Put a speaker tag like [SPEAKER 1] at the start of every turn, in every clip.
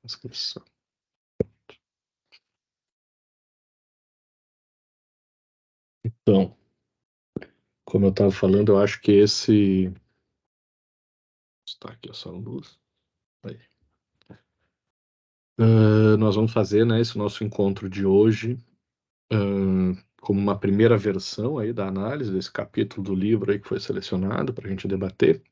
[SPEAKER 1] Inscrição. Então, como eu estava falando, eu acho que esse... Está aqui essa luz. Aí. Nós vamos fazer, né, esse nosso encontro de hoje como uma primeira versão aí da análise desse capítulo do livro aí que foi selecionado para a gente debater.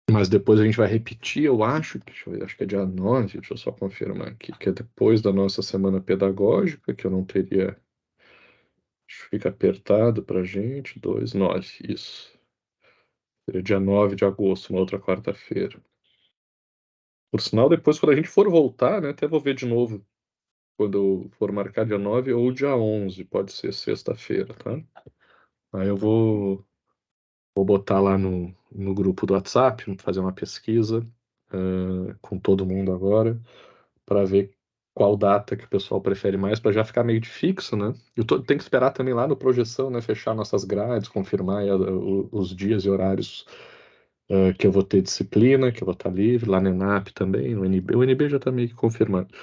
[SPEAKER 1] Mas depois a gente vai repetir, eu acho, deixa eu ver, acho que é dia 9, deixa eu só confirmar aqui, que é depois da nossa semana pedagógica, que eu não teria... Acho que fica apertado para a gente, 2, 9, isso. Seria dia 9 de agosto, uma outra quarta-feira. Por sinal, depois, quando a gente for voltar, né, até vou ver de novo, quando eu for marcar dia 9 ou dia 11, pode ser sexta-feira, tá? Aí eu vou botar lá no grupo do WhatsApp, fazer uma pesquisa com todo mundo agora, para ver qual data que o pessoal prefere mais, para já ficar meio de fixo, né? Tem que esperar também lá no projeção, né, fechar nossas grades, confirmar os dias e horários que eu vou ter disciplina, que eu vou estar livre, lá na ENAP também, no NB. O NB já está meio que confirmado.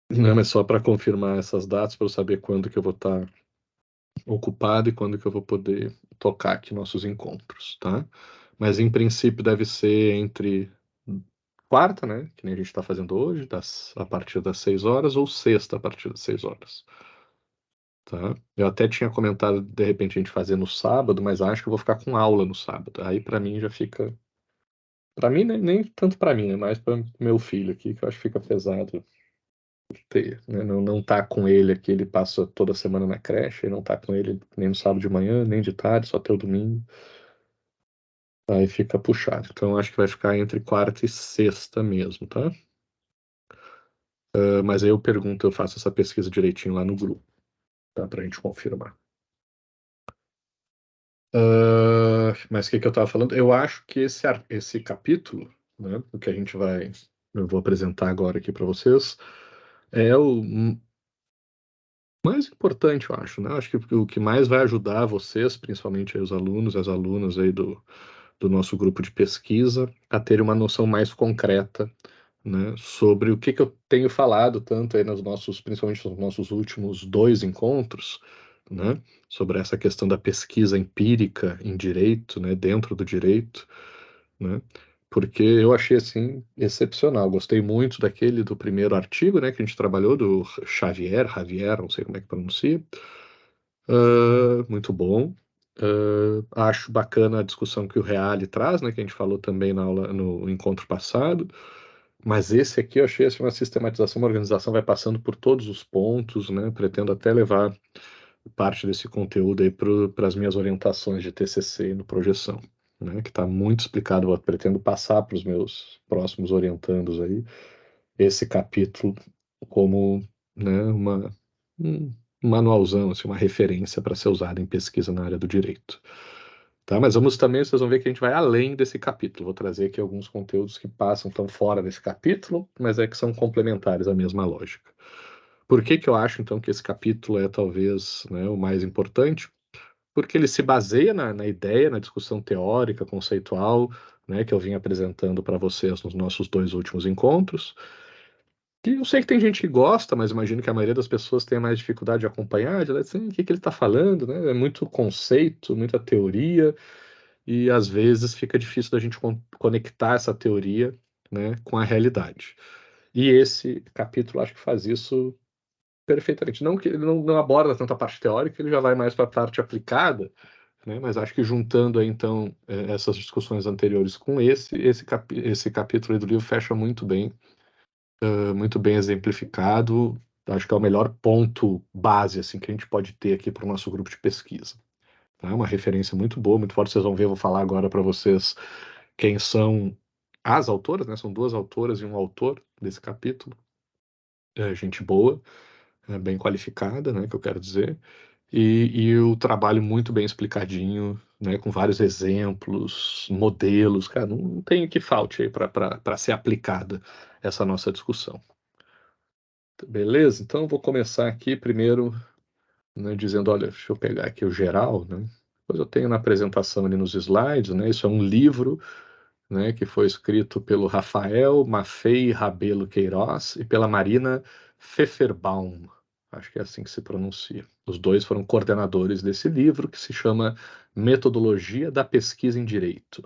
[SPEAKER 1] Não, mas só para confirmar essas datas, para eu saber quando que eu vou estar ocupado e quando que eu vou poder tocar aqui nossos encontros, tá? Mas em princípio deve ser entre quarta, né? Que nem a gente está fazendo hoje, a partir das 6 horas, ou sexta a partir das 6 horas. Tá? Eu até tinha comentado de repente a gente fazer no sábado, mas acho que eu vou ficar com aula no sábado. Aí para mim já fica. Para mim, nem tanto para mim, é mais para meu filho aqui, que eu acho que fica pesado ter, né? Não tá com ele aqui, ele passa toda semana na creche, e não tá com ele nem no sábado de manhã, nem de tarde, só até o domingo. Aí fica puxado. Então acho que vai ficar entre quarta e sexta mesmo, tá? Mas aí eu pergunto, eu faço essa pesquisa direitinho lá no grupo, tá? Pra gente confirmar. Mas o que eu estava falando? Eu acho que esse capítulo, né, o que eu vou apresentar agora aqui para vocês, é o mais importante, eu acho, né? Eu acho que o que mais vai ajudar vocês, principalmente aí os alunos e as alunas aí do nosso grupo de pesquisa, a ter uma noção mais concreta, né, sobre o que eu tenho falado tanto aí principalmente nos nossos últimos 2 encontros, né, sobre essa questão da pesquisa empírica em direito, né, dentro do direito, né, porque eu achei assim excepcional. Gostei muito daquele do primeiro artigo, né, que a gente trabalhou do Javier, não sei como é que pronuncia. Muito bom. Acho bacana a discussão que o Reale traz, né, que a gente falou também na aula, no encontro passado. Mas esse aqui eu achei assim, uma sistematização, uma organização, vai passando por todos os pontos, né? Pretendo até levar parte desse conteúdo aí para as minhas orientações de TCC no Projeção, né? Que está muito explicado. Eu pretendo passar para os meus próximos orientandos aí esse capítulo como, né, um manualzão, assim, uma referência para ser usada em pesquisa na área do direito. Tá, mas vocês vão ver que a gente vai além desse capítulo. Vou trazer aqui alguns conteúdos que passam tão fora desse capítulo, mas que são complementares à mesma lógica. Por que eu acho, então, que esse capítulo é talvez, né, o mais importante? Porque ele se baseia na ideia, na discussão teórica, conceitual, né, que eu vim apresentando para vocês nos nossos 2 últimos encontros. E eu sei que tem gente que gosta, mas imagino que a maioria das pessoas tenha mais dificuldade de acompanhar, de assim, o que ele está falando, né? É muito conceito, muita teoria, e às vezes fica difícil da gente conectar essa teoria, né, com a realidade. E esse capítulo acho que faz isso perfeitamente. Não que ele não aborda tanta parte teórica, ele já vai mais para a parte aplicada, né, mas acho que juntando aí, então, essas discussões anteriores com esse capítulo aí do livro fecha muito bem exemplificado. Acho que é o melhor ponto base assim, que a gente pode ter aqui para o nosso grupo de pesquisa. Tá? Uma referência muito boa, muito forte. Vocês vão ver, eu vou falar agora para vocês quem são as autoras, né? São 2 autoras e um autor desse capítulo. Gente boa, bem qualificada, né? Que eu quero dizer. E o trabalho muito bem explicadinho, né? Com vários exemplos, modelos. Cara, não tem que falte aí para ser aplicada essa nossa discussão. Beleza? Então eu vou começar aqui primeiro, né, dizendo, olha, deixa eu pegar aqui o geral, né? Depois eu tenho na apresentação ali nos slides, né? Isso é um livro, né, que foi escrito pelo Rafael Maffei Rabelo Queiroz e pela Marina Pfefferbaum. Acho que é assim que se pronuncia. Os dois foram coordenadores desse livro, que se chama Metodologia da Pesquisa em Direito.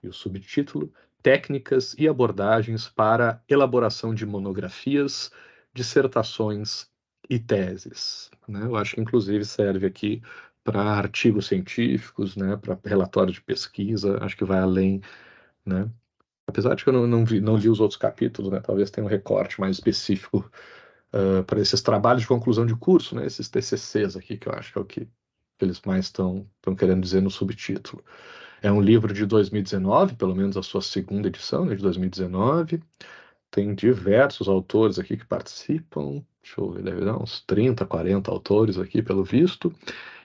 [SPEAKER 1] E o subtítulo: Técnicas e abordagens para elaboração de monografias, dissertações e teses. Né? Eu acho que, inclusive, serve aqui para artigos científicos, né, para relatório de pesquisa, acho que vai além, né? Apesar de que eu não li os outros capítulos, né? Talvez tenha um recorte mais específico para esses trabalhos de conclusão de curso, né? Esses TCCs aqui, que eu acho que é o que eles mais estão querendo dizer no subtítulo. É um livro de 2019, pelo menos a sua segunda edição, né, de 2019. Tem diversos autores aqui que participam. Deixa eu ver, deve dar uns 30, 40 autores aqui, pelo visto.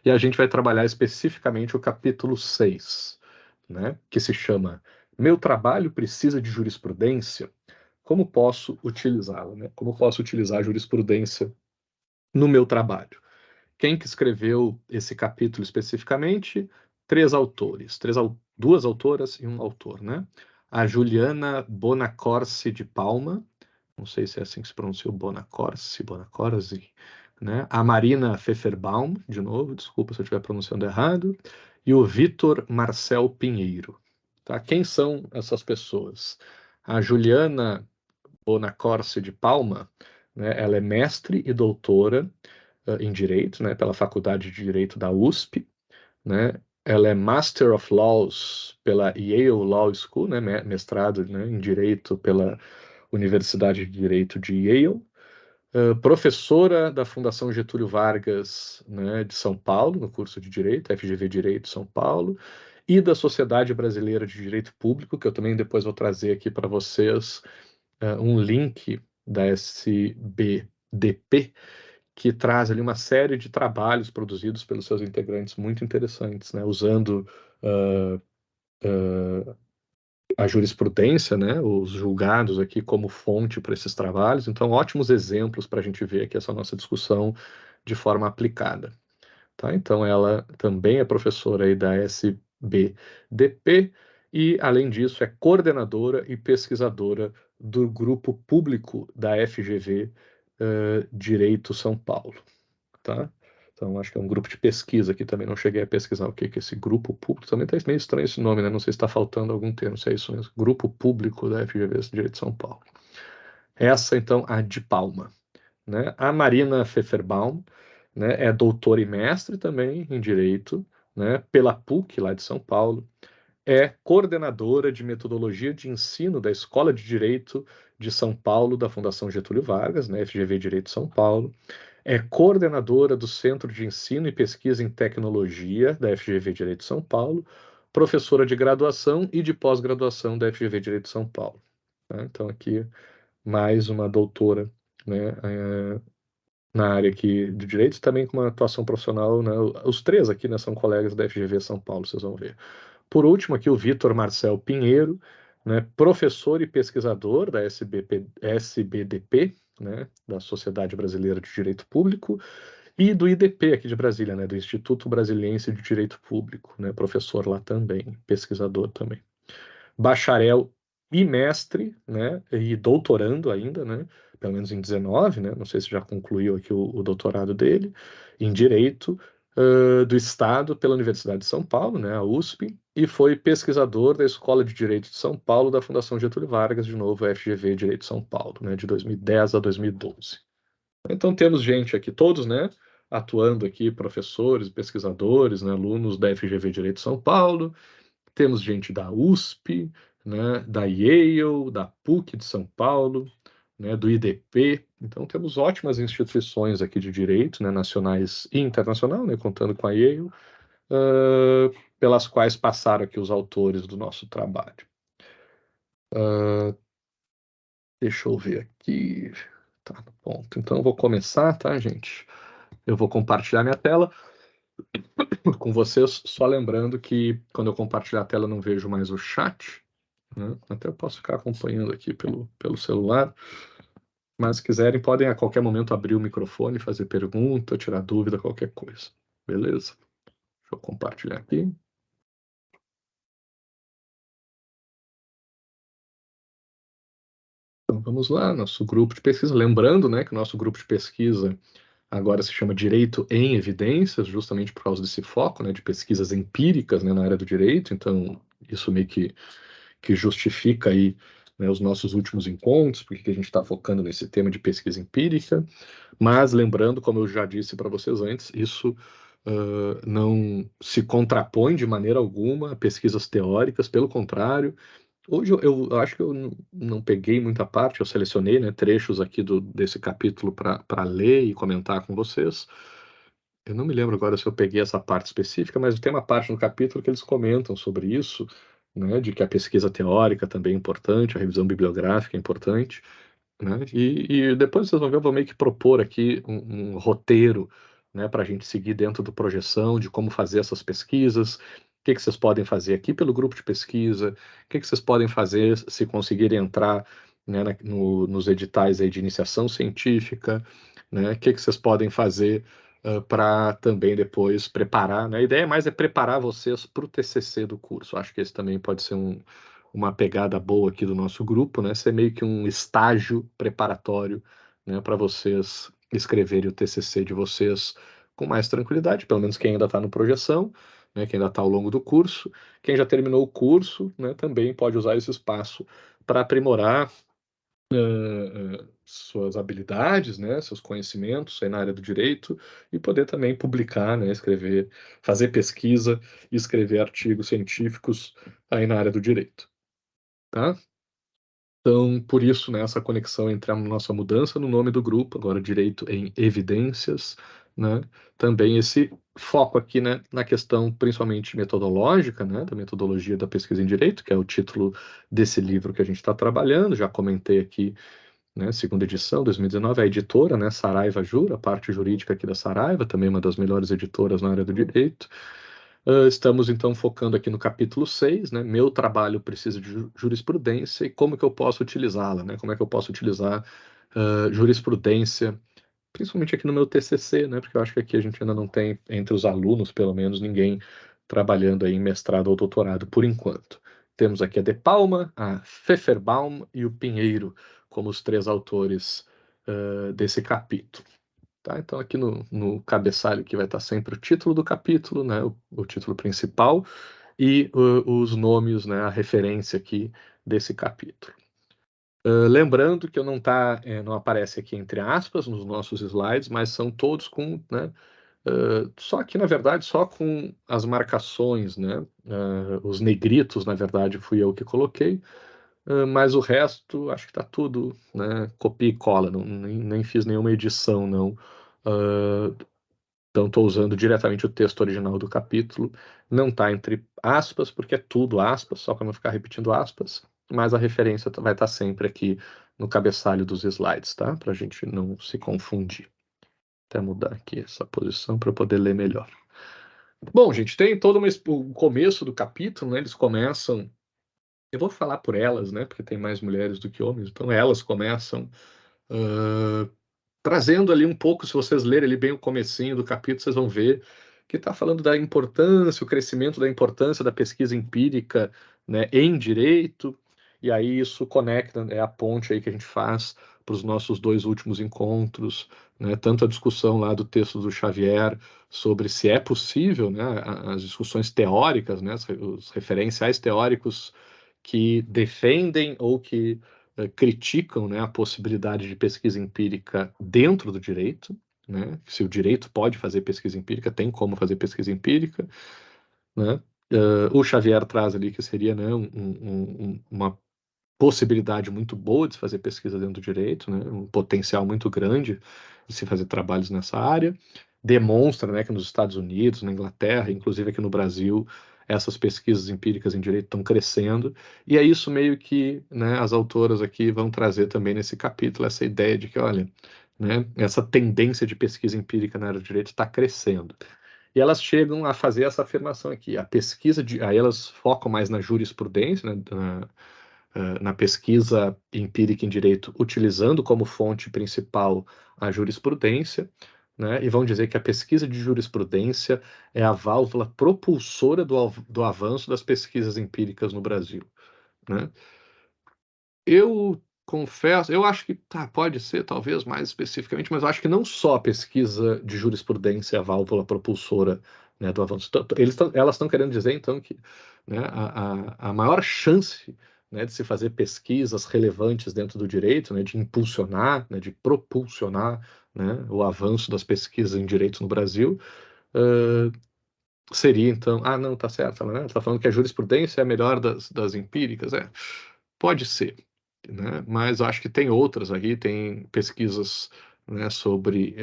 [SPEAKER 1] E a gente vai trabalhar especificamente o capítulo 6, né, que se chama Meu trabalho precisa de jurisprudência? Como posso utilizá-la? Né? Como posso utilizar a jurisprudência no meu trabalho? Quem que escreveu esse capítulo especificamente? Três autores, duas autoras e um autor, né? A Juliana Bonacorsi de Palma, não sei se é assim que se pronuncia, Bonacorsi, né? A Marina Pfefferbaum, de novo, desculpa se eu estiver pronunciando errado, e o Vitor Marcel Pinheiro. Tá? Quem são essas pessoas? A Juliana Bonacorsi de Palma, né? Ela é mestre e doutora em Direito, né? Pela Faculdade de Direito da USP, né? Ela é Master of Laws pela Yale Law School, né? Mestrado, né, em Direito pela Universidade de Direito de Yale, professora da Fundação Getúlio Vargas, né, de São Paulo, no curso de Direito, FGV Direito São Paulo, e da Sociedade Brasileira de Direito Público, que eu também depois vou trazer aqui para vocês um link da SBDP, que traz ali uma série de trabalhos produzidos pelos seus integrantes muito interessantes, né, usando uh, a jurisprudência, né, os julgados aqui como fonte para esses trabalhos. Então, ótimos exemplos para a gente ver aqui essa nossa discussão de forma aplicada. Tá? Então, ela também é professora aí da SBDP e, além disso, é coordenadora e pesquisadora do grupo público da FGV Direito São Paulo. Tá? Então, acho que é um grupo de pesquisa aqui também. Não cheguei a pesquisar o que é esse grupo público. Também está meio estranho esse nome, né? Não sei se está faltando algum termo, se é isso mesmo. Grupo Público da FGV Direito de São Paulo. Essa, então, a de Palma. Né? A Marina Pfefferbaum, né, é doutora e mestre também em Direito, né, pela PUC, lá de São Paulo. É coordenadora de metodologia de ensino da Escola de Direito de São Paulo, da Fundação Getúlio Vargas, né, FGV Direito São Paulo. É coordenadora do Centro de Ensino e Pesquisa em Tecnologia da FGV Direito São Paulo, professora de graduação e de pós-graduação da FGV Direito São Paulo. Tá? Então, aqui, mais uma doutora, né, na área aqui de direito, também com uma atuação profissional, né? Os três aqui, né, são colegas da FGV São Paulo, vocês vão ver. Por último, aqui o Vitor Marcel Pinheiro, né, professor e pesquisador da SBDP, né, da Sociedade Brasileira de Direito Público, e do IDP aqui de Brasília, né, do Instituto Brasiliense de Direito Público, né, professor lá também, pesquisador também. Bacharel e mestre, né, e doutorando ainda, né, pelo menos em 19, né, não sei se já concluiu aqui o doutorado dele, em Direito do Estado pela Universidade de São Paulo, né, a USP, e foi pesquisador da Escola de Direito de São Paulo da Fundação Getúlio Vargas, de novo, a FGV Direito de São Paulo, né, de 2010 a 2012. Então temos gente aqui, todos, né, atuando aqui, professores, pesquisadores, né, alunos da FGV Direito de São Paulo, temos gente da USP, né, da Yale, da PUC de São Paulo, né, do IDP. Então temos ótimas instituições aqui de direito, né, nacionais e internacional, né, contando com a Yale, pelas quais passaram aqui os autores do nosso trabalho. Deixa eu ver aqui. Tá no ponto. Então eu vou começar, tá, gente? Eu vou compartilhar minha tela com vocês, só lembrando que quando eu compartilhar a tela eu não vejo mais o chat, né? Até eu posso ficar acompanhando aqui pelo celular, mas se quiserem podem a qualquer momento abrir o microfone, fazer pergunta, tirar dúvida, qualquer coisa. Beleza? Deixa eu compartilhar aqui. Então, vamos lá, nosso grupo de pesquisa. Lembrando, né, que o nosso grupo de pesquisa agora se chama Direito em Evidências, justamente por causa desse foco, né, de pesquisas empíricas, né, na área do direito. Então, isso meio que justifica aí, né, os nossos últimos encontros, porque que a gente está focando nesse tema de pesquisa empírica. Mas lembrando, como eu já disse para vocês antes, isso não se contrapõe de maneira alguma a pesquisas teóricas, pelo contrário. Hoje eu acho que eu não peguei muita parte, eu selecionei, né, trechos aqui desse capítulo para ler e comentar com vocês. Eu não me lembro agora se eu peguei essa parte específica, mas tem uma parte no capítulo que eles comentam sobre isso, né, de que a pesquisa teórica também é importante, a revisão bibliográfica é importante, né? E depois vocês vão ver, eu vou meio que propor aqui um roteiro, né, para a gente seguir dentro do projeção, de como fazer essas pesquisas, o que que vocês podem fazer aqui pelo grupo de pesquisa, o que que vocês podem fazer se conseguirem entrar, né, nos editais aí de iniciação científica, né, o que que vocês podem fazer para também depois preparar, né? A ideia mais é preparar vocês para o TCC do curso. Acho que esse também pode ser uma pegada boa aqui do nosso grupo, né? Ser meio que um estágio preparatório, né, para vocês escreverem o TCC de vocês com mais tranquilidade, pelo menos quem ainda está no projeção, né, quem ainda está ao longo do curso. Quem já terminou o curso, né, também pode usar esse espaço para aprimorar suas habilidades, né, seus conhecimentos aí na área do direito e poder também publicar, né, escrever, fazer pesquisa e escrever artigos científicos aí na área do direito, tá? Então, por isso, né, essa conexão entre a nossa mudança no nome do grupo, agora Direito em Evidências, né, também esse foco aqui, né, na questão principalmente metodológica, né, da metodologia da pesquisa em direito, que é o título desse livro que a gente está trabalhando. Já comentei aqui, né, segunda edição, 2019, a editora, né, Saraiva Jura, a parte jurídica aqui da Saraiva, também uma das melhores editoras na área do direito. Estamos então focando aqui no capítulo 6, né? Meu trabalho precisa de jurisprudência e como que eu posso utilizá-la, né? Como é que eu posso utilizar jurisprudência, principalmente aqui no meu TCC, né? Porque eu acho que aqui a gente ainda não tem, entre os alunos, pelo menos, ninguém trabalhando aí em mestrado ou doutorado por enquanto. Temos aqui a De Palma, a Pfefferbaum e o Pinheiro como os três autores desse capítulo. Tá? Então, aqui no cabeçalho que vai estar sempre o título do capítulo, né, o título principal, e os nomes, né, a referência aqui desse capítulo. Lembrando que não aparece aqui entre aspas nos nossos slides, mas são todos com, né, só que, na verdade, só com as marcações, né, os negritos, na verdade, fui eu que coloquei, mas o resto, acho que está tudo, né, copia e cola, nem fiz nenhuma edição, não. Então, estou usando diretamente o texto original do capítulo. Não está entre aspas, porque é tudo aspas, só para não ficar repetindo aspas. Mas a referência vai estar sempre aqui no cabeçalho dos slides, tá? Para a gente não se confundir. Até mudar aqui essa posição para poder ler melhor. Bom, gente, tem todo o começo do capítulo, né? Eles começam. Eu vou falar por elas, né? Porque tem mais mulheres do que homens. Então, elas começam trazendo ali um pouco, se vocês lerem ali bem o comecinho do capítulo, vocês vão ver que está falando da importância, o crescimento da importância da pesquisa empírica, né, em direito, e aí isso conecta, é a ponte aí que a gente faz para os nossos dois últimos encontros, né, tanto a discussão lá do texto do Xavier sobre se é possível, né, as discussões teóricas, né, os referenciais teóricos que defendem ou que criticam, né, a possibilidade de pesquisa empírica dentro do direito, né? Se o direito pode fazer pesquisa empírica, tem como fazer pesquisa empírica, né? O Xavier traz ali que seria, né, uma possibilidade muito boa de se fazer pesquisa dentro do direito, né? Um potencial muito grande de se fazer trabalhos nessa área. Demonstra, né, que nos Estados Unidos, na Inglaterra, inclusive aqui no Brasil, essas pesquisas empíricas em direito estão crescendo. E é isso meio que, né, as autoras aqui vão trazer também nesse capítulo, essa ideia de que, olha, né, essa tendência de pesquisa empírica na área do direito está crescendo. E elas chegam a fazer essa afirmação aqui. A pesquisa aí elas focam mais na jurisprudência, né, na pesquisa empírica em direito, utilizando como fonte principal a jurisprudência, né, e vão dizer que a pesquisa de jurisprudência é a válvula propulsora do avanço das pesquisas empíricas no Brasil, né? Eu confesso, eu acho que pode ser, talvez, mais especificamente, mas eu acho que não só a pesquisa de jurisprudência é a válvula propulsora, né, do avanço. Elas estão querendo dizer, então, que, né, a maior chance, né, de se fazer pesquisas relevantes dentro do direito, né, de impulsionar, né, de propulsionar, né, o avanço das pesquisas em direito no Brasil, seria, então... não, tá certo, né? Tá falando que a jurisprudência é a melhor das empíricas. Pode ser, né? Mas eu acho que tem outras aí, tem pesquisas, né, sobre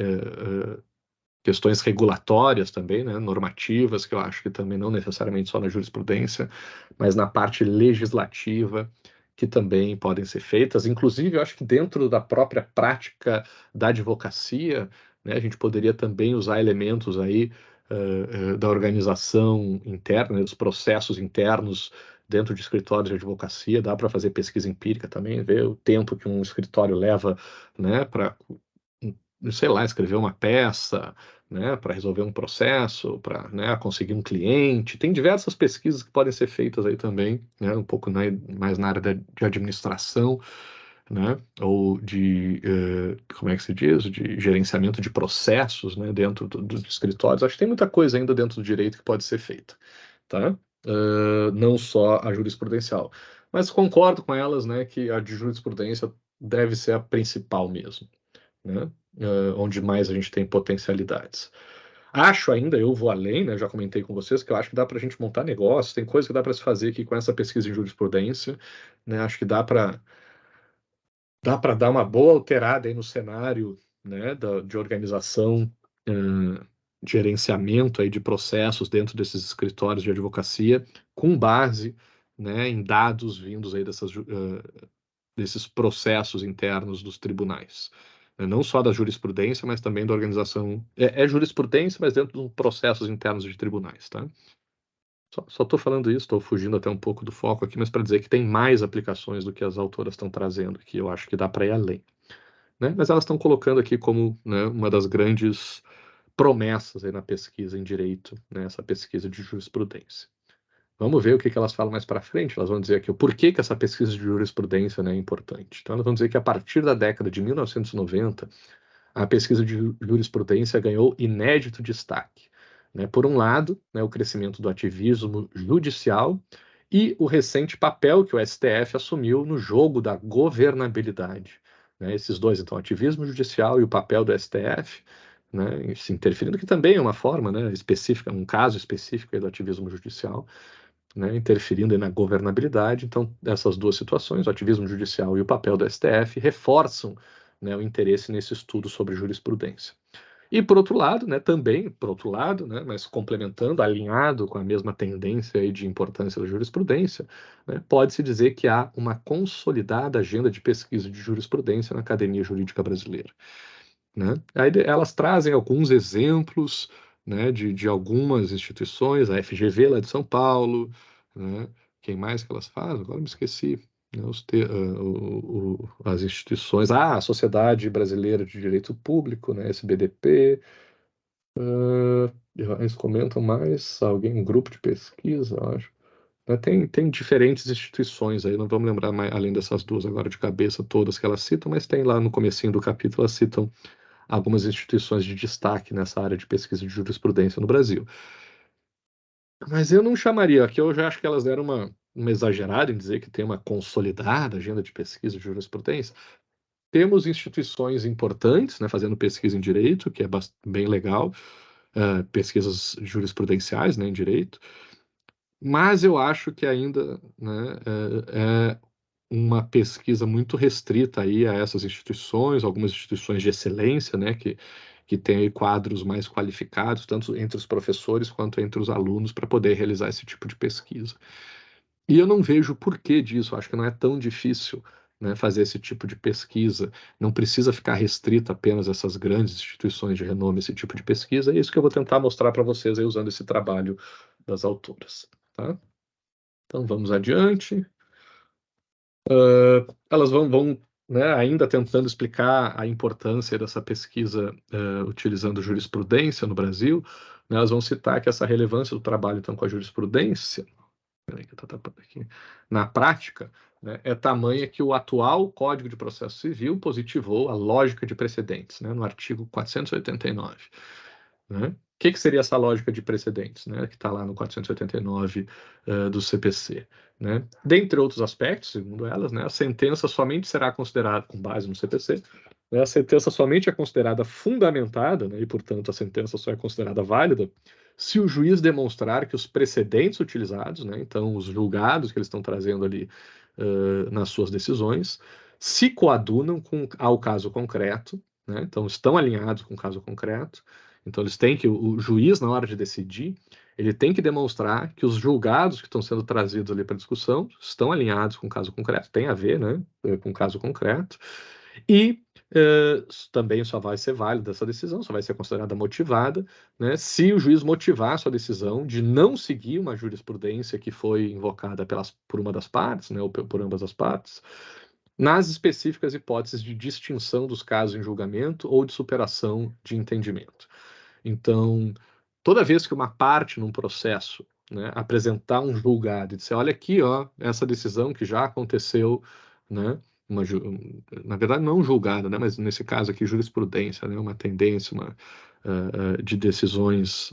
[SPEAKER 1] questões regulatórias também, né, normativas, que eu acho que também não necessariamente só na jurisprudência, mas na parte legislativa, que também podem ser feitas. Inclusive, eu acho que dentro da própria prática da advocacia, né, a gente poderia também usar elementos aí da organização interna, né, dos processos internos dentro de escritórios de advocacia. Dá para fazer pesquisa empírica também, ver o tempo que um escritório leva, né, para, sei lá, escrever uma peça, né, para resolver um processo, para, né, conseguir um cliente. Tem diversas pesquisas que podem ser feitas aí também, né, um pouco mais na área de administração, né, ou de, como é que se diz, de gerenciamento de processos, né, dentro dos escritórios. Acho que tem muita coisa ainda dentro do direito que pode ser feita, tá? Não só a jurisprudencial. Mas concordo com elas, né, que a de jurisprudência deve ser a principal mesmo, né? Onde mais a gente tem potencialidades. Acho ainda, eu vou além, né? Já comentei com vocês que eu acho que dá para a gente montar negócios, tem coisa que dá para se fazer aqui com essa pesquisa em jurisprudência, né? Acho que dá para dar uma boa alterada aí no cenário, né? De organização, gerenciamento aí de processos dentro desses escritórios de advocacia, com base, né, em dados vindos aí desses processos internos dos tribunais, né? Não só da jurisprudência, mas também da organização. É jurisprudência, mas dentro de processos internos de tribunais, tá? Só estou falando isso, estou fugindo até um pouco do foco aqui, mas para dizer que tem mais aplicações do que as autoras estão trazendo, que eu acho que dá para ir além, né? Mas elas estão colocando aqui como, né, uma das grandes promessas aí na pesquisa em direito, né, essa pesquisa de jurisprudência. Vamos ver o que elas falam mais para frente. Elas vão dizer aqui o porquê que essa pesquisa de jurisprudência, né, é importante. Então, elas vão dizer que a partir da década de 1990, a pesquisa de jurisprudência ganhou inédito destaque, né? Por um lado, né, o crescimento do ativismo judicial e o recente papel que o STF assumiu no jogo da governabilidade, né? Esses dois, então, ativismo judicial e o papel do STF, né, se interferindo, que também é uma forma, né, específica, um caso específico do ativismo judicial, né, interferindo na governabilidade. Então, essas duas situações, o ativismo judicial e o papel do STF, reforçam, né, o interesse nesse estudo sobre jurisprudência. E por outro lado, né, também, por outro lado, né, mas complementando, alinhado com a mesma tendência aí de importância da jurisprudência, né, pode-se dizer que há uma consolidada agenda de pesquisa de jurisprudência na academia jurídica brasileira, né? Aí elas trazem alguns exemplos, né, de algumas instituições, a FGV lá de São Paulo, né? Quem mais que elas fazem? Agora me esqueci, né, as instituições, a Sociedade Brasileira de Direito Público, né, SBDP. Eles comentam mais alguém, um grupo de pesquisa, eu acho. Né, tem diferentes instituições aí, não vamos lembrar mais, além dessas duas agora de cabeça, todas que elas citam, mas tem lá no comecinho do capítulo, elas citam algumas instituições de destaque nessa área de pesquisa de jurisprudência no Brasil. Mas eu não chamaria, aqui eu já acho que elas deram uma exagerada em dizer que tem uma consolidada agenda de pesquisa de jurisprudência. Temos instituições importantes, né, fazendo pesquisa em direito, que é bem legal, pesquisas jurisprudenciais, né, em direito, mas eu acho que ainda, né, é uma pesquisa muito restrita aí a essas instituições, algumas instituições de excelência, né, que têm aí quadros mais qualificados, tanto entre os professores quanto entre os alunos, para poder realizar esse tipo de pesquisa. E eu não vejo o porquê disso, acho que não é tão difícil, né, fazer esse tipo de pesquisa, não precisa ficar restrito apenas a essas grandes instituições de renome, esse tipo de pesquisa, é isso que eu vou tentar mostrar para vocês aí usando esse trabalho das autoras, tá? Então vamos adiante. Elas vão, né, ainda tentando explicar a importância dessa pesquisa utilizando jurisprudência no Brasil, né, elas vão citar que essa relevância do trabalho então com a jurisprudência, peraí que eu tô tapando aqui, na prática, né, é tamanha que o atual Código de Processo Civil positivou a lógica de precedentes, né, no artigo 489. Né? O que seria essa lógica de precedentes, né, que está lá no 489 do CPC? Né? Dentre outros aspectos, segundo elas, né, a sentença somente será considerada, com base no CPC, né, a sentença somente é considerada fundamentada, né, e, portanto, a sentença só é considerada válida se o juiz demonstrar que os precedentes utilizados, né, então os julgados que eles estão trazendo ali nas suas decisões, se coadunam ao caso concreto, né, então estão alinhados com o caso concreto. Então eles têm que, o juiz, na hora de decidir, ele tem que demonstrar que os julgados que estão sendo trazidos ali para discussão estão alinhados com o caso concreto, tem a ver, né, com o caso concreto, e também só vai ser válida essa decisão, só vai ser considerada motivada, né, se o juiz motivar a sua decisão de não seguir uma jurisprudência que foi invocada por uma das partes, né, ou por ambas as partes, nas específicas hipóteses de distinção dos casos em julgamento ou de superação de entendimento. Então, toda vez que uma parte num processo, né, apresentar um julgado e dizer, olha aqui, ó, essa decisão que já aconteceu, né, na verdade não um julgado, né, mas nesse caso aqui jurisprudência, né, uma tendência, de decisões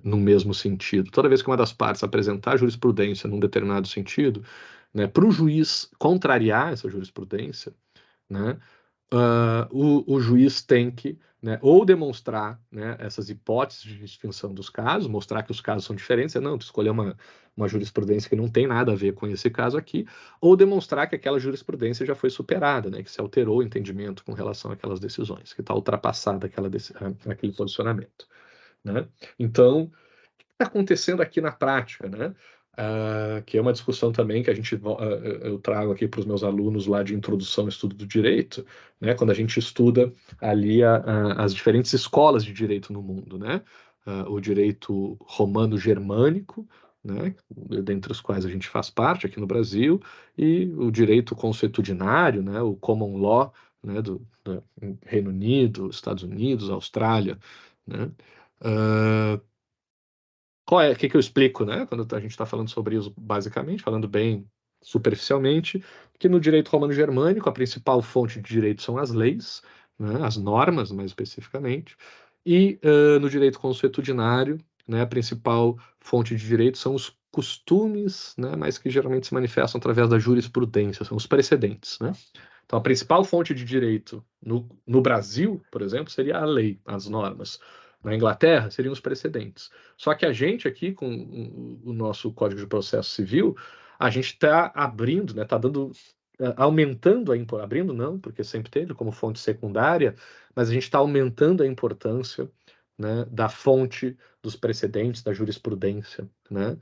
[SPEAKER 1] no mesmo sentido. Toda vez que uma das partes apresentar jurisprudência num determinado sentido, né, para o juiz contrariar essa jurisprudência, né, o juiz tem que, né, ou demonstrar, né, essas hipóteses de distinção dos casos, mostrar que os casos são diferentes, não, tu escolher uma jurisprudência que não tem nada a ver com esse caso aqui, ou demonstrar que aquela jurisprudência já foi superada, né, que se alterou o entendimento com relação àquelas decisões, que está ultrapassada aquele posicionamento. Né? Então, o que está acontecendo aqui na prática, né? Que é uma discussão também que eu trago aqui para os meus alunos lá de introdução ao estudo do direito, né? Quando a gente estuda ali as diferentes escolas de direito no mundo, né? O direito romano-germânico, né? Dentre os quais a gente faz parte aqui no Brasil, e o direito consuetudinário, né? O common law, né? Do Reino Unido, Estados Unidos, Austrália, né? O que eu explico, né? Quando a gente está falando sobre isso, basicamente, falando bem superficialmente, que no direito romano-germânico a principal fonte de direito são as leis, né? As normas, mais especificamente, e no direito consuetudinário, né? A principal fonte de direito são os costumes, né? Mas que geralmente se manifestam através da jurisprudência, são os precedentes, né? Então, a principal fonte de direito no Brasil, por exemplo, seria a lei, as normas. Na Inglaterra, seriam os precedentes. Só que a gente aqui, com o nosso Código de Processo Civil, a gente está abrindo, né, está dando, aumentando a importância, abrindo não, porque sempre teve como fonte secundária, mas a gente está aumentando a importância, né, da fonte dos precedentes, da jurisprudência, né,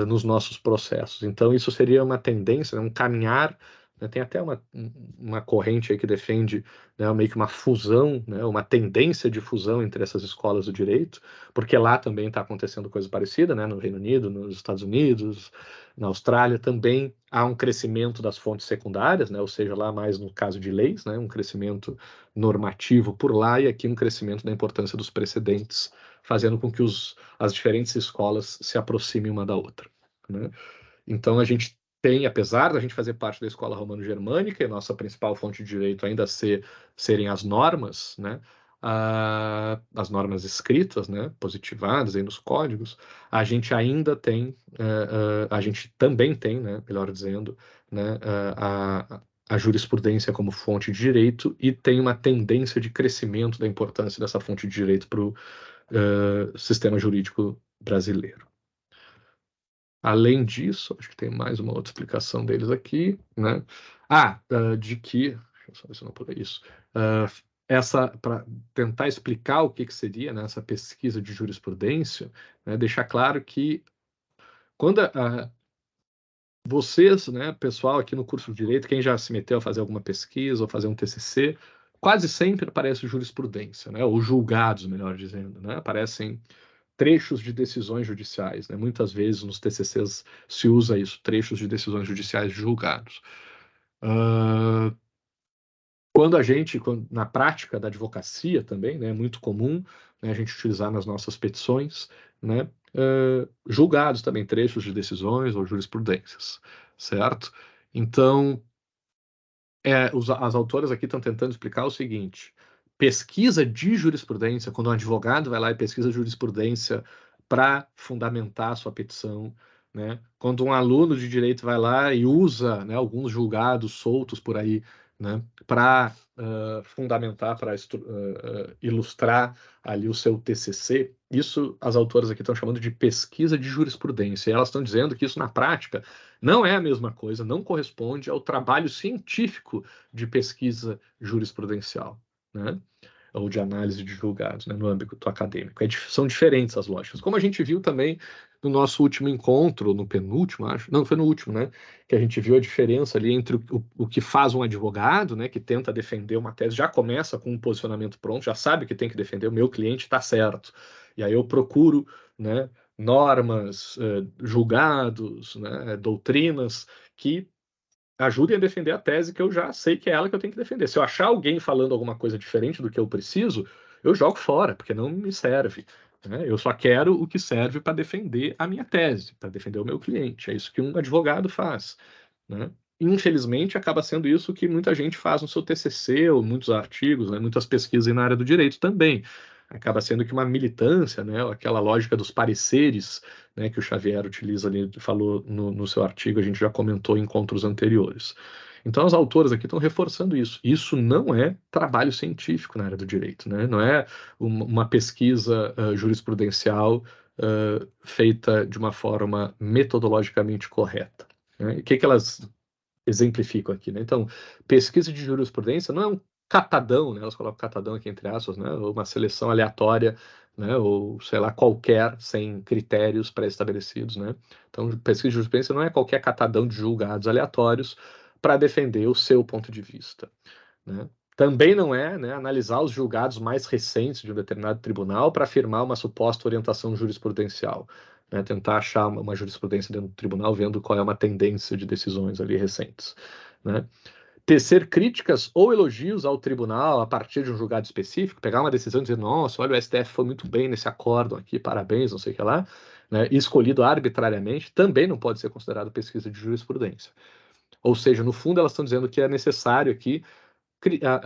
[SPEAKER 1] nos nossos processos. Então, isso seria uma tendência, né, um caminhar, né, tem até uma corrente aí que defende, né, meio que uma fusão, né, uma tendência de fusão entre essas escolas do direito, porque lá também está acontecendo coisa parecida, né, no Reino Unido, nos Estados Unidos, na Austrália também há um crescimento das fontes secundárias, né, ou seja, lá mais no caso de leis, né, um crescimento normativo por lá, e aqui um crescimento da importância dos precedentes, fazendo com que as diferentes escolas se aproximem uma da outra. Né? Então a gente tem, apesar da gente fazer parte da escola romano-germânica, e a nossa principal fonte de direito ainda serem as normas, né? As normas escritas, né? Positivadas aí nos códigos, a gente ainda tem, a gente também tem, né? Melhor dizendo, né? A jurisprudência como fonte de direito e tem uma tendência de crescimento da importância dessa fonte de direito para o sistema jurídico brasileiro. Além disso, acho que tem mais uma outra explicação deles aqui, né? De que, deixa eu só ver se eu não pulei isso, para tentar explicar o que seria, né, essa pesquisa de jurisprudência, né, deixar claro que quando vocês, né, pessoal aqui no curso de Direito, quem já se meteu a fazer alguma pesquisa ou fazer um TCC, quase sempre aparece jurisprudência, né, ou julgados, melhor dizendo, né, aparecem trechos de decisões judiciais, né? Muitas vezes nos TCCs se usa isso, trechos de decisões judiciais de julgados. Quando na prática da advocacia também, né, é muito comum, né, a gente utilizar nas nossas petições, né, julgados também, trechos de decisões ou jurisprudências, certo? Então, as autoras aqui estão tentando explicar o seguinte: pesquisa de jurisprudência, quando um advogado vai lá e pesquisa jurisprudência para fundamentar a sua petição, né? Quando um aluno de direito vai lá e usa, né, alguns julgados soltos por aí, né, para fundamentar, para ilustrar ali o seu TCC, isso as autoras aqui estão chamando de pesquisa de jurisprudência. E elas estão dizendo que isso na prática não é a mesma coisa, não corresponde ao trabalho científico de pesquisa jurisprudencial, né? Ou de análise de julgados, né, no âmbito acadêmico. São diferentes as lógicas. Como a gente viu também no nosso último encontro, no penúltimo, acho. Não, foi no último, né? Que a gente viu a diferença ali entre o que faz um advogado, né, que tenta defender uma tese, já começa com um posicionamento pronto, já sabe que tem que defender, o meu cliente está certo. E aí eu procuro, né, normas, julgados, né, doutrinas que ajudem a defender a tese que eu já sei que é ela que eu tenho que defender. Se eu achar alguém falando alguma coisa diferente do que eu preciso, eu jogo fora, porque não me serve, né? Eu só quero o que serve para defender a minha tese, para defender o meu cliente. É isso que um advogado faz, né? Infelizmente, acaba sendo isso que muita gente faz no seu TCC, ou muitos artigos, né, muitas pesquisas na área do direito também. Acaba sendo que uma militância, né, aquela lógica dos pareceres, né, que o Xavier utiliza ali, falou no seu artigo, a gente já comentou em encontros anteriores. Então, as autoras aqui estão reforçando isso. Isso não é trabalho científico na área do direito, né? Não é uma pesquisa jurisprudencial feita de uma forma metodologicamente correta, né? E o que elas exemplificam aqui, né? Então, pesquisa de jurisprudência não é um catadão, né? Elas colocam catadão aqui entre aspas, né? Ou uma seleção aleatória, né? Ou sei lá, qualquer, sem critérios pré-estabelecidos, né? Então, pesquisa de jurisprudência não é qualquer catadão de julgados aleatórios para defender o seu ponto de vista, né? Também não é, né, analisar os julgados mais recentes de um determinado tribunal para afirmar uma suposta orientação jurisprudencial, né, tentar achar uma jurisprudência dentro do tribunal, vendo qual é uma tendência de decisões ali recentes, né? Tecer críticas ou elogios ao tribunal a partir de um julgado específico, pegar uma decisão e dizer, nossa, olha, o STF foi muito bem nesse acórdão aqui, parabéns, não sei o que lá, né, escolhido arbitrariamente, também não pode ser considerado pesquisa de jurisprudência. Ou seja, no fundo, elas estão dizendo que é necessário aqui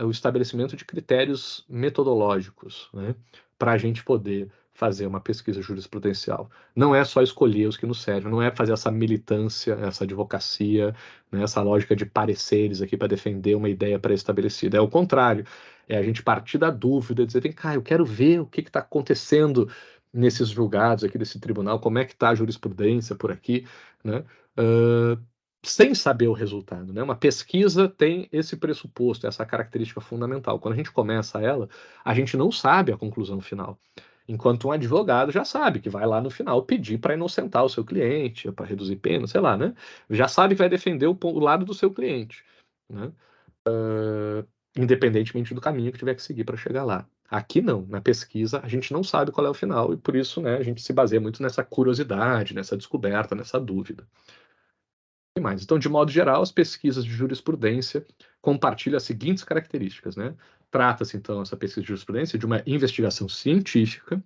[SPEAKER 1] o estabelecimento de critérios metodológicos, né, para a gente poder fazer uma pesquisa jurisprudencial. Não é só escolher os que nos servem, não é fazer essa militância, essa advocacia, né, essa lógica de pareceres aqui para defender uma ideia pré-estabelecida. É o contrário, é a gente partir da dúvida, dizer, vem cá, eu quero ver o que está acontecendo nesses julgados aqui desse tribunal, como é que está a jurisprudência por aqui, né? Uh, Sem saber o resultado, né? Uma pesquisa tem esse pressuposto, essa característica fundamental. Quando a gente começa ela, a gente não sabe a conclusão final. Enquanto um advogado já sabe que vai lá no final pedir para inocentar o seu cliente, para reduzir pena, sei lá, né? Já sabe que vai defender o lado do seu cliente, né? Independentemente do caminho que tiver que seguir para chegar lá. Aqui não, na pesquisa a gente não sabe qual é o final e por isso, né, a gente se baseia muito nessa curiosidade, nessa descoberta, nessa dúvida. E mais. Então, de modo geral, as pesquisas de jurisprudência compartilham as seguintes características, né? Trata-se, então, essa pesquisa de jurisprudência de uma investigação científica,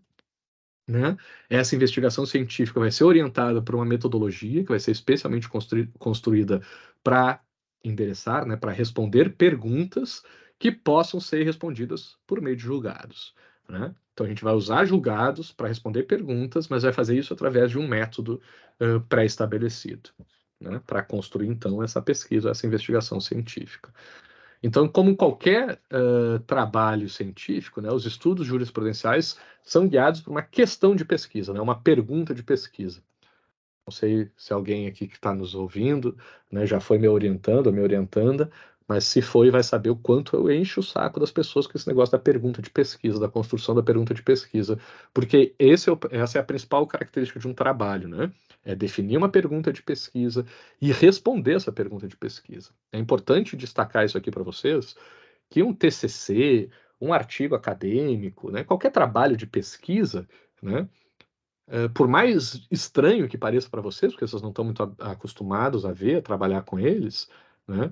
[SPEAKER 1] né? Essa investigação científica vai ser orientada por uma metodologia que vai ser especialmente construída para endereçar, né, para responder perguntas que possam ser respondidas por meio de julgados, né? Então a gente vai usar julgados para responder perguntas, mas vai fazer isso através de um método pré-estabelecido, né, para construir então essa pesquisa, essa investigação científica. Então, como qualquer trabalho científico, né, os estudos jurisprudenciais são guiados por uma questão de pesquisa, né, uma pergunta de pesquisa. Não sei se alguém aqui que está nos ouvindo, né, já foi me orientando, me orientanda, mas se foi, vai saber o quanto eu encho o saco das pessoas com esse negócio da pergunta de pesquisa, da construção da pergunta de pesquisa, porque essa é a principal característica de um trabalho, né? É definir uma pergunta de pesquisa e responder essa pergunta de pesquisa. É importante destacar isso aqui para vocês, que um TCC, um artigo acadêmico, né, qualquer trabalho de pesquisa, né, por mais estranho que pareça para vocês, porque vocês não estão muito acostumados a ver, a trabalhar com eles, né?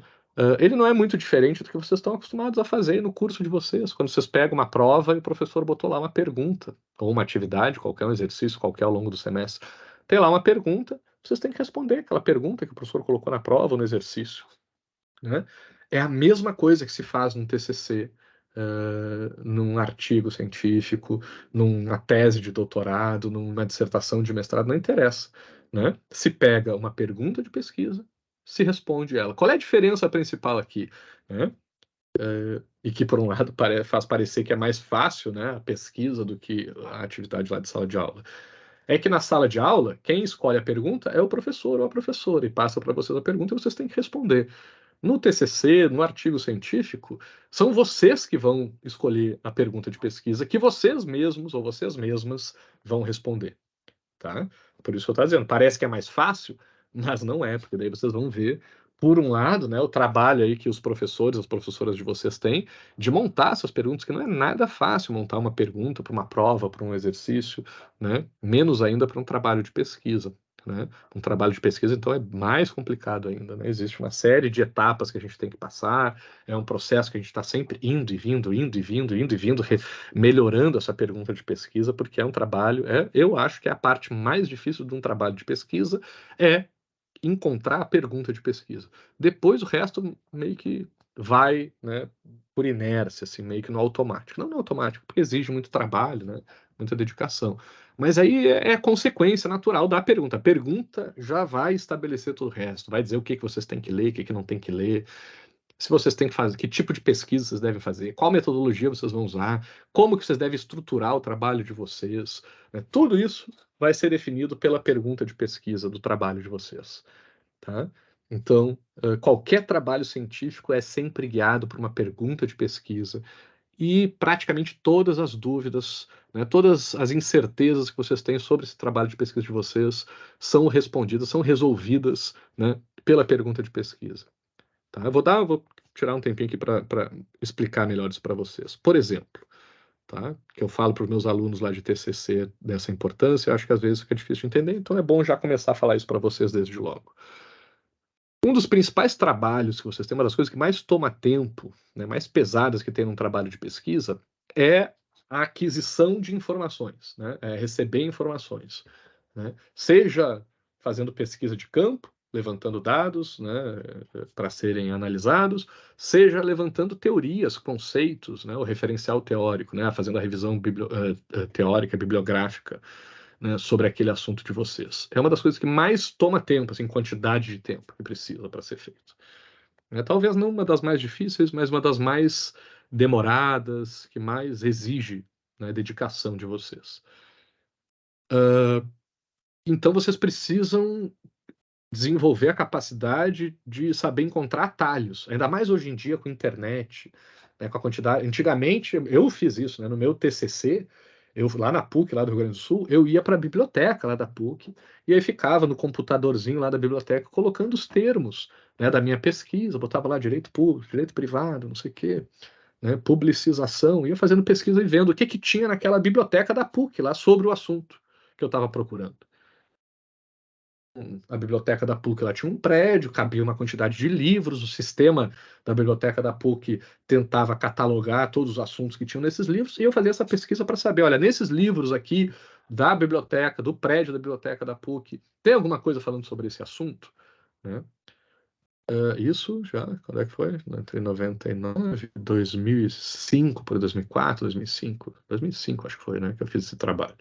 [SPEAKER 1] Ele não é muito diferente do que vocês estão acostumados a fazer no curso de vocês. Quando vocês pegam uma prova e o professor botou lá uma pergunta, ou uma atividade, qualquer um exercício, qualquer ao longo do semestre, tem lá uma pergunta, vocês têm que responder aquela pergunta que o professor colocou na prova ou no exercício, né? É a mesma coisa que se faz num TCC, num artigo científico, numa tese de doutorado, numa dissertação de mestrado, não interessa, né? Se pega uma pergunta de pesquisa, se responde ela. Qual é a diferença principal aqui, né? E que, por um lado, faz parecer que é mais fácil, né, a pesquisa do que a atividade lá de sala de aula. É que na sala de aula, quem escolhe a pergunta é o professor ou a professora, e passa para vocês a pergunta e vocês têm que responder. No TCC, no artigo científico, são vocês que vão escolher a pergunta de pesquisa que vocês mesmos ou vocês mesmas vão responder, tá? Por isso que eu estou dizendo, parece que é mais fácil, mas não é, porque daí vocês vão ver, por um lado, né, o trabalho aí que os professores, as professoras de vocês têm de montar essas perguntas, que não é nada fácil montar uma pergunta para uma prova, para um exercício, né? Menos ainda para um trabalho de pesquisa. Né? Um trabalho de pesquisa, então, é mais complicado ainda. Né? Existe uma série de etapas que a gente tem que passar, é um processo que a gente está sempre indo e vindo, indo e vindo, indo e vindo, melhorando essa pergunta de pesquisa, porque é um trabalho, eu acho que é a parte mais difícil de um trabalho de pesquisa, é encontrar a pergunta de pesquisa. Depois o resto meio que vai, né, por inércia, assim, meio que no automático. Não no automático, porque exige muito trabalho, né, muita dedicação. Mas aí é consequência natural da pergunta. A pergunta já vai estabelecer todo o resto, vai dizer o que vocês têm que ler, o que não tem que ler, se vocês têm que fazer, que tipo de pesquisa vocês devem fazer, qual metodologia vocês vão usar, como que vocês devem estruturar o trabalho de vocês, né? Tudo isso vai ser definido pela pergunta de pesquisa do trabalho de vocês, tá? Então, qualquer trabalho científico é sempre guiado por uma pergunta de pesquisa e praticamente todas as dúvidas, né, todas as incertezas que vocês têm sobre esse trabalho de pesquisa de vocês são respondidas, são resolvidas, né, pela pergunta de pesquisa. Tá? Vou tirar um tempinho aqui para explicar melhor isso para vocês. Por exemplo, tá? Que eu falo para os meus alunos lá de TCC dessa importância, eu acho que às vezes fica difícil de entender, então é bom já começar a falar isso para vocês desde logo. Um dos principais trabalhos que vocês têm, uma das coisas que mais toma tempo, né, mais pesadas que tem num trabalho de pesquisa, é a aquisição de informações, né? É receber informações, né? Seja fazendo pesquisa de campo, levantando dados, né, para serem analisados, seja levantando teorias, conceitos, né, o referencial teórico, né, fazendo a revisão teórica, bibliográfica, né, sobre aquele assunto de vocês. É uma das coisas que mais toma tempo, assim, quantidade de tempo que precisa para ser feito. Talvez não uma das mais difíceis, mas uma das mais demoradas, que mais exige, né, dedicação de vocês. Então vocês precisam desenvolver a capacidade de saber encontrar atalhos, ainda mais hoje em dia com internet, né, com a quantidade. Antigamente eu fiz isso, né, no meu TCC, eu lá na PUC, lá do Rio Grande do Sul, eu ia para a biblioteca lá da PUC e aí ficava no computadorzinho lá da biblioteca colocando os termos, né, da minha pesquisa, botava lá direito público, direito privado, não sei o quê, né, publicização, ia fazendo pesquisa e vendo o que tinha naquela biblioteca da PUC lá sobre o assunto que eu estava procurando. A biblioteca da PUC, ela tinha um prédio, cabia uma quantidade de livros, o sistema da biblioteca da PUC tentava catalogar todos os assuntos que tinham nesses livros, e eu fazia essa pesquisa para saber, olha, nesses livros aqui da biblioteca, do prédio da biblioteca da PUC, tem alguma coisa falando sobre esse assunto? Né? Isso já, quando é que foi? Entre 99, 2005 para 2004, 2005, 2005 acho que foi, né, que eu fiz esse trabalho.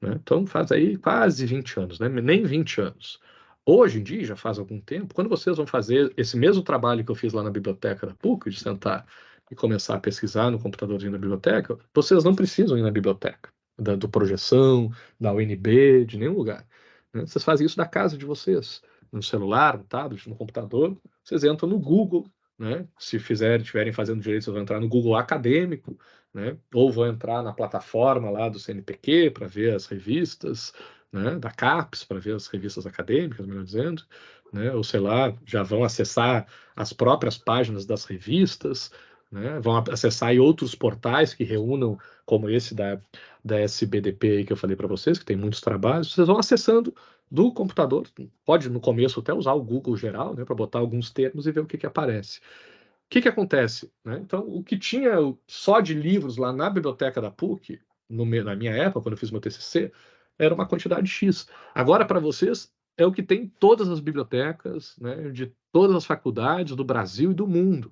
[SPEAKER 1] Né? Então faz aí quase 20 anos, né? Nem 20 anos. Hoje em dia, já faz algum tempo, quando vocês vão fazer esse mesmo trabalho que eu fiz lá na biblioteca da PUC, de sentar e começar a pesquisar no computadorzinho da biblioteca, vocês não precisam ir na biblioteca, do Projeção, da UNB, de nenhum lugar. Né? Vocês fazem isso da casa de vocês, no celular, no tablet, no computador, vocês entram no Google, né? Se estiverem fazendo direito, vocês vão entrar no Google Acadêmico, né? Ou vão entrar na plataforma lá do CNPq para ver as revistas, né? Da CAPES para ver as revistas acadêmicas, melhor dizendo, né? Ou sei lá, já vão acessar as próprias páginas das revistas, né? Vão acessar aí outros portais que reúnam, como esse da SBDP aí que eu falei para vocês, que tem muitos trabalhos, vocês vão acessando do computador, pode no começo até usar o Google geral, né, para botar alguns termos e ver o que aparece. O que acontece? Né? Então, o que tinha só de livros lá na biblioteca da PUC, na minha época, quando eu fiz meu TCC, era uma quantidade X. Agora, para vocês, é o que tem em todas as bibliotecas, né, de todas as faculdades do Brasil e do mundo.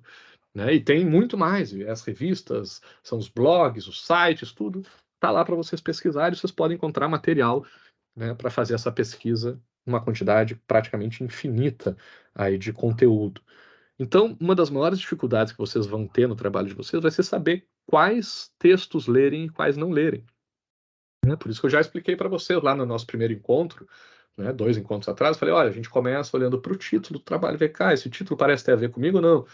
[SPEAKER 1] Né? E tem muito mais. As revistas, são os blogs, os sites, tudo está lá para vocês pesquisarem. Vocês podem encontrar material, né, para fazer essa pesquisa, uma quantidade praticamente infinita aí de conteúdo. Então, uma das maiores dificuldades que vocês vão ter no trabalho de vocês vai ser saber quais textos lerem e quais não lerem. Né? Por isso que eu já expliquei para vocês lá no nosso primeiro encontro, né, 2 encontros atrás, falei, olha, a gente começa olhando para o título do trabalho, vê, cá, esse título parece ter a ver comigo ou não?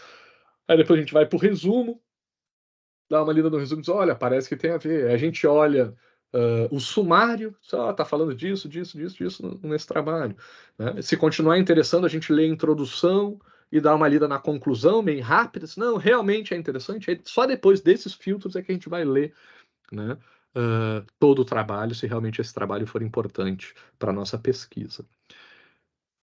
[SPEAKER 1] Aí depois a gente vai para o resumo, dá uma lida no resumo e diz, olha, parece que tem a ver. Aí a gente olha o sumário, só está falando disso, disso, disso, disso nesse trabalho. Né? Se continuar interessando, a gente lê a introdução e dá uma lida na conclusão, bem rápida. Não, realmente é interessante. Aí, só depois desses filtros é que a gente vai ler, né, todo o trabalho, se realmente esse trabalho for importante para a nossa pesquisa.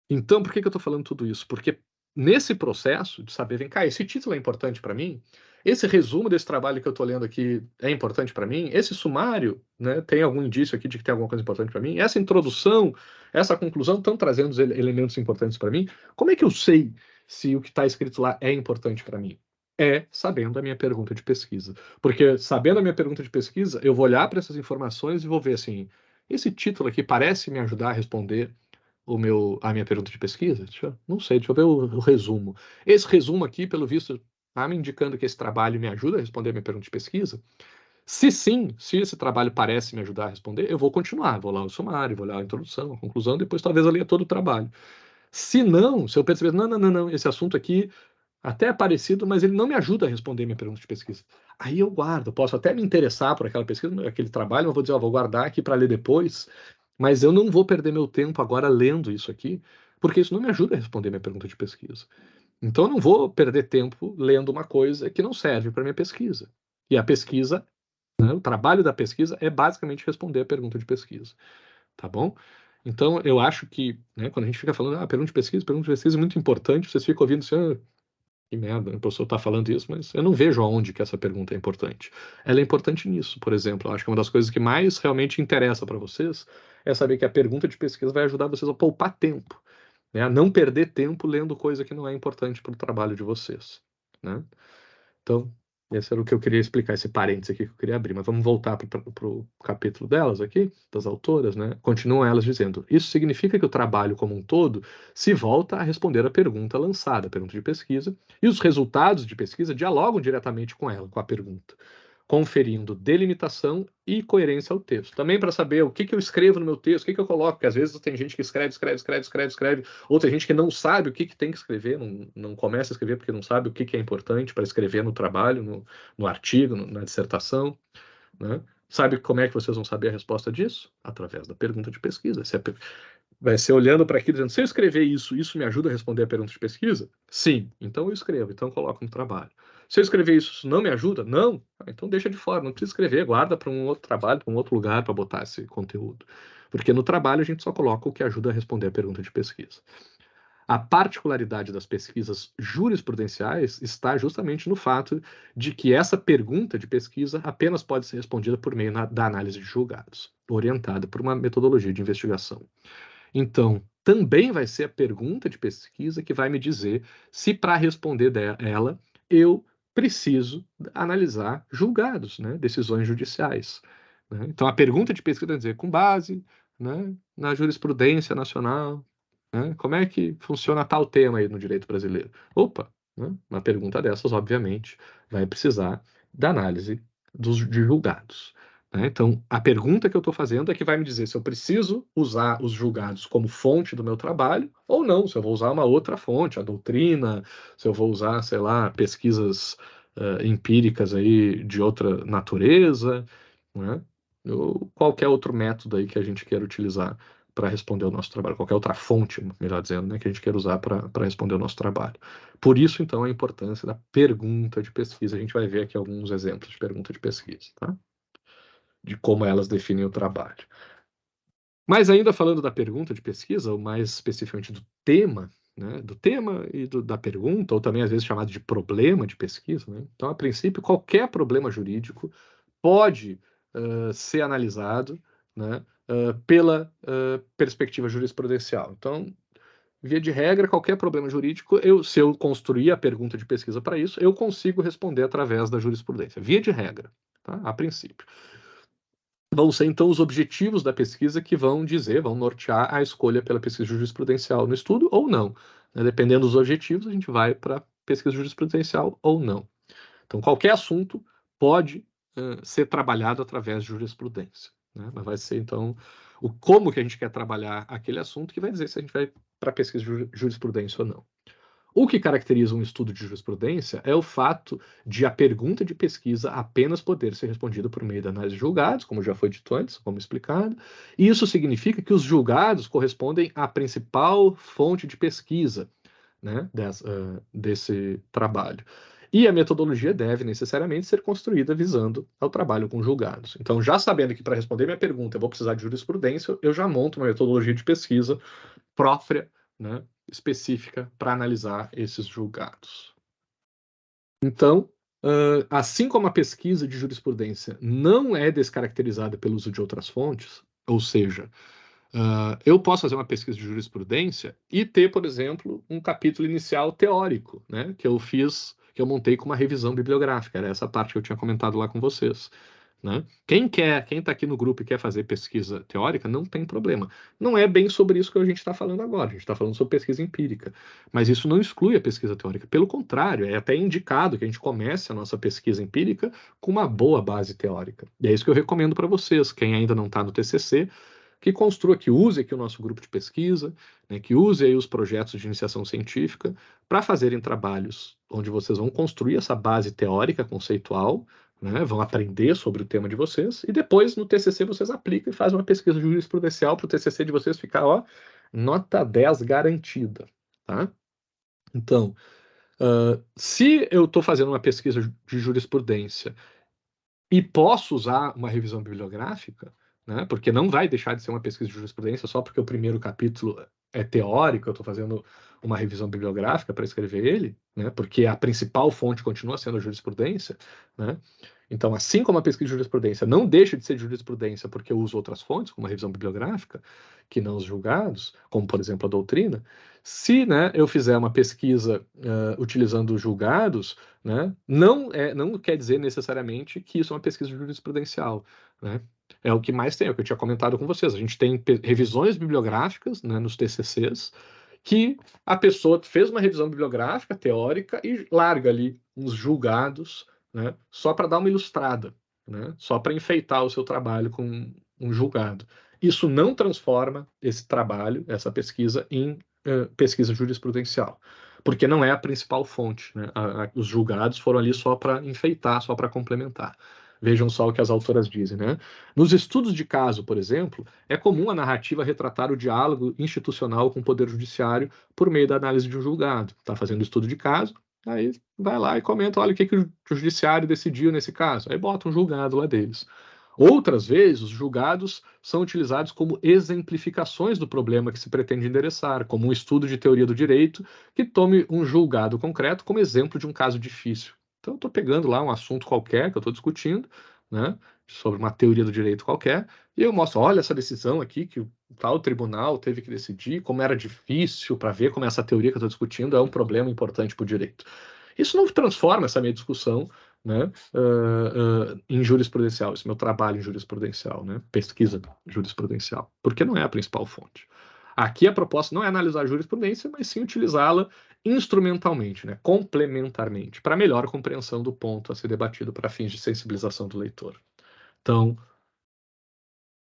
[SPEAKER 1] Então, por que eu estou falando tudo isso? Porque nesse processo de saber, vem cá, esse título é importante para mim, esse resumo desse trabalho que eu estou lendo aqui é importante para mim, esse sumário, né, tem algum indício aqui de que tem alguma coisa importante para mim, essa introdução, essa conclusão estão trazendo os elementos importantes para mim. Como é que eu sei se o que está escrito lá é importante para mim? É sabendo a minha pergunta de pesquisa. Porque sabendo a minha pergunta de pesquisa, eu vou olhar para essas informações e vou ver assim, esse título aqui parece me ajudar a responder a minha pergunta de pesquisa? Não sei, deixa eu ver o resumo. Esse resumo aqui, pelo visto, está me indicando que esse trabalho me ajuda a responder a minha pergunta de pesquisa? Se sim, se esse trabalho parece me ajudar a responder, eu vou continuar, vou lá o sumário, vou lá a introdução, a conclusão, depois talvez eu leia todo o trabalho. Se não, se eu perceber, não, esse assunto aqui até é parecido, mas ele não me ajuda a responder minha pergunta de pesquisa. Aí eu guardo, posso até me interessar por aquela pesquisa, aquele trabalho, mas vou dizer, ó, vou guardar aqui para ler depois, mas eu não vou perder meu tempo agora lendo isso aqui, porque isso não me ajuda a responder minha pergunta de pesquisa. Então eu não vou perder tempo lendo uma coisa que não serve para minha pesquisa. E a pesquisa, né, o trabalho da pesquisa é basicamente responder a pergunta de pesquisa, tá bom? Então eu acho que, né, quando a gente fica falando, pergunta de pesquisa é muito importante, vocês ficam ouvindo assim, que merda, o professor está falando isso, mas eu não vejo aonde que essa pergunta é importante. Ela é importante nisso, por exemplo. Eu acho que uma das coisas que mais realmente interessa para vocês é saber que a pergunta de pesquisa vai ajudar vocês a poupar tempo, né? A não perder tempo lendo coisa que não é importante para o trabalho de vocês, né? Então, esse era o que eu queria explicar, esse parênteses aqui que eu queria abrir. Mas vamos voltar para o capítulo delas aqui, das autoras, né? Continuam elas dizendo: isso significa que o trabalho como um todo se volta a responder a pergunta lançada, a pergunta de pesquisa, e os resultados de pesquisa dialogam diretamente com ela, com a pergunta, conferindo delimitação e coerência ao texto. Também para saber o que eu escrevo no meu texto, o que eu coloco, porque às vezes tem gente que escreve, outra gente que não sabe o que tem que escrever, não começa a escrever porque não sabe o que é importante para escrever no trabalho, no artigo, na dissertação, né? Sabe como é que vocês vão saber a resposta disso? Através da pergunta de pesquisa. Vai ser olhando para aquilo dizendo, se eu escrever isso, isso me ajuda a responder a pergunta de pesquisa? Sim, então eu escrevo, então eu coloco no trabalho. Se eu escrever isso, isso não me ajuda? Não? Então deixa de fora, não precisa escrever, guarda para um outro trabalho, para um outro lugar para botar esse conteúdo. Porque no trabalho a gente só coloca o que ajuda a responder a pergunta de pesquisa. A particularidade das pesquisas jurisprudenciais está justamente no fato de que essa pergunta de pesquisa apenas pode ser respondida por meio da análise de julgados, orientada por uma metodologia de investigação. Então, também vai ser a pergunta de pesquisa que vai me dizer se, para responder ela, eu preciso analisar julgados, né, decisões judiciais. Né? Então, a pergunta de pesquisa vai dizer, com base, né, na jurisprudência nacional, né, como é que funciona tal tema aí no direito brasileiro? Opa, né, uma pergunta dessas, obviamente, vai precisar da análise de julgados. Né? Então, a pergunta que eu estou fazendo é que vai me dizer se eu preciso usar os julgados como fonte do meu trabalho ou não, se eu vou usar uma outra fonte, a doutrina, se eu vou usar, sei lá, pesquisas empíricas aí de outra natureza, né? Ou qualquer outro método aí que a gente queira utilizar para responder o nosso trabalho, qualquer outra fonte, melhor dizendo, né, que a gente queira usar para responder o nosso trabalho. Por isso, então, a importância da pergunta de pesquisa. A gente vai ver aqui alguns exemplos de pergunta de pesquisa, tá? De como elas definem o trabalho. Mas ainda falando da pergunta de pesquisa, ou mais especificamente do tema, né, do tema e da pergunta, ou também às vezes chamado de problema de pesquisa, né? Então, a princípio, qualquer problema jurídico pode ser analisado, né, pela perspectiva jurisprudencial. Então, via de regra, qualquer problema jurídico, se eu construir a pergunta de pesquisa para isso, eu consigo responder através da jurisprudência. Via de regra, tá? A princípio. Vão ser, então, os objetivos da pesquisa que vão nortear a escolha pela pesquisa jurisprudencial no estudo ou não. Dependendo dos objetivos, a gente vai para pesquisa jurisprudencial ou não. Então, qualquer assunto pode ser trabalhado através de jurisprudência, né? Mas vai ser, então, o como que a gente quer trabalhar aquele assunto que vai dizer se a gente vai para pesquisa de jurisprudência ou não. O que caracteriza um estudo de jurisprudência é o fato de a pergunta de pesquisa apenas poder ser respondida por meio da análise de julgados, como já foi dito antes, como explicado, e isso significa que os julgados correspondem à principal fonte de pesquisa, né, desse trabalho. E a metodologia deve necessariamente ser construída visando ao trabalho com julgados. Então, já sabendo que para responder minha pergunta eu vou precisar de jurisprudência, eu já monto uma metodologia de pesquisa própria, né, específica para analisar esses julgados. Então, assim como a pesquisa de jurisprudência não é descaracterizada pelo uso de outras fontes, ou seja, eu posso fazer uma pesquisa de jurisprudência e ter, por exemplo, um capítulo inicial teórico, né, que eu montei com uma revisão bibliográfica. Era essa parte que eu tinha comentado lá com vocês, né? Quem está aqui no grupo e quer fazer pesquisa teórica, não tem problema. Não é bem sobre isso que a gente está falando agora. A gente está falando sobre pesquisa empírica. Mas isso não exclui a pesquisa teórica. Pelo contrário, é até indicado que a gente comece a nossa pesquisa empírica com uma boa base teórica. E é isso que eu recomendo para vocês, quem ainda não está no TCC, que construa, que use aqui o nosso grupo de pesquisa, né, que use aí os projetos de iniciação científica para fazerem trabalhos onde vocês vão construir essa base teórica, conceitual, né, vão aprender sobre o tema de vocês, e depois no TCC vocês aplicam e fazem uma pesquisa jurisprudencial para o TCC de vocês ficar, ó, nota 10 garantida, tá? Então, se eu estou fazendo uma pesquisa de jurisprudência e posso usar uma revisão bibliográfica, né, porque não vai deixar de ser uma pesquisa de jurisprudência só porque o primeiro capítulo é teórico, eu estou fazendo uma revisão bibliográfica para escrever ele, né, porque a principal fonte continua sendo a jurisprudência, né? Então, assim como a pesquisa de jurisprudência não deixa de ser de jurisprudência porque eu uso outras fontes, como a revisão bibliográfica, que não os julgados, como, por exemplo, a doutrina, se, né, eu fizer uma pesquisa utilizando julgados, né, não quer dizer necessariamente que isso é uma pesquisa jurisprudencial, né? É o que mais tem, é o que eu tinha comentado com vocês. A gente tem revisões bibliográficas, né, nos TCCs, que a pessoa fez uma revisão bibliográfica, teórica, e larga ali uns julgados, né, só para dar uma ilustrada, né, só para enfeitar o seu trabalho com um julgado. Isso não transforma esse trabalho, essa pesquisa, em pesquisa jurisprudencial, porque não é a principal fonte, né? Os julgados foram ali só para enfeitar, só para complementar. Vejam só o que as autoras dizem, né? Nos estudos de caso, por exemplo, é comum a narrativa retratar o diálogo institucional com o poder judiciário por meio da análise de um julgado. Está fazendo estudo de caso, aí vai lá e comenta, olha, o que o judiciário decidiu nesse caso. Aí bota um julgado lá deles. Outras vezes, os julgados são utilizados como exemplificações do problema que se pretende endereçar, como um estudo de teoria do direito que tome um julgado concreto como exemplo de um caso difícil. Então, eu estou pegando lá um assunto qualquer que eu estou discutindo, né, sobre uma teoria do direito qualquer, e eu mostro, olha essa decisão aqui que o tal tribunal teve que decidir, como era difícil para ver como essa teoria que eu estou discutindo é um problema importante para o direito. Isso não transforma essa minha discussão, né, em jurisprudencial, esse meu trabalho em jurisprudencial, né, pesquisa jurisprudencial, porque não é a principal fonte. Aqui a proposta não é analisar a jurisprudência, mas sim utilizá-la instrumentalmente, né, complementarmente, para melhor compreensão do ponto a ser debatido para fins de sensibilização do leitor. Então,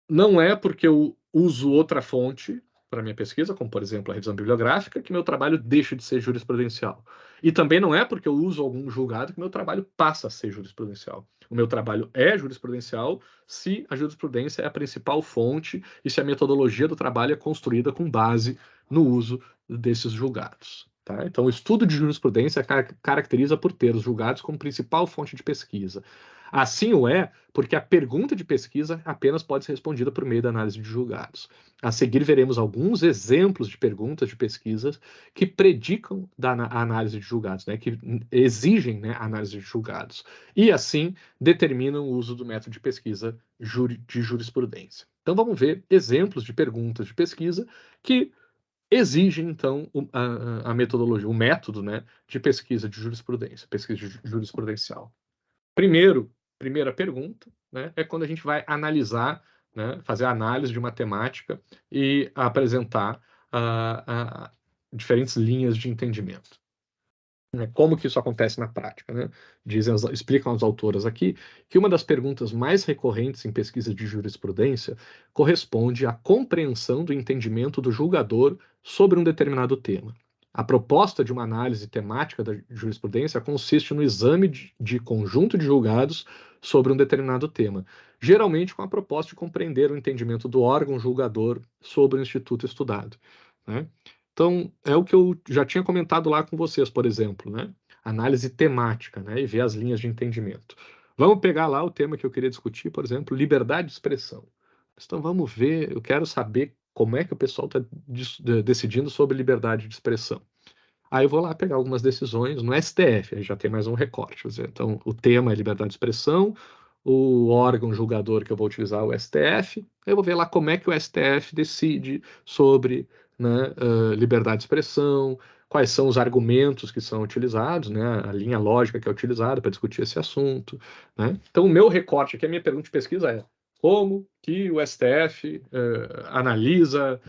[SPEAKER 1] não é porque eu uso outra fonte para minha pesquisa, como por exemplo a revisão bibliográfica, que meu trabalho deixa de ser jurisprudencial. E também não é porque eu uso algum julgado que meu trabalho passa a ser jurisprudencial. O meu trabalho é jurisprudencial se a jurisprudência é a principal fonte e se a metodologia do trabalho é construída com base no uso desses julgados. Tá? Então, o estudo de jurisprudência caracteriza por ter os julgados como principal fonte de pesquisa. Assim o é, porque a pergunta de pesquisa apenas pode ser respondida por meio da análise de julgados. A seguir, veremos alguns exemplos de perguntas de pesquisas que predicam a análise de julgados, né, que exigem, né, a análise de julgados, e assim determinam o uso do método de pesquisa de jurisprudência. Então, vamos ver exemplos de perguntas de pesquisa que exigem, então, a metodologia, o método, né, de pesquisa de jurisprudência, pesquisa jurisprudencial. Primeira pergunta, né, é quando a gente vai analisar, né, fazer a análise de uma temática e apresentar diferentes linhas de entendimento. Como que isso acontece na prática, né? Explicam as autoras aqui que uma das perguntas mais recorrentes em pesquisa de jurisprudência corresponde à compreensão do entendimento do julgador sobre um determinado tema. A proposta de uma análise temática da jurisprudência consiste no exame de conjunto de julgados sobre um determinado tema, geralmente com a proposta de compreender o entendimento do órgão julgador sobre o instituto estudado, né? Então, é o que eu já tinha comentado lá com vocês, por exemplo, né? Análise temática, né? E ver as linhas de entendimento. Vamos pegar lá o tema que eu queria discutir, por exemplo, liberdade de expressão. Então, vamos ver, eu quero saber como é que o pessoal está decidindo sobre liberdade de expressão. Aí eu vou lá pegar algumas decisões no STF, aí já tem mais um recorte. Então, o tema é liberdade de expressão, o órgão julgador que eu vou utilizar é o STF, eu vou ver lá como é que o STF decide sobre, né, liberdade de expressão, quais são os argumentos que são utilizados, né, a linha lógica que é utilizada para discutir esse assunto, né? Então, o meu recorte aqui, a minha pergunta de pesquisa é como que o STF analisa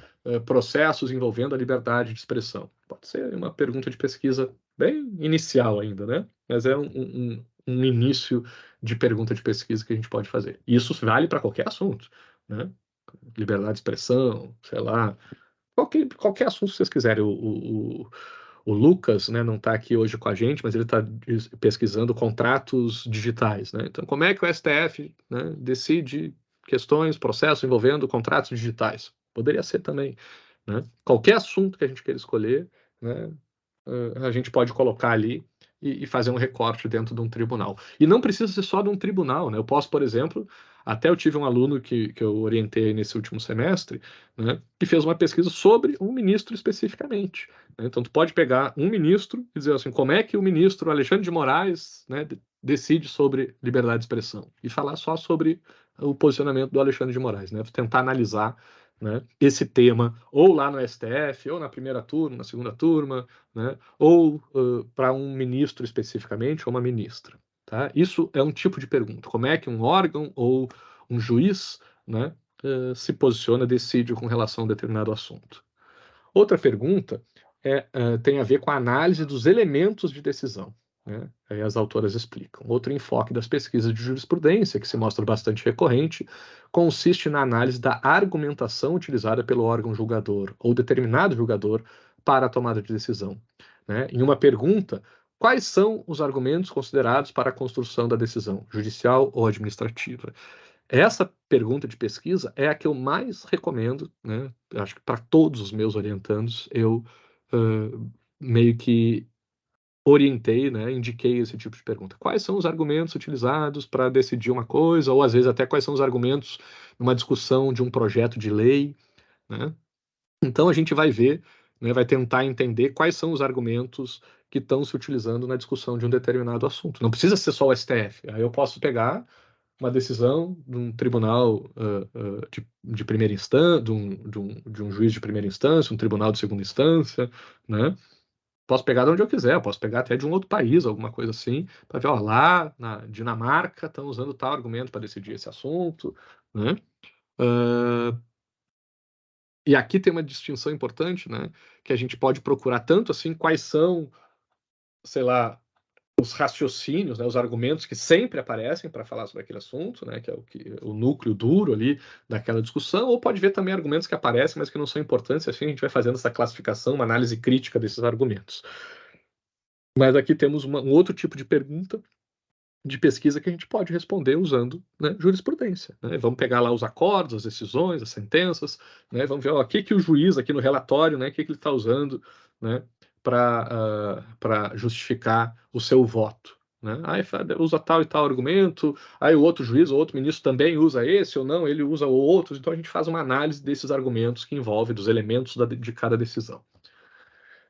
[SPEAKER 1] processos envolvendo a liberdade de expressão? Pode ser uma pergunta de pesquisa bem inicial ainda, né? Mas é um início de pergunta de pesquisa que a gente pode fazer. Isso vale para qualquer assunto, né? Liberdade de expressão, sei lá, qualquer assunto que vocês quiserem. O Lucas, né, não está aqui hoje com a gente, mas ele está pesquisando contratos digitais, né? Então, como é que o STF, né, decide questões, processos envolvendo contratos digitais? Poderia ser também, né? Qualquer assunto que a gente queira escolher, né, a gente pode colocar ali e fazer um recorte dentro de um tribunal. E não precisa ser só de um tribunal, né? Eu posso, por exemplo, até eu tive um aluno que eu orientei nesse último semestre, né, que fez uma pesquisa sobre um ministro especificamente, né? Então, tu pode pegar um ministro e dizer assim, como é que o ministro Alexandre de Moraes, né, decide sobre liberdade de expressão? E falar só sobre o posicionamento do Alexandre de Moraes, né? Tentar analisar, né, esse tema, ou lá no STF, ou na primeira turma, na segunda turma, né, ou para um ministro especificamente, ou uma ministra. Tá? Isso é um tipo de pergunta. Como é que um órgão ou um juiz, né, se posiciona, decide com relação a um determinado assunto? Outra pergunta tem a ver com a análise dos elementos de decisão, né? Aí as autoras explicam. Outro enfoque das pesquisas de jurisprudência, que se mostra bastante recorrente, consiste na análise da argumentação utilizada pelo órgão julgador ou determinado julgador para a tomada de decisão, né? Em uma pergunta, quais são os argumentos considerados para a construção da decisão, judicial ou administrativa? Essa pergunta de pesquisa é a que eu mais recomendo, né? Acho que para todos os meus orientandos, eu meio que orientei, né? Indiquei esse tipo de pergunta. Quais são os argumentos utilizados para decidir uma coisa, ou às vezes até quais são os argumentos numa discussão de um projeto de lei, né? Então a gente vai ver, né, vai tentar entender quais são os argumentos que estão se utilizando na discussão de um determinado assunto. Não precisa ser só o STF. Aí eu posso pegar uma decisão de um tribunal de primeira instância, de um juiz de primeira instância, um tribunal de segunda instância, né? Posso pegar de onde eu quiser, posso pegar até de um outro país, alguma coisa assim, para ver, ó, lá na Dinamarca estão usando tal argumento para decidir esse assunto, né? E aqui tem uma distinção importante, né? Que a gente pode procurar tanto assim quais são, sei lá, os raciocínios, né, os argumentos que sempre aparecem para falar sobre aquele assunto, né, que é o núcleo duro ali daquela discussão, ou pode ver também argumentos que aparecem, mas que não são importantes, assim a gente vai fazendo essa classificação, uma análise crítica desses argumentos. Mas aqui temos um outro tipo de pergunta de pesquisa que a gente pode responder usando, né, jurisprudência, né? Vamos pegar lá os acordos, as decisões, as sentenças, né? Vamos ver o que o juiz aqui no relatório, né, que ele está usando, né, para justificar o seu voto, né? Aí usa tal e tal argumento, aí o outro juiz, o outro ministro também usa esse ou não, ele usa outros, então a gente faz uma análise desses argumentos que envolve dos elementos de cada decisão.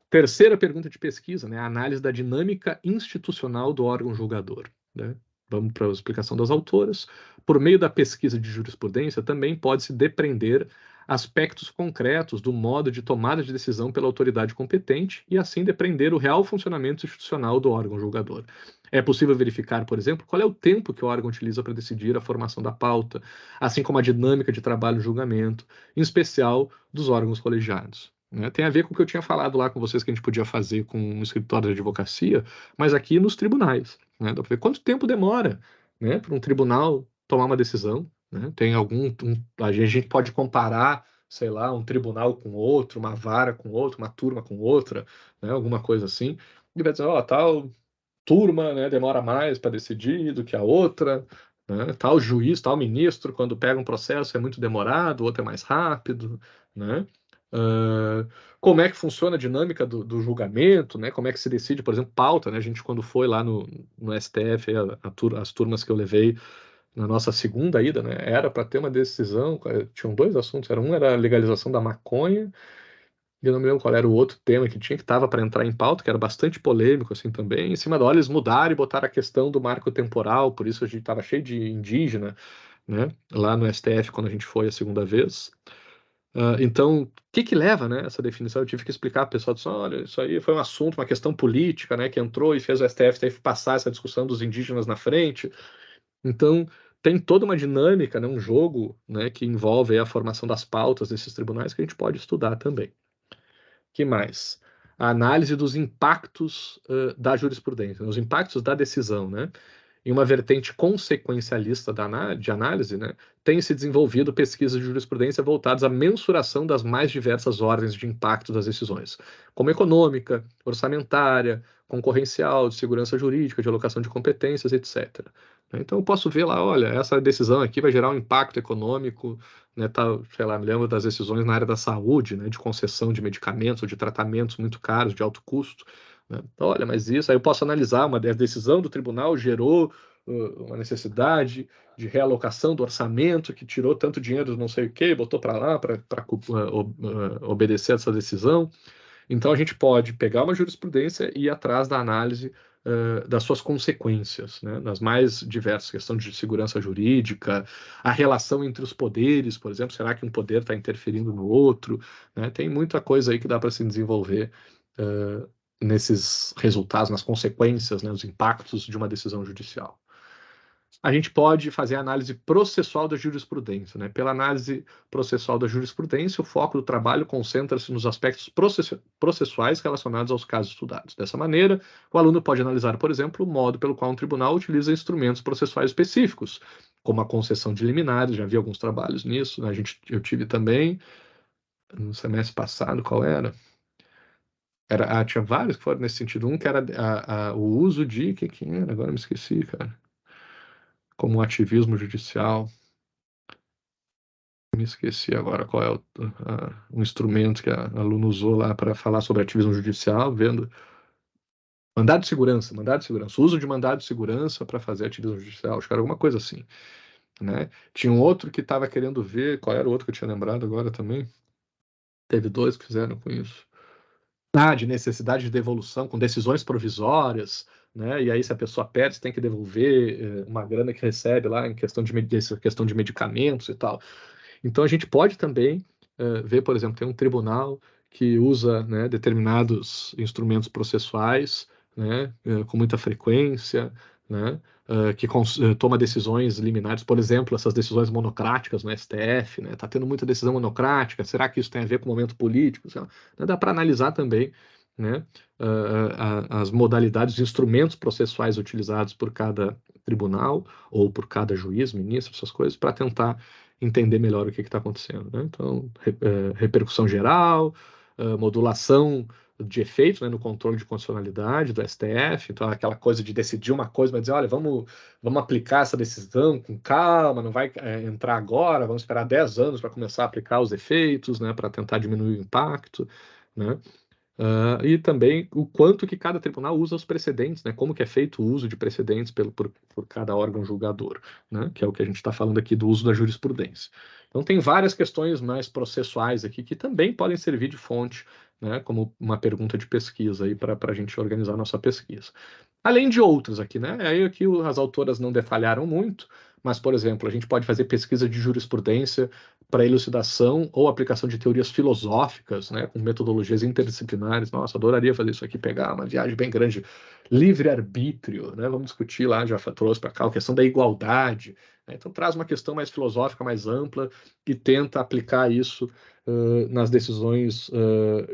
[SPEAKER 1] Terceira pergunta de pesquisa, né, a análise da dinâmica institucional do órgão julgador, né? vamos para a explicação das autoras, por meio da pesquisa de jurisprudência também pode-se depreender aspectos concretos do modo de tomada de decisão pela autoridade competente e assim depreender o real funcionamento institucional do órgão julgador. É possível verificar, por exemplo, qual é o tempo que o órgão utiliza para decidir a formação da pauta, assim como a dinâmica de trabalho e julgamento, em especial dos órgãos colegiados. Né? Tem a ver com o que eu tinha falado lá com vocês que a gente podia fazer com um escritório de advocacia, mas aqui nos tribunais. Né? Dá para ver quanto tempo demora, né, para um tribunal tomar uma decisão. Né? Tem a gente pode comparar, sei lá, um tribunal com outro, uma vara com outro, uma turma com outra, né, alguma coisa assim. E vai dizer, ó, tal turma, né, demora mais para decidir do que a outra, né? Tal juiz, tal ministro, quando pega um processo é muito demorado, o outro é mais rápido, né? Uh, como é que funciona a dinâmica do julgamento, né? Como é que se decide, por exemplo, pauta, né? A gente quando foi lá no STF, as turmas que eu levei na nossa segunda ida, né? Era para ter uma decisão, tinham dois assuntos, um era a legalização da maconha eu não me lembro qual era o outro tema que tinha, que estava para entrar em pauta, que era bastante polêmico, assim, também. Em cima da hora, eles mudaram e botaram a questão do marco temporal, por isso a gente estava cheio de indígena, né, lá no STF, quando a gente foi a segunda vez. Então, o que que leva, né, essa definição? Eu tive que explicar para o pessoal, disse, olha, isso aí foi um assunto, uma questão política, né, que entrou e fez o STF teve que passar essa discussão dos indígenas na frente. Então, tem toda uma dinâmica, né, um jogo, né, que envolve aí a formação das pautas desses tribunais que a gente pode estudar também. Que mais? A análise dos impactos da jurisprudência, os impactos da decisão, né? Em uma vertente consequencialista de análise, né, tem se desenvolvido pesquisas de jurisprudência voltadas à mensuração das mais diversas ordens de impacto das decisões, como econômica, orçamentária, concorrencial, de segurança jurídica, de alocação de competências, etc. Então, eu posso ver lá, olha, essa decisão aqui vai gerar um impacto econômico, né, tá, sei lá, me lembro das decisões na área da saúde, né, de concessão de medicamentos ou de tratamentos muito caros, de alto custo. Né? Então, olha, mas isso aí eu posso analisar, uma decisão do tribunal gerou uma necessidade de realocação do orçamento que tirou tanto dinheiro do não sei o que, botou para lá para obedecer essa decisão. Então a gente pode pegar uma jurisprudência e ir atrás da análise das suas consequências, né, nas mais diversas, questão de segurança jurídica, a relação entre os poderes, por exemplo, será que um poder está interferindo no outro? Né? Tem muita coisa aí que dá para se desenvolver nesses resultados, nas consequências, né, os impactos de uma decisão judicial. A gente pode fazer a análise processual da jurisprudência. Né? Pela análise processual da jurisprudência, o foco do trabalho concentra-se nos aspectos processuais relacionados aos casos estudados. Dessa maneira, o aluno pode analisar, por exemplo, o modo pelo qual um tribunal utiliza instrumentos processuais específicos, como a concessão de liminares, já vi alguns trabalhos nisso, né? Eu tive também no semestre passado, qual era? Tinha vários que foram nesse sentido. Um que era o uso de. Que era? Agora me esqueci, cara. Como ativismo judicial. Me esqueci agora qual é o instrumento que a aluna usou lá para falar sobre ativismo judicial, vendo. Mandado de segurança. Uso de mandado de segurança para fazer ativismo judicial. Acho que era alguma coisa assim. Né? Tinha um outro que estava querendo ver. Qual era o outro que eu tinha lembrado agora também? Teve dois que fizeram com isso. De necessidade de devolução, com decisões provisórias, né? E aí, se a pessoa perde, você tem que devolver uma grana que recebe lá em questão de medicamentos e tal. Então, a gente pode também ver, por exemplo, tem um tribunal que usa, né, determinados instrumentos processuais, né, com muita frequência, né, que toma decisões liminares, por exemplo, essas decisões monocráticas no STF, né, está tendo muita decisão monocrática, será que isso tem a ver com o momento político? Dá para analisar também, né, as modalidades, os instrumentos processuais utilizados por cada tribunal ou por cada juiz, ministro, essas coisas, para tentar entender melhor o que está acontecendo. Né? Então, repercussão geral, modulação de efeitos, né, no controle de constitucionalidade do STF, então aquela coisa de decidir uma coisa, mas dizer, olha, vamos aplicar essa decisão com calma, não vai entrar agora, vamos esperar 10 anos para começar a aplicar os efeitos, né, para tentar diminuir o impacto, né? E também o quanto que cada tribunal usa os precedentes, né? Como que é feito o uso de precedentes por cada órgão julgador, né? Que é o que a gente está falando aqui do uso da jurisprudência. Então tem várias questões mais processuais aqui que também podem servir de fonte, né? Como uma pergunta de pesquisa aí para a gente organizar a nossa pesquisa. Além de outros aqui, né? Aí aqui as autoras não detalharam muito, mas, por exemplo, a gente pode fazer pesquisa de jurisprudência para elucidação ou aplicação de teorias filosóficas, né, com metodologias interdisciplinares. Nossa, adoraria fazer isso aqui, pegar uma viagem bem grande. Livre-arbítrio, né? Vamos discutir lá, já trouxe para cá a questão da igualdade. Né? Então, traz uma questão mais filosófica, mais ampla e tenta aplicar isso nas decisões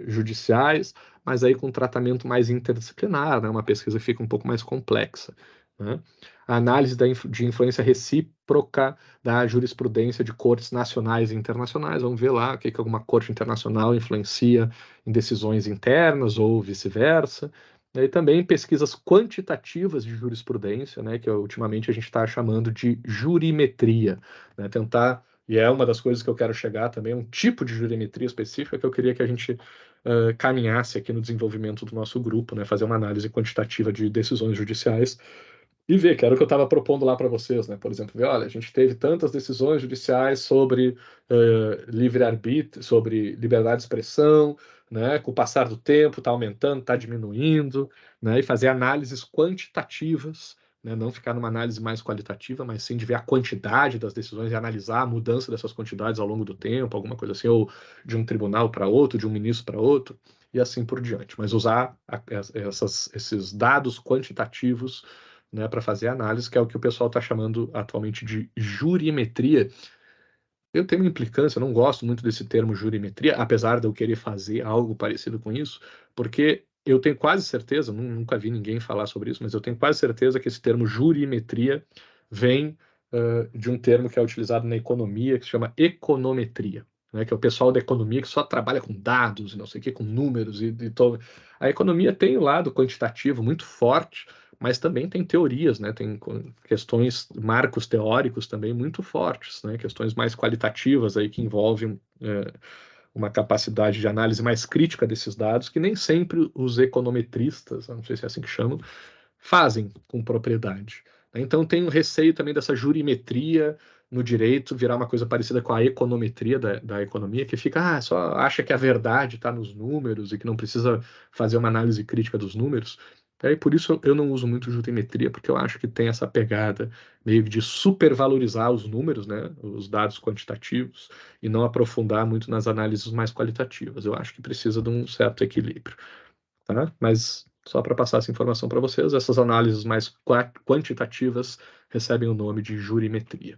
[SPEAKER 1] judiciais, mas aí com um tratamento mais interdisciplinar, né? Uma pesquisa que fica um pouco mais complexa. Né? A análise de influência recíproca da jurisprudência de cortes nacionais e internacionais. Vamos ver lá o que alguma corte internacional influencia em decisões internas ou vice-versa. E também pesquisas quantitativas de jurisprudência, né, que ultimamente a gente está chamando de jurimetria. Né, tentar, e é uma das coisas que eu quero chegar também, um tipo de jurimetria específica que eu queria que a gente caminhasse aqui no desenvolvimento do nosso grupo, né, fazer uma análise quantitativa de decisões judiciais e ver, que era o que eu estava propondo lá para vocês, né? Por exemplo, ver, olha, a gente teve tantas decisões judiciais sobre livre-arbítrio, sobre liberdade de expressão, né? Com o passar do tempo está aumentando, está diminuindo, né? E fazer análises quantitativas, né? Não ficar numa análise mais qualitativa, mas sim de ver a quantidade das decisões e analisar a mudança dessas quantidades ao longo do tempo, alguma coisa assim, ou de um tribunal para outro, de um ministro para outro, e assim por diante. Mas usar esses dados quantitativos, né, para fazer análise, que é o que o pessoal está chamando atualmente de jurimetria. Eu tenho uma implicância, eu não gosto muito desse termo jurimetria, apesar de eu querer fazer algo parecido com isso, porque eu tenho quase certeza, nunca vi ninguém falar sobre isso, mas eu tenho quase certeza que esse termo jurimetria vem de um termo que é utilizado na economia, que se chama econometria, né, que é o pessoal da economia que só trabalha com dados e não sei o que, com números e todo. A economia tem o lado quantitativo muito forte, mas também tem teorias, né? Tem questões, marcos teóricos também muito fortes, né? Questões mais qualitativas aí que envolvem uma capacidade de análise mais crítica desses dados que nem sempre os econometristas, não sei se é assim que chamam, fazem com propriedade. Então tem um receio também dessa jurimetria no direito virar uma coisa parecida com a econometria da economia, que fica, só acha que a verdade está nos números e que não precisa fazer uma análise crítica dos números. E por isso eu não uso muito jurimetria, porque eu acho que tem essa pegada meio de supervalorizar os números, né, os dados quantitativos, e não aprofundar muito nas análises mais qualitativas. Eu acho que precisa de um certo equilíbrio. Tá? Mas só para passar essa informação para vocês, essas análises mais quantitativas recebem o nome de jurimetria.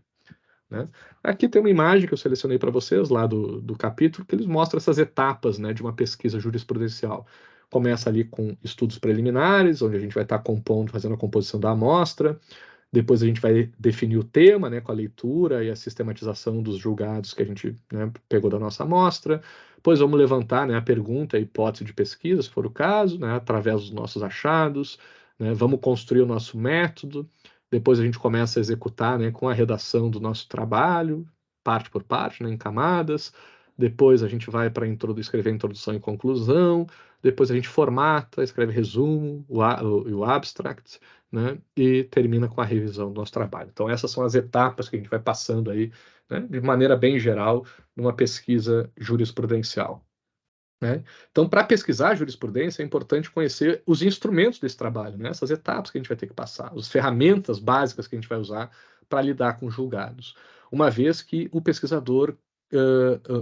[SPEAKER 1] Né? Aqui tem uma imagem que eu selecionei para vocês lá do capítulo, que eles mostram essas etapas, né, de uma pesquisa jurisprudencial. Começa ali com estudos preliminares, onde a gente vai estar compondo, fazendo a composição da amostra. Depois a gente vai definir o tema, né, com a leitura e a sistematização dos julgados que a gente, né, pegou da nossa amostra. Depois vamos levantar, né, a pergunta, a hipótese de pesquisa, se for o caso, né, através dos nossos achados. Né, vamos construir o nosso método. Depois a gente começa a executar, né, com a redação do nosso trabalho, parte por parte, né, em camadas. Depois a gente vai para escrever a introdução e conclusão. Depois a gente formata, escreve resumo, o abstract, né, e termina com a revisão do nosso trabalho. Então, essas são as etapas que a gente vai passando aí, né, de maneira bem geral, numa pesquisa jurisprudencial. Né? Então, para pesquisar jurisprudência, é importante conhecer os instrumentos desse trabalho, né? Essas etapas que a gente vai ter que passar, as ferramentas básicas que a gente vai usar para lidar com julgados. Uma vez que o pesquisador,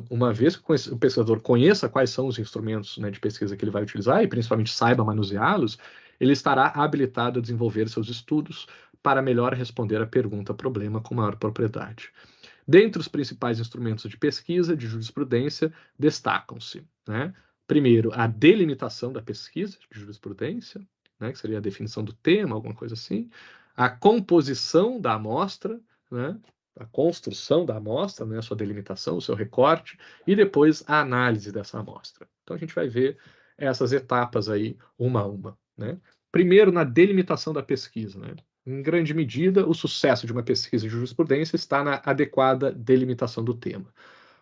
[SPEAKER 1] o pesquisador conheça quais são os instrumentos, né, de pesquisa que ele vai utilizar e principalmente saiba manuseá-los, ele estará habilitado a desenvolver seus estudos para melhor responder a pergunta-problema com maior propriedade. Dentre os principais instrumentos de pesquisa de jurisprudência, destacam-se, né, primeiro, a delimitação da pesquisa de jurisprudência, né, que seria a definição do tema, alguma coisa assim, a composição da amostra, né, a construção da amostra, né, a sua delimitação, o seu recorte, e depois a análise dessa amostra. Então a gente vai ver essas etapas aí, uma a uma. Né? Primeiro, na delimitação da pesquisa. Né? Em grande medida, o sucesso de uma pesquisa de jurisprudência está na adequada delimitação do tema.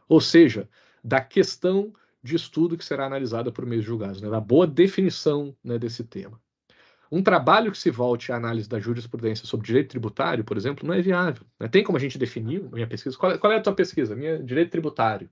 [SPEAKER 1] Ou seja, da questão de estudo que será analisada por meio de julgados, né? Da boa definição, né, desse tema. Um trabalho que se volte à análise da jurisprudência sobre direito tributário, por exemplo, não é viável. Né? Tem como a gente definir minha pesquisa? Qual é a tua pesquisa? Minha direito tributário.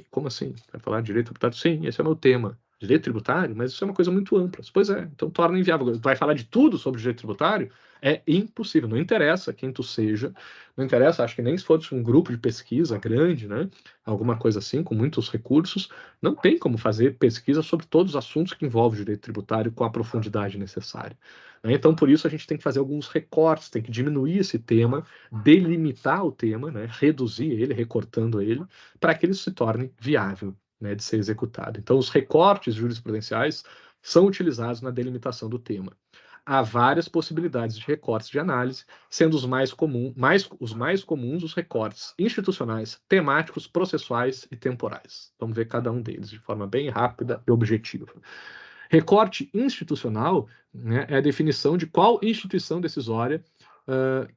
[SPEAKER 1] Como assim? Vai falar de direito tributário? Sim, esse é o meu tema. Direito tributário? Mas isso é uma coisa muito ampla. Pois é, então torna inviável. Tu vai falar de tudo sobre direito tributário? É impossível. Não interessa quem tu seja, não interessa, acho que nem se fosse um grupo de pesquisa grande, né? Alguma coisa assim, com muitos recursos, não tem como fazer pesquisa sobre todos os assuntos que envolvem o direito tributário com a profundidade necessária. Né? Então, por isso, a gente tem que fazer alguns recortes, tem que diminuir esse tema, delimitar o tema, né? Reduzir ele, recortando ele, para que ele se torne viável, né, de ser executado. Então, os recortes jurisprudenciais são utilizados na delimitação do tema. Há várias possibilidades de recortes de análise, sendo os mais comuns os recortes institucionais, temáticos, processuais e temporais. Vamos ver cada um deles de forma bem rápida e objetiva. Recorte institucional, né, é a definição de qual instituição decisória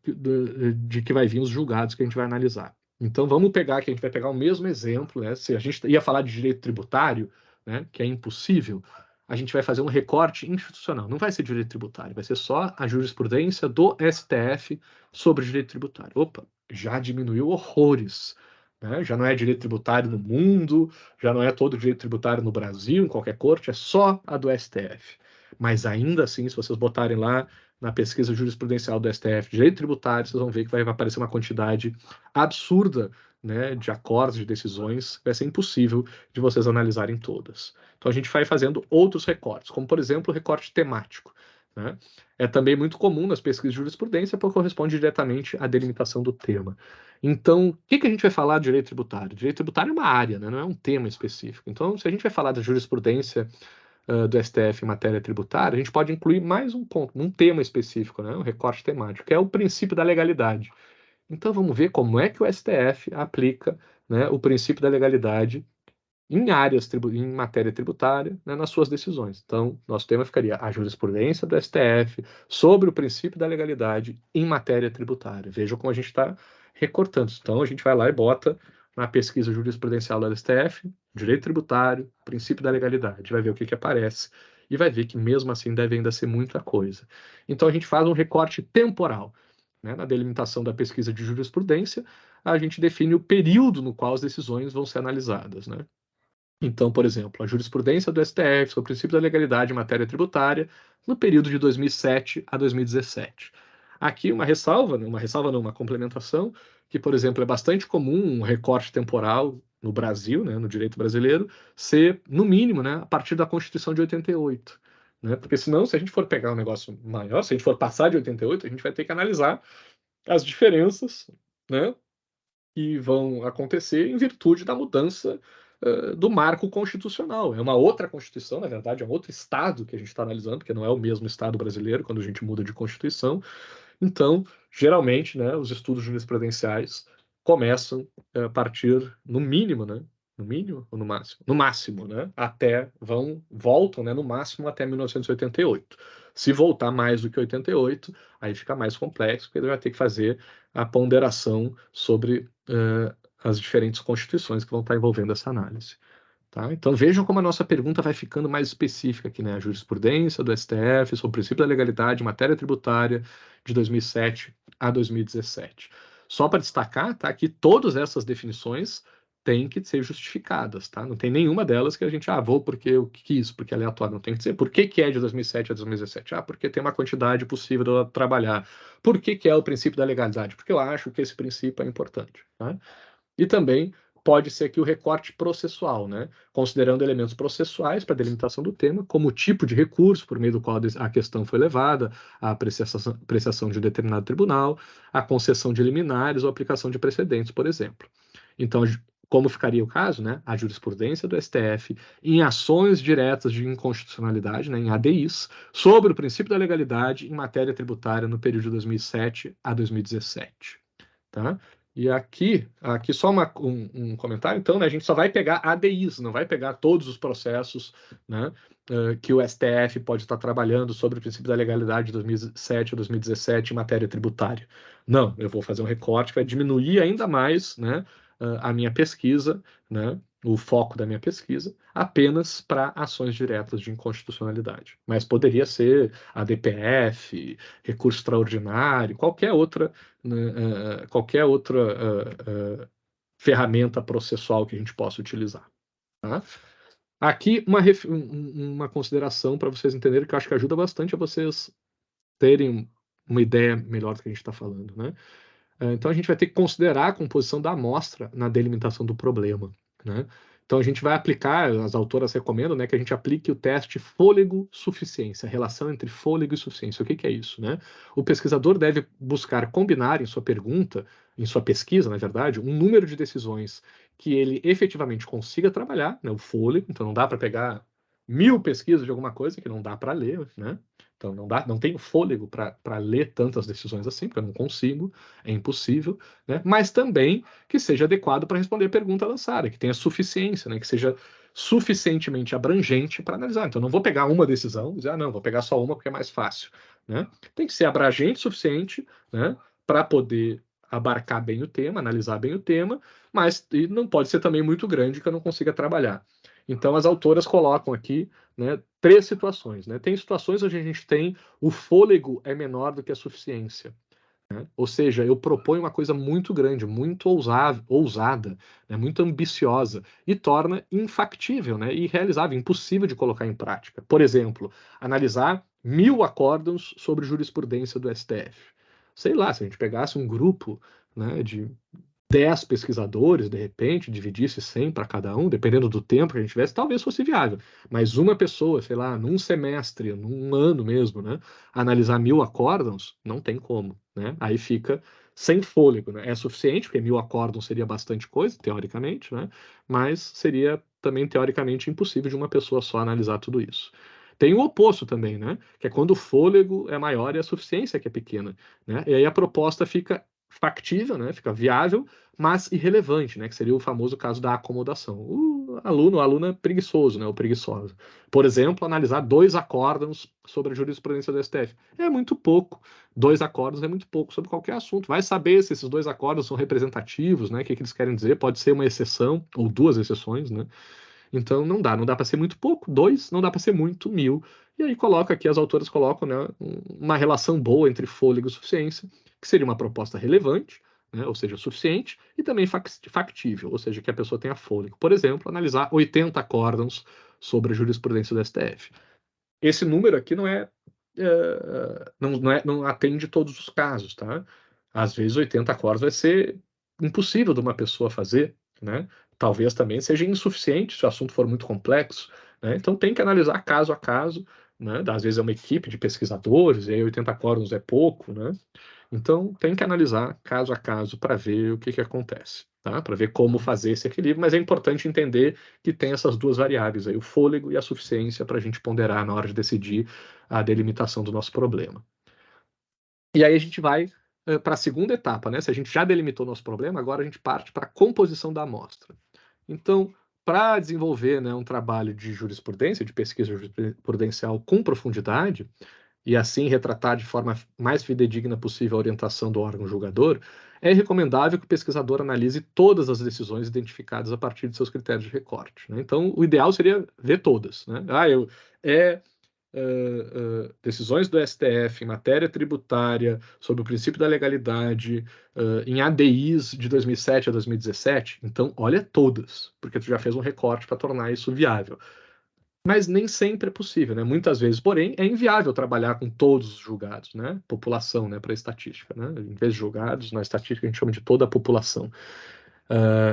[SPEAKER 1] de que vai vir os julgados que a gente vai analisar. Então, vamos pegar que a gente vai pegar o mesmo exemplo, né? Se a gente ia falar de direito tributário, né, que é impossível, a gente vai fazer um recorte institucional. Não vai ser direito tributário, vai ser só a jurisprudência do STF sobre direito tributário. Opa, já diminuiu horrores. Né? Já não é direito tributário no mundo, já não é todo direito tributário no Brasil, em qualquer corte, é só a do STF. Mas ainda assim, se vocês botarem lá na pesquisa jurisprudencial do STF, direito tributário, vocês vão ver que vai aparecer uma quantidade absurda, né, de acordos, de decisões, vai ser impossível de vocês analisarem todas. Então a gente vai fazendo outros recortes, como por exemplo o recorte temático. Né? É também muito comum nas pesquisas de jurisprudência, porque corresponde diretamente à delimitação do tema. Então, o que a gente vai falar de direito tributário? Direito tributário é uma área, né? Não é um tema específico. Então, se a gente vai falar da jurisprudência do STF em matéria tributária, a gente pode incluir mais um ponto, um tema específico, né? Um recorte temático, que é o princípio da legalidade. Então, vamos ver como é que o STF aplica, né, o princípio da legalidade em em matéria tributária, né, nas suas decisões. Então, nosso tema ficaria a jurisprudência do STF sobre o princípio da legalidade em matéria tributária. Vejam como a gente está recortando. Então, a gente vai lá e bota na pesquisa jurisprudencial do STF, direito tributário, princípio da legalidade, vai ver o que aparece e vai ver que mesmo assim deve ainda ser muita coisa. Então, a gente faz um recorte temporal. Né? Na delimitação da pesquisa de jurisprudência, a gente define o período no qual as decisões vão ser analisadas. Né? Então, por exemplo, a jurisprudência do STF sobre o princípio da legalidade em matéria tributária no período de 2007 a 2017. Aqui uma ressalva, né, uma complementação, que, por exemplo, é bastante comum um recorte temporal no Brasil, né, no direito brasileiro, ser, no mínimo, né, a partir da Constituição de 88. Né? Porque senão, se a gente for pegar um negócio maior, se a gente for passar de 88, a gente vai ter que analisar as diferenças, né, que vão acontecer em virtude da mudança do marco constitucional. É uma outra Constituição, na verdade, é um outro Estado que a gente está analisando, porque não é o mesmo Estado brasileiro quando a gente muda de Constituição. Então, geralmente, né, os estudos jurisprudenciais começam a partir, no mínimo, né, no mínimo ou no máximo? No máximo, né, voltam, né, no máximo até 1988. Se voltar mais do que 88, aí fica mais complexo, porque ele vai ter que fazer a ponderação sobre as diferentes constituições que vão estar envolvendo essa análise. Tá? Então vejam como a nossa pergunta vai ficando mais específica aqui, né? A jurisprudência do STF sobre o princípio da legalidade em matéria tributária de 2007 a 2017. Só para destacar, tá, que todas essas definições têm que ser justificadas, tá? Não tem nenhuma delas que a gente, vou porque eu quis, porque é aleatório. Não tem que dizer por que é de 2007 a 2017. Porque tem uma quantidade possível de eu trabalhar. Por que é o princípio da legalidade? Porque eu acho que esse princípio é importante, tá? E também pode ser aqui o recorte processual, né? Considerando elementos processuais para a delimitação do tema, como o tipo de recurso por meio do qual a questão foi levada, a apreciação de um determinado tribunal, a concessão de liminares ou aplicação de precedentes, por exemplo. Então, como ficaria o caso, né? A jurisprudência do STF em ações diretas de inconstitucionalidade, né, em ADIs, sobre o princípio da legalidade em matéria tributária no período de 2007 a 2017. Tá? E aqui só um comentário, então, né, a gente só vai pegar ADIs, não vai pegar todos os processos, né, que o STF pode estar trabalhando sobre o princípio da legalidade de 2007 a 2017 em matéria tributária. Não, eu vou fazer um recorte que vai diminuir ainda mais, né, a minha pesquisa, né, o foco da minha pesquisa, apenas para ações diretas de inconstitucionalidade. Mas poderia ser a DPF, recurso extraordinário, qualquer outra ferramenta processual que a gente possa utilizar. Tá? Aqui, uma consideração para vocês entenderem que eu acho que ajuda bastante a vocês terem uma ideia melhor do que a gente está falando, né? Então a gente vai ter que considerar a composição da amostra na delimitação do problema, né? Então a gente vai aplicar, as autoras recomendam, né, que a gente aplique o teste fôlego-suficiência, a relação entre fôlego e suficiência. O que que é isso, né? O pesquisador deve buscar combinar em sua pergunta, em sua pesquisa, na verdade, um número de decisões que ele efetivamente consiga trabalhar, né, o fôlego. Então não dá para pegar 1000 pesquisas de alguma coisa que não dá para ler, né? Então não tenho fôlego para ler tantas decisões assim, porque eu não consigo, é impossível, né? Mas também que seja adequado para responder a pergunta lançada, que tenha suficiência, né? Que seja suficientemente abrangente para analisar. Então, não vou pegar uma decisão e dizer, não, vou pegar só uma porque é mais fácil, né? Tem que ser abrangente o suficiente, né? Para poder abarcar bem o tema, analisar bem o tema, mas não pode ser também muito grande que eu não consiga trabalhar. Então, as autoras colocam aqui, né, 3 situações, né? Tem situações onde a gente tem o fôlego é menor do que a suficiência. Né? Ou seja, eu proponho uma coisa muito grande, muito ousada, né? Muito ambiciosa, e torna infactível, né? Irrealizável, impossível de colocar em prática. Por exemplo, analisar 1000 acórdãos sobre jurisprudência do STF. Sei lá, se a gente pegasse um grupo, né, de 10 pesquisadores, de repente, dividisse 100 para cada um, dependendo do tempo que a gente tivesse, talvez fosse viável. Mas uma pessoa, sei lá, num semestre, num ano mesmo, né, analisar 1000 acórdãos, não tem como, né? Aí fica sem fôlego, né? É suficiente, porque 1000 acórdãos seria bastante coisa, teoricamente, né? Mas seria também, teoricamente, impossível de uma pessoa só analisar tudo isso. Tem o oposto também, né? Que é quando o fôlego é maior e a suficiência que é pequena, né? E aí a proposta fica factível, né? Fica viável, mas irrelevante, né? Que seria o famoso caso da acomodação. O aluno, a aluna preguiçoso, né? Ou preguiçosa. Por exemplo, analisar 2 acórdãos sobre a jurisprudência do STF. É muito pouco. 2 acórdãos é muito pouco sobre qualquer assunto. Vai saber se esses 2 acórdãos são representativos, né? O que eles querem dizer? Pode ser uma exceção ou 2 exceções, né? Então não dá para ser muito pouco, 2, não dá para ser muito, 1000. E aí coloca aqui, as autoras colocam, né, uma relação boa entre fôlego e suficiência, que seria uma proposta relevante, né, ou seja, suficiente, e também factível, ou seja, que a pessoa tenha fôlego. Por exemplo, analisar 80 acórdãos sobre a jurisprudência do STF. Esse número aqui não atende todos os casos, tá? Às vezes 80 acordes vai ser impossível de uma pessoa fazer, né? Talvez também seja insuficiente se o assunto for muito complexo, né? Então tem que analisar caso a caso, né? Às vezes é uma equipe de pesquisadores, e aí 80 acordes é pouco, né? Então tem que analisar caso a caso para ver o que acontece, tá? Para ver como fazer esse equilíbrio, mas é importante entender que tem essas 2 variáveis aí, o fôlego e a suficiência, para a gente ponderar na hora de decidir a delimitação do nosso problema. E aí a gente vai para a segunda etapa, né? Se a gente já delimitou nosso problema, agora a gente parte para a composição da amostra. Então, para desenvolver, né, um trabalho de jurisprudência, de pesquisa jurisprudencial com profundidade, e assim retratar de forma mais fidedigna possível a orientação do órgão julgador, é recomendável que o pesquisador analise todas as decisões identificadas a partir de seus critérios de recorte, né? Então, o ideal seria ver todas, né? É decisões do STF em matéria tributária, sobre o princípio da legalidade, em ADIs de 2007 a 2017. Então, olha todas, porque tu já fez um recorte para tornar isso viável. Mas nem sempre é possível, né? Muitas vezes, porém, é inviável trabalhar com todos os julgados, né? População, né? Para estatística, né? Em vez de julgados, na estatística a gente chama de toda a população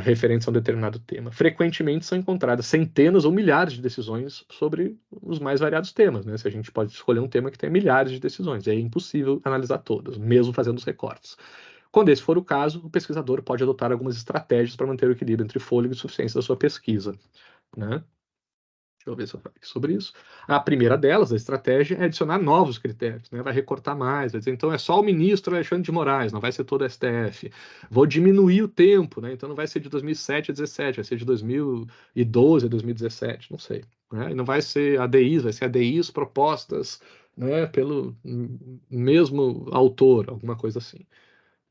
[SPEAKER 1] referentes a um determinado tema. Frequentemente são encontradas centenas ou milhares de decisões sobre os mais variados temas, né? Se a gente pode escolher um tema que tem milhares de decisões, é impossível analisar todas, mesmo fazendo os recortes. Quando esse for o caso, o pesquisador pode adotar algumas estratégias para manter o equilíbrio entre fôlego e suficiência da sua pesquisa, né? Deixa eu ver se eu falei sobre isso. A primeira delas, a estratégia, é adicionar novos critérios, né? Vai recortar mais, vai dizer, então é só o ministro Alexandre de Moraes, não vai ser todo o STF. Vou diminuir o tempo, né? Então não vai ser de 2007 a 2017, vai ser de 2012 a 2017, não sei. Né? E não vai ser ADIs, vai ser ADIs propostas, né, pelo mesmo autor, alguma coisa assim.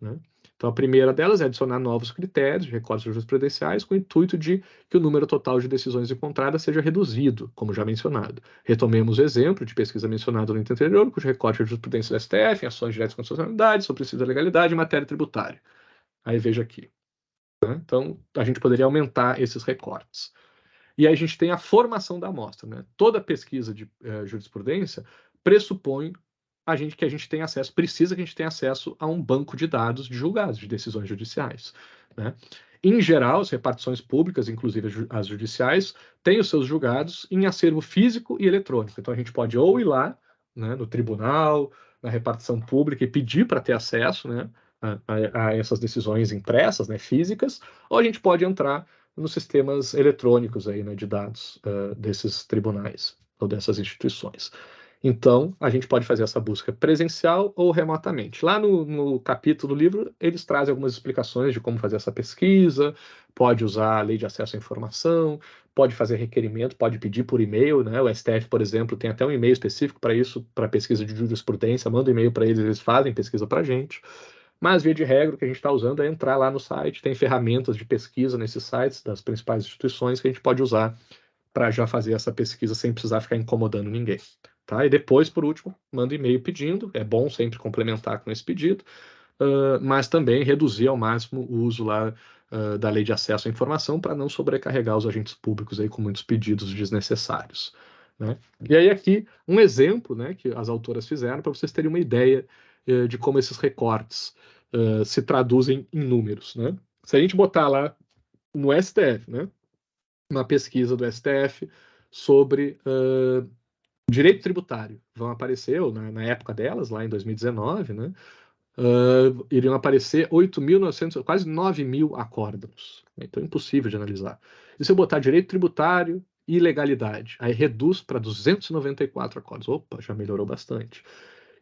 [SPEAKER 1] Né? Então, a primeira delas é adicionar novos critérios de recortes jurisprudenciais com o intuito de que o número total de decisões encontradas seja reduzido, como já mencionado. Retomemos o exemplo de pesquisa mencionada no item anterior, cujo recorte de jurisprudência do STF, em ações diretas de constitucionalidade, sobre princípio da legalidade em matéria tributária. Aí veja aqui. Né? Então, a gente poderia aumentar esses recortes. E aí a gente tem a formação da amostra, né? Toda pesquisa de jurisprudência pressupõe que a gente tenha acesso, precisa que a gente tenha acesso a um banco de dados de julgados, de decisões judiciais, né? Em geral, as repartições públicas, inclusive as judiciais, têm os seus julgados em acervo físico e eletrônico. Então a gente pode ou ir lá, né, no tribunal, na repartição pública e pedir para ter acesso, né, a essas decisões impressas, né, físicas, ou a gente pode entrar nos sistemas eletrônicos aí, né, de dados desses tribunais ou dessas instituições. Então, a gente pode fazer essa busca presencial ou remotamente. Lá no capítulo do livro, eles trazem algumas explicações de como fazer essa pesquisa, pode usar a lei de acesso à informação, pode fazer requerimento, pode pedir por e-mail, né? O STF, por exemplo, tem até um e-mail específico para isso, para pesquisa de jurisprudência, manda um e-mail para eles, eles fazem pesquisa para a gente. Mas, via de regra, o que a gente está usando é entrar lá no site, tem ferramentas de pesquisa nesses sites das principais instituições que a gente pode usar para já fazer essa pesquisa sem precisar ficar incomodando ninguém. Tá? E depois, por último, manda e-mail pedindo, é bom sempre complementar com esse pedido, mas também reduzir ao máximo o uso lá da lei de acesso à informação para não sobrecarregar os agentes públicos aí com muitos pedidos desnecessários. Né? E aí aqui um exemplo, né, que as autoras fizeram para vocês terem uma ideia de como esses recortes se traduzem em números. Né? Se a gente botar lá no STF, né, uma pesquisa do STF sobre direito tributário, vão aparecer, ou na época delas, lá em 2019, né, iriam aparecer 8.900, quase 9.000 acórdãos. Então é impossível de analisar. E se eu botar direito tributário e legalidade, aí reduz para 294 acórdãos. Opa, já melhorou bastante.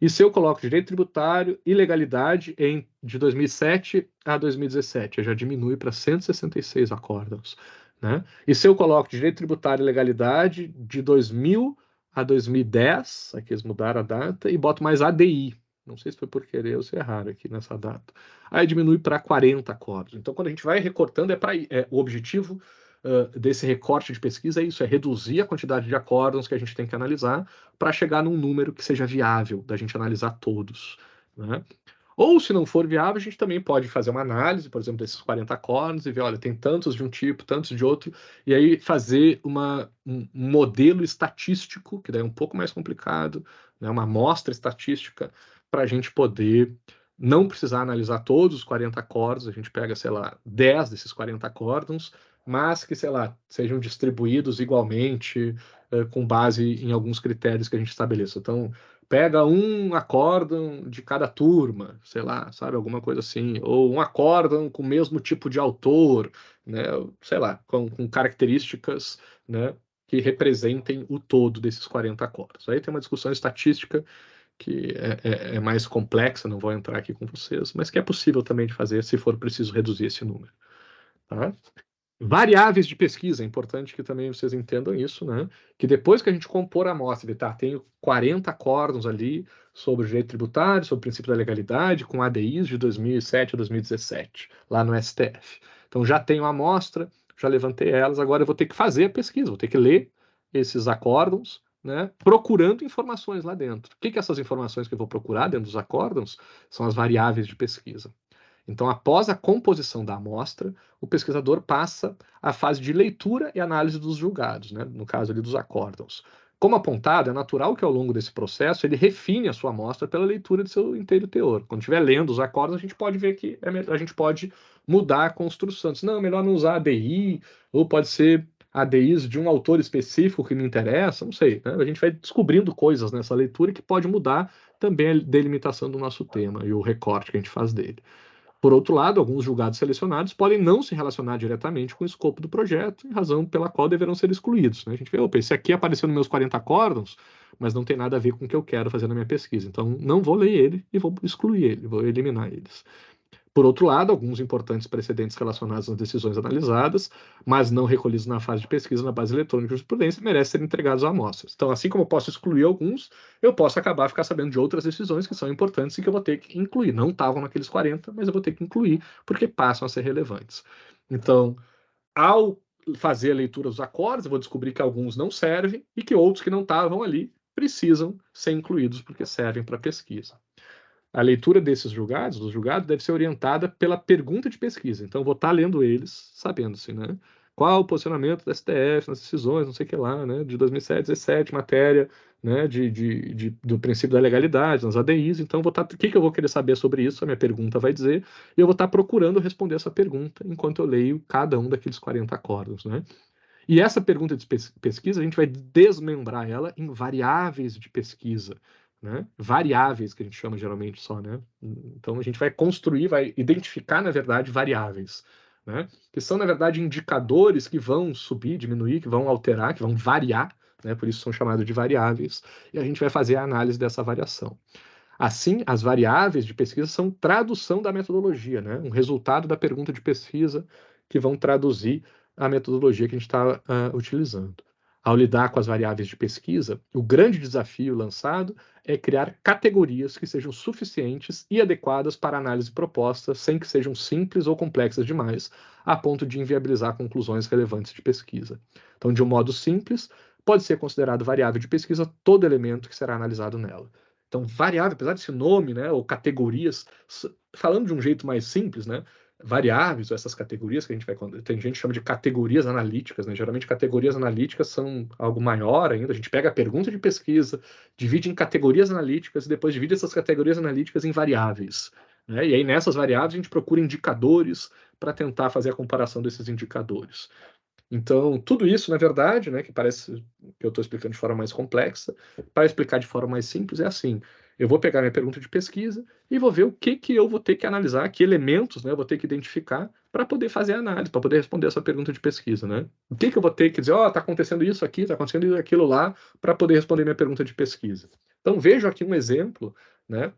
[SPEAKER 1] E se eu coloco direito tributário e legalidade de 2007 a 2017, já diminui para 166 acórdãos. Né? E se eu coloco direito tributário e legalidade de 2000 a 2010, aqui eles mudaram a data, e boto mais ADI. Não sei se foi por querer ou se erraram aqui nessa data. Aí diminui para 40 acórdãos. Então, quando a gente vai recortando, o objetivo desse recorte de pesquisa é isso, é reduzir a quantidade de acórdãos que a gente tem que analisar para chegar num número que seja viável da gente analisar todos. Né? Ou, se não for viável, a gente também pode fazer uma análise, por exemplo, desses 40 acórdãos e ver, olha, tem tantos de um tipo, tantos de outro, e aí fazer um modelo estatístico, que daí é um pouco mais complicado, né, uma amostra estatística, para a gente poder não precisar analisar todos os 40 acórdãos, a gente pega, sei lá, 10 desses 40 acórdãos, mas que, sei lá, sejam distribuídos igualmente, com base em alguns critérios que a gente estabeleça. Então, pega um acórdão de cada turma, sei lá, sabe, alguma coisa assim, ou um acórdão com o mesmo tipo de autor, né, sei lá, com características, né, que representem o todo desses 40 acórdãos. Aí tem uma discussão estatística que é mais complexa, não vou entrar aqui com vocês, mas que é possível também de fazer se for preciso reduzir esse número. Tá? Variáveis de pesquisa, é importante que também vocês entendam isso, né? Que depois que a gente compor a amostra, tenho 40 acórdãos ali sobre o direito tributário, sobre o princípio da legalidade, com ADIs de 2007 a 2017, lá no STF. Então já tenho a amostra, já levantei elas, agora eu vou ter que fazer a pesquisa, vou ter que ler esses acórdãos, né? Procurando informações lá dentro. O que essas informações que eu vou procurar dentro dos acórdãos são as variáveis de pesquisa. Então, após a composição da amostra, o pesquisador passa à fase de leitura e análise dos julgados, né? No caso ali dos acórdãos. Como apontado, é natural que ao longo desse processo ele refine a sua amostra pela leitura de seu inteiro teor. Quando estiver lendo os acórdãos, a gente pode ver que a gente pode mudar a construção. Não, é melhor não usar ADI, ou pode ser ADIs de um autor específico que me interessa, não sei. Né? A gente vai descobrindo coisas nessa leitura que pode mudar também a delimitação do nosso tema e o recorte que a gente faz dele. Por outro lado, alguns julgados selecionados podem não se relacionar diretamente com o escopo do projeto, em razão pela qual deverão ser excluídos. Né? A gente vê, opa, esse aqui apareceu nos meus 40 acórdãos, mas não tem nada a ver com o que eu quero fazer na minha pesquisa. Então, não vou ler ele e vou excluir ele, vou eliminar eles. Por outro lado, alguns importantes precedentes relacionados às decisões analisadas, mas não recolhidos na fase de pesquisa na base eletrônica de jurisprudência, merecem ser entregados a amostras. Então, assim como eu posso excluir alguns, eu posso acabar ficar sabendo de outras decisões que são importantes e que eu vou ter que incluir. Não estavam naqueles 40, mas eu vou ter que incluir, porque passam a ser relevantes. Então, ao fazer a leitura dos acordos, eu vou descobrir que alguns não servem e que outros que não estavam ali precisam ser incluídos porque servem para pesquisa. A leitura desses julgados, dos julgados, deve ser orientada pela pergunta de pesquisa. Então, eu vou estar lendo eles, sabendo assim, né? qual o posicionamento da STF nas decisões, não sei o que lá, né, de 2007, 17, matéria, né, do princípio da legalidade, nas ADIs. Então, o que eu vou querer saber sobre isso? A minha pergunta vai dizer, e eu vou estar procurando responder essa pergunta enquanto eu leio cada um daqueles 40 acordos, né? E essa pergunta de pesquisa, a gente vai desmembrar ela em variáveis de pesquisa, né? Variáveis que a gente chama geralmente só, né? Então a gente vai construir, vai identificar, na verdade, variáveis, né? Que são, na verdade, indicadores que vão subir, diminuir, que vão alterar, que vão variar, né? Por isso são chamados de variáveis, e a gente vai fazer a análise dessa variação. Assim, as variáveis de pesquisa são tradução da metodologia, né? Um resultado da pergunta de pesquisa que vão traduzir a metodologia que a gente está utilizando. Ao lidar com as variáveis de pesquisa, o grande desafio lançado é criar categorias que sejam suficientes e adequadas para a análise proposta, sem que sejam simples ou complexas demais, a ponto de inviabilizar conclusões relevantes de pesquisa. Então, de um modo simples, pode ser considerado variável de pesquisa todo elemento que será analisado nela. Então, variável, apesar desse nome, né, ou categorias, falando de um jeito mais simples, né, variáveis, ou essas categorias que a gente vai. Tem gente que chama de categorias analíticas, né? Geralmente categorias analíticas são algo maior ainda. A gente pega a pergunta de pesquisa, divide em categorias analíticas e depois divide essas categorias analíticas em variáveis, né? E aí nessas variáveis a gente procura indicadores para tentar fazer a comparação desses indicadores. Então, tudo isso, na verdade, né, que parece que eu estou explicando de forma mais complexa, para explicar de forma mais simples, é assim: eu vou pegar minha pergunta de pesquisa e vou ver o que eu vou ter que analisar, que elementos, né, eu vou ter que identificar para poder fazer a análise, para poder responder essa pergunta de pesquisa, né? O que eu vou ter que dizer, está acontecendo isso aqui, está acontecendo aquilo lá, para poder responder minha pergunta de pesquisa. Então, vejo aqui um exemplo, né,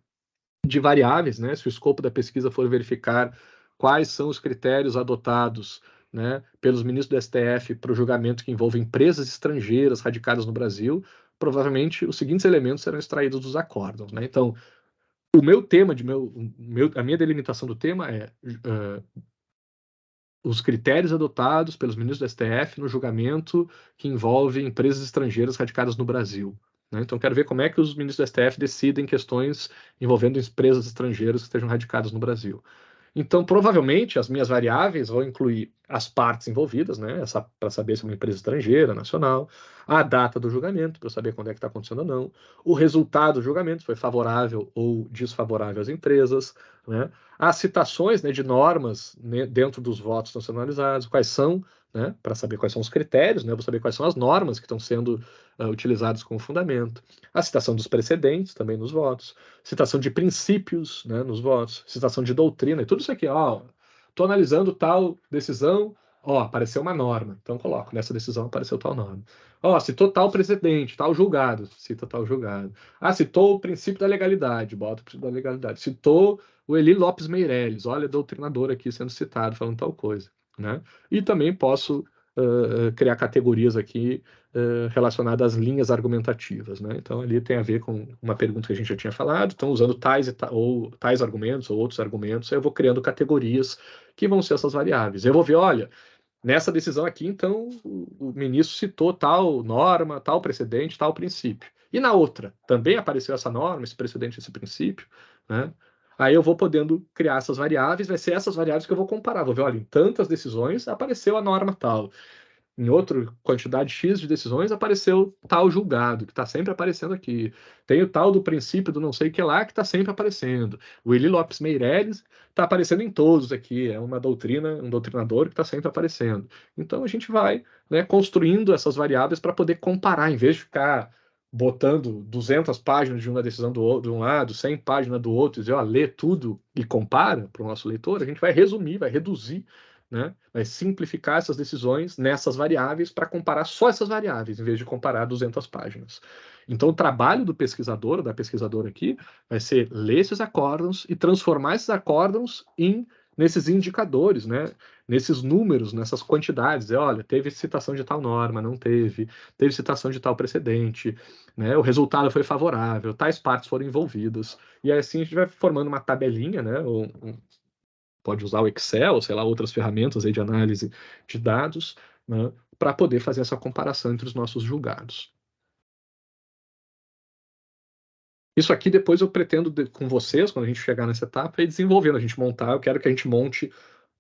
[SPEAKER 1] de variáveis, né? Se o escopo da pesquisa for verificar quais são os critérios adotados, né, pelos ministros do STF para o julgamento que envolve empresas estrangeiras radicadas no Brasil, provavelmente os seguintes elementos serão extraídos dos acórdãos, né? Então, o meu tema, a minha delimitação do tema é os critérios adotados pelos ministros do STF no julgamento que envolve empresas estrangeiras radicadas no Brasil. Né? Então, quero ver como é que os ministros do STF decidem questões envolvendo empresas estrangeiras que estejam radicadas no Brasil. Então, provavelmente, as minhas variáveis vão incluir as partes envolvidas, né, para saber se é uma empresa estrangeira, nacional, a data do julgamento, para saber quando é que está acontecendo ou não, o resultado do julgamento, se foi favorável ou desfavorável às empresas, né, as citações, né, de normas, né, dentro dos votos que estão sendo analisados, quais são, né, para saber quais são os critérios, né, vou saber quais são as normas que estão sendo utilizadas como fundamento, a citação dos precedentes também nos votos, citação de princípios, né, nos votos, citação de doutrina, e tudo isso aqui, ó, estou analisando tal decisão, ó, apareceu uma norma, então coloco, nessa decisão apareceu tal norma. Ó, citou tal precedente, tal julgado, cita tal julgado. Ah, citou o princípio da legalidade, bota o princípio da legalidade. Citou o Eli Lopes Meireles, olha, doutrinador aqui sendo citado, falando tal coisa, né? E também posso criar categorias aqui relacionadas às linhas argumentativas, né? Então ali tem a ver com uma pergunta que a gente já tinha falado, estão usando tais argumentos ou outros argumentos, aí eu vou criando categorias que vão ser essas variáveis. Eu vou ver, olha, nessa decisão aqui, então, o ministro citou tal norma, tal precedente, tal princípio. E na outra, também apareceu essa norma, esse precedente, esse princípio, né? Aí eu vou podendo criar essas variáveis, vai ser essas variáveis que eu vou comparar. Vou ver, olha, em tantas decisões apareceu a norma tal. Em outra quantidade X de decisões apareceu tal julgado, que está sempre aparecendo aqui. Tem o tal do princípio do não sei o que lá, que está sempre aparecendo. O Eli Lopes Meireles está aparecendo em todos aqui. É uma doutrina, um doutrinador que está sempre aparecendo. Então a gente vai, né, construindo essas variáveis para poder comparar, em vez de ficar botando 200 páginas de uma decisão de um lado, 100 páginas do outro, e dizer, ó, lê tudo e compara para o nosso leitor, a gente vai resumir, vai reduzir, né? Vai simplificar essas decisões nessas variáveis para comparar só essas variáveis, em vez de comparar 200 páginas. Então, o trabalho do pesquisador, da pesquisadora aqui, vai ser ler esses acórdãos e transformar esses acórdãos nesses indicadores, né? Nesses números, nessas quantidades. Olha, teve citação de tal norma, não teve, teve citação de tal precedente, né? O resultado foi favorável, tais partes foram envolvidas. E assim a gente vai formando uma tabelinha, né? Pode usar o Excel, sei lá, outras ferramentas aí de análise de dados, né, para poder fazer essa comparação entre os nossos julgados. Isso aqui depois eu pretendo, com vocês, quando a gente chegar nessa etapa, ir desenvolvendo, a gente montar, eu quero que a gente monte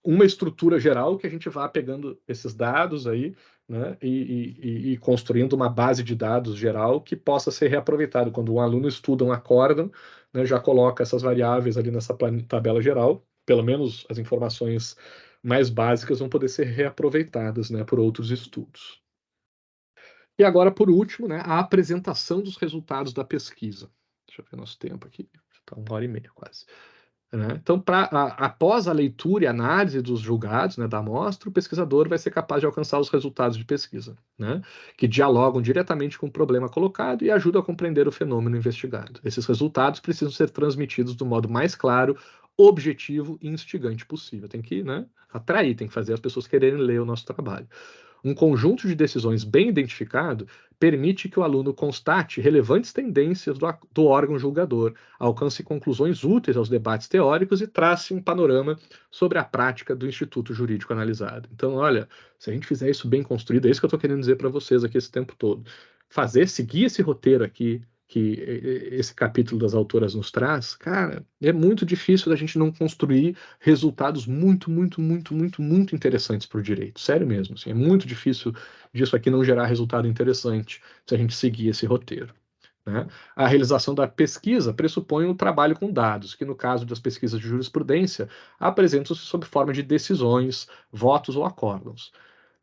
[SPEAKER 1] uma estrutura geral que a gente vá pegando esses dados aí, né, e construindo uma base de dados geral que possa ser reaproveitado. Quando um aluno estuda um acórdão, né, já coloca essas variáveis ali nessa tabela geral, pelo menos as informações mais básicas vão poder ser reaproveitadas, né, por outros estudos. E agora, por último, né, a apresentação dos resultados da pesquisa. Deixa eu ver nosso tempo aqui, está 1h30 quase. Né? Então, após a leitura e análise dos julgados, né, da amostra, o pesquisador vai ser capaz de alcançar os resultados de pesquisa, né, que dialogam diretamente com o problema colocado e ajudam a compreender o fenômeno investigado. Esses resultados precisam ser transmitidos do modo mais claro, objetivo e instigante possível. Tem que, né, atrair, tem que fazer as pessoas quererem ler o nosso trabalho. Um conjunto de decisões bem identificado permite que o aluno constate relevantes tendências do órgão julgador, alcance conclusões úteis aos debates teóricos e trace um panorama sobre a prática do instituto jurídico analisado. Então, olha, se a gente fizer isso bem construído, é isso que eu estou querendo dizer para vocês aqui esse tempo todo. Seguir esse roteiro aqui, que esse capítulo das autoras nos traz, cara, é muito difícil da gente não construir resultados muito, muito, muito, muito, muito interessantes para o direito. Sério mesmo, assim, é muito difícil disso aqui não gerar resultado interessante se a gente seguir esse roteiro. Né? A realização da pesquisa pressupõe um trabalho com dados, que no caso das pesquisas de jurisprudência, apresentam-se sob forma de decisões, votos ou acórdãos.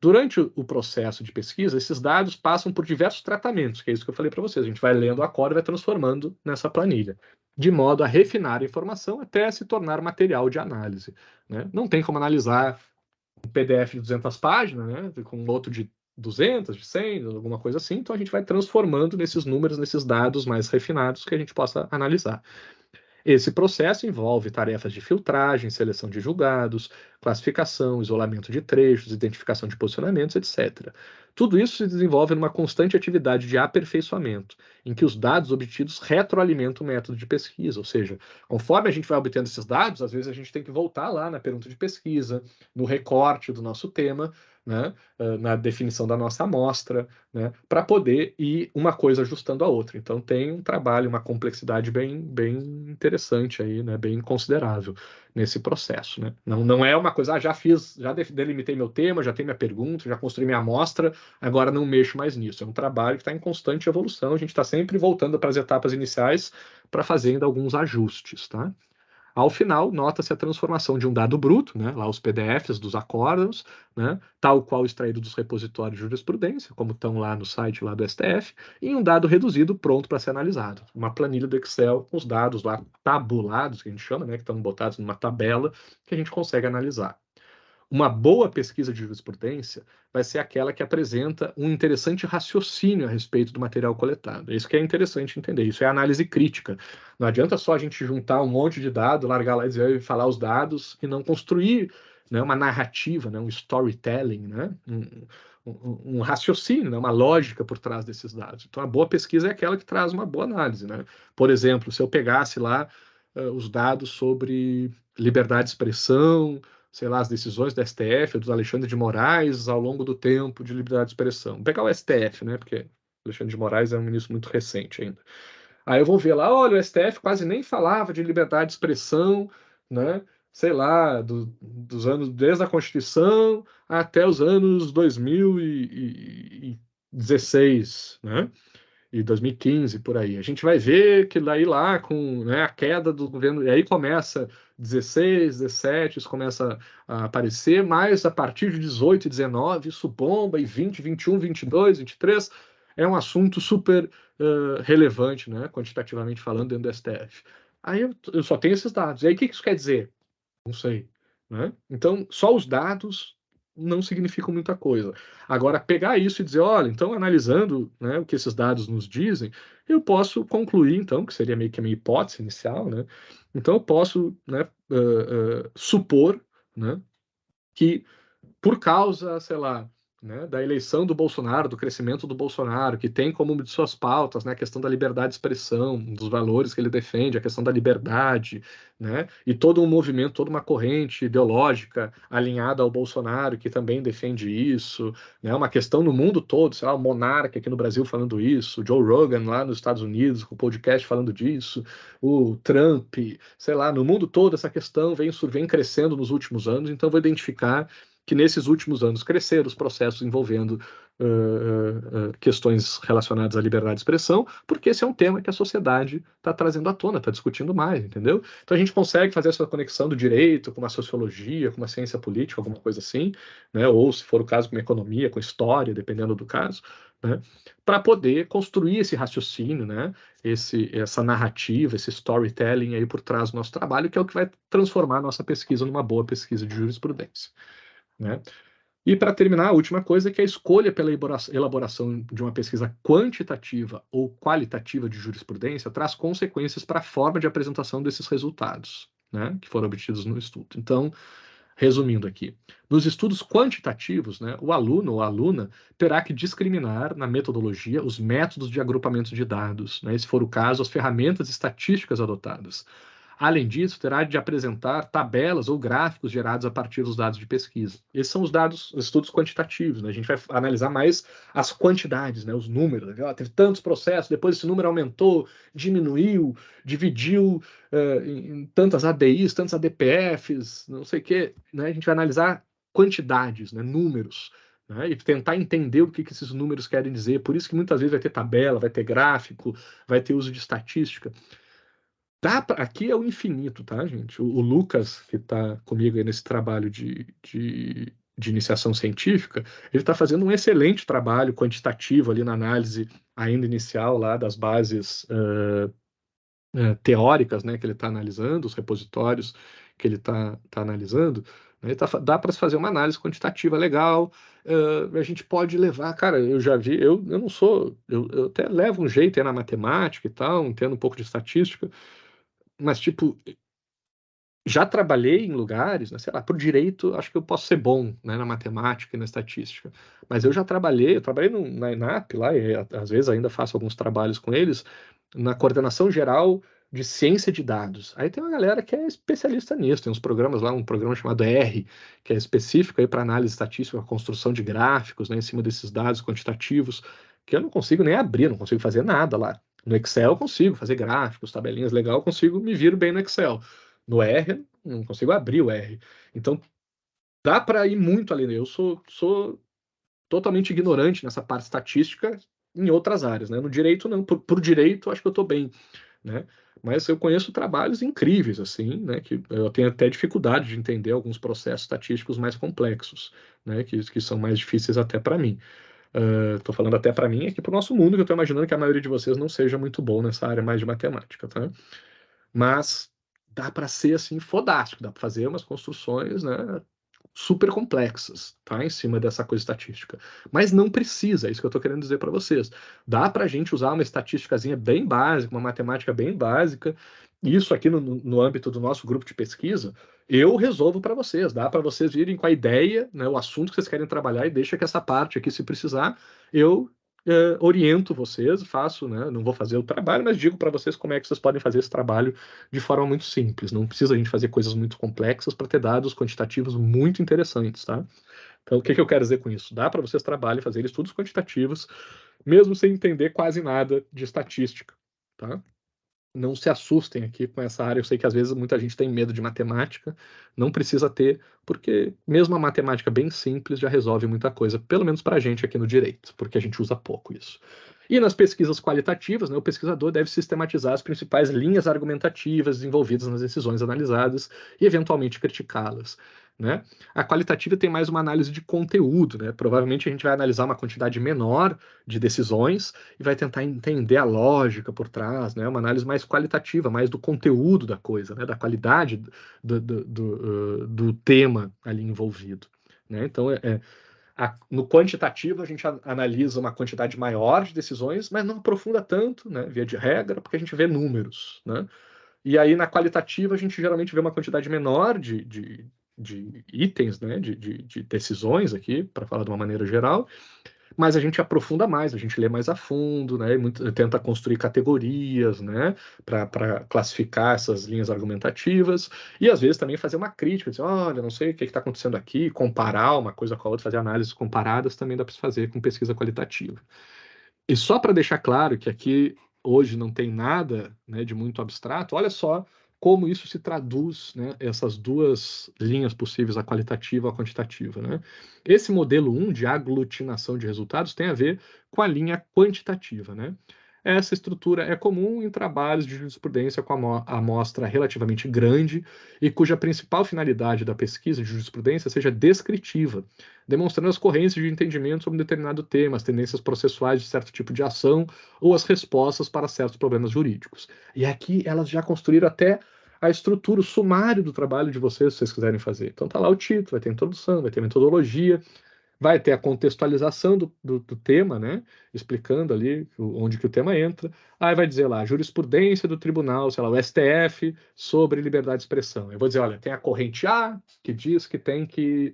[SPEAKER 1] Durante o processo de pesquisa, esses dados passam por diversos tratamentos, que é isso que eu falei para vocês. A gente vai lendo o acórdão e vai transformando nessa planilha, de modo a refinar a informação até se tornar material de análise. Né? Não tem como analisar um PDF de 200 páginas, né? Com outro de 200, de 100, alguma coisa assim. Então a gente vai transformando nesses números, nesses dados mais refinados que a gente possa analisar. Esse processo envolve tarefas de filtragem, seleção de julgados, classificação, isolamento de trechos, identificação de posicionamentos, etc. Tudo isso se desenvolve numa constante atividade de aperfeiçoamento, em que os dados obtidos retroalimentam o método de pesquisa, ou seja, conforme a gente vai obtendo esses dados, às vezes a gente tem que voltar lá na pergunta de pesquisa, no recorte do nosso tema, né, na definição da nossa amostra, né, para poder ir uma coisa ajustando a outra. Então tem um trabalho, uma complexidade bem interessante aí, né, bem considerável nesse processo, né? Não é uma coisa, já delimitei meu tema, já tenho minha pergunta, já construí minha amostra, agora não mexo mais nisso. É um trabalho que está em constante evolução, a gente está sempre voltando para as etapas iniciais para fazer ainda alguns ajustes, tá? Ao final, nota-se a transformação de um dado bruto, né, lá os PDFs dos acórdãos, né, tal qual extraído dos repositórios de jurisprudência, como estão lá no site lá do STF, em um dado reduzido pronto para ser analisado. Uma planilha do Excel com os dados lá tabulados, que a gente chama, né, que estão botados numa tabela, que a gente consegue analisar. Uma boa pesquisa de jurisprudência vai ser aquela que apresenta um interessante raciocínio a respeito do material coletado. É isso que é interessante entender. Isso é análise crítica. Não adianta só a gente juntar um monte de dados, largar lá e dizer, falar os dados e não construir, né, uma narrativa, né, um storytelling, né, um raciocínio, né, uma lógica por trás desses dados. Então, a boa pesquisa é aquela que traz uma boa análise. Né? Por exemplo, se eu pegasse lá os dados sobre liberdade de expressão, sei lá, as decisões do STF, dos Alexandre de Moraes ao longo do tempo de liberdade de expressão. Vou pegar o STF, né? Porque Alexandre de Moraes é um ministro muito recente ainda. Aí eu vou ver lá, olha, o STF quase nem falava de liberdade de expressão, né? Sei lá, dos anos, desde a Constituição até os anos 2016, né? E 2015, por aí. A gente vai ver que daí lá, com, né, a queda do governo, e aí começa 16, 17, isso começa a aparecer, mas a partir de 18 e 19, isso bomba, e 20, 21, 22, 23, é um assunto super relevante, né, quantitativamente falando, dentro do STF. Aí eu só tenho esses dados. E aí o que isso quer dizer? Não sei. Né? Então, só os dados não significam muita coisa. Agora, pegar isso e dizer, olha, então, analisando, né, o que esses dados nos dizem, eu posso concluir, então, que seria meio que a minha hipótese inicial, né? Então, eu posso, né, supor, né, que por causa, sei lá, né, da eleição do Bolsonaro, do crescimento do Bolsonaro, que tem como uma de suas pautas, né, a questão da liberdade de expressão, dos valores que ele defende, a questão da liberdade, né, e todo um movimento, toda uma corrente ideológica alinhada ao Bolsonaro, que também defende isso, né, uma questão no mundo todo, sei lá, o Monarca aqui no Brasil falando isso, o Joe Rogan lá nos Estados Unidos com o podcast falando disso, o Trump, sei lá, no mundo todo essa questão vem crescendo nos últimos anos, então vou identificar que nesses últimos anos cresceram os processos envolvendo questões relacionadas à liberdade de expressão, porque esse é um tema que a sociedade está trazendo à tona, está discutindo mais, entendeu? Então a gente consegue fazer essa conexão do direito com uma sociologia, com uma ciência política, alguma coisa assim, né? Ou, se for o caso, com uma economia, com história, dependendo do caso, né? Para poder construir esse raciocínio, né? Essa narrativa, esse storytelling aí por trás do nosso trabalho, que é o que vai transformar a nossa pesquisa numa boa pesquisa de jurisprudência, né? E para terminar, a última coisa é que a escolha pela elaboração de uma pesquisa quantitativa ou qualitativa de jurisprudência traz consequências para a forma de apresentação desses resultados, né, que foram obtidos no estudo. Então, resumindo aqui, nos estudos quantitativos, né, o aluno ou a aluna terá que discriminar na metodologia os métodos de agrupamento de dados, né, se for o caso, as ferramentas estatísticas adotadas. Além disso, terá de apresentar tabelas ou gráficos gerados a partir dos dados de pesquisa. Esses são os dados, os estudos quantitativos, né? A gente vai analisar mais as quantidades, né? Os números. Né? Teve tantos processos, depois esse número aumentou, diminuiu, dividiu em tantas ADIs, tantos ADPFs, não sei o quê. Né? A gente vai analisar quantidades, né? Números. Né? E tentar entender o que esses números querem dizer. Por isso que muitas vezes vai ter tabela, vai ter gráfico, vai ter uso de estatística. Aqui é o infinito, tá, gente? O Lucas, que está comigo aí nesse trabalho de iniciação científica, ele está fazendo um excelente trabalho quantitativo ali na análise ainda inicial lá das bases teóricas, né, que ele está analisando, os repositórios que ele está analisando, né, dá para se fazer uma análise quantitativa legal. A gente pode levar, cara, eu já vi, eu não sou, eu até levo um jeito aí na matemática e tal, entendo um pouco de estatística, mas, tipo, já trabalhei em lugares, né, sei lá, por direito, acho que eu posso ser bom, né, na matemática e na estatística. Mas eu trabalhei na ENAP lá, e às vezes ainda faço alguns trabalhos com eles, na coordenação geral de ciência de dados. Aí tem uma galera que é especialista nisso, tem uns programas lá, um programa chamado R, que é específico aí para análise estatística, construção de gráficos, né, em cima desses dados quantitativos, que eu não consigo nem abrir, não consigo fazer nada lá. No Excel eu consigo fazer gráficos, tabelinhas legal, eu consigo me vir bem no Excel. No R, não consigo abrir o R. Então, dá para ir muito além. Eu sou totalmente ignorante nessa parte estatística em outras áreas, né? No direito, não. Por direito, acho que eu estou bem, né? Mas eu conheço trabalhos incríveis, assim, né? Que eu tenho até dificuldade de entender alguns processos estatísticos mais complexos, né? Que são mais difíceis até para mim. Estou falando até para mim aqui para o nosso mundo, que eu estou imaginando que a maioria de vocês não seja muito bom nessa área mais de matemática, tá? Mas dá para ser assim fodástico, dá para fazer umas construções, né, super complexas, tá, em cima dessa coisa estatística. Mas não precisa, é isso que eu estou querendo dizer para vocês. Dá para a gente usar uma estatísticazinha bem básica, uma matemática bem básica. Isso aqui no âmbito do nosso grupo de pesquisa, eu resolvo para vocês. Dá para vocês virem com a ideia, né, o assunto que vocês querem trabalhar e deixa que essa parte aqui, se precisar, eu oriento vocês, faço, né, não vou fazer o trabalho, mas digo para vocês como é que vocês podem fazer esse trabalho de forma muito simples. Não precisa a gente fazer coisas muito complexas para ter dados quantitativos muito interessantes, tá? Então, o que eu quero dizer com isso? Dá para vocês trabalhar e fazer estudos quantitativos, mesmo sem entender quase nada de estatística, tá? Não se assustem aqui com essa área. Eu sei que às vezes muita gente tem medo de matemática, não precisa ter, porque mesmo a matemática bem simples já resolve muita coisa, pelo menos para a gente aqui no direito, porque a gente usa pouco isso. E nas pesquisas qualitativas, né, o pesquisador deve sistematizar as principais linhas argumentativas desenvolvidas nas decisões analisadas e, eventualmente, criticá-las. Né? A qualitativa tem mais uma análise de conteúdo. Né? Provavelmente a gente vai analisar uma quantidade menor de decisões e vai tentar entender a lógica por trás, né? Uma análise mais qualitativa, mais do conteúdo da coisa, né? Da qualidade do tema ali envolvido. Né? Então, no quantitativo, a gente analisa uma quantidade maior de decisões, mas não aprofunda tanto, né, via de regra, porque a gente vê números. Né? E aí, na qualitativa, a gente geralmente vê uma quantidade menor de itens, né, de decisões aqui, para falar de uma maneira geral, mas a gente aprofunda mais, a gente lê mais a fundo, né, e tenta construir categorias, né, para classificar essas linhas argumentativas, e às vezes também fazer uma crítica, dizer, olha, não sei o que está acontecendo aqui, comparar uma coisa com a outra, fazer análises comparadas, também dá para se fazer com pesquisa qualitativa. E só para deixar claro que aqui hoje não tem nada, né, de muito abstrato, olha só como isso se traduz, né, essas duas linhas possíveis, a qualitativa e a quantitativa, né? Esse modelo 1 de aglutinação de resultados tem a ver com a linha quantitativa, né? Essa estrutura é comum em trabalhos de jurisprudência com amostra relativamente grande e cuja principal finalidade da pesquisa de jurisprudência seja descritiva, demonstrando as correntes de entendimento sobre um determinado tema, as tendências processuais de certo tipo de ação ou as respostas para certos problemas jurídicos. E aqui elas já construíram até a estrutura, o sumário do trabalho de vocês, se vocês quiserem fazer. Então tá lá o título, vai ter introdução, vai ter metodologia, vai ter a contextualização do tema, né? Explicando ali onde que o tema entra. Aí vai dizer lá, jurisprudência do tribunal, sei lá, o STF sobre liberdade de expressão. Eu vou dizer, olha, tem a corrente A, que diz que tem que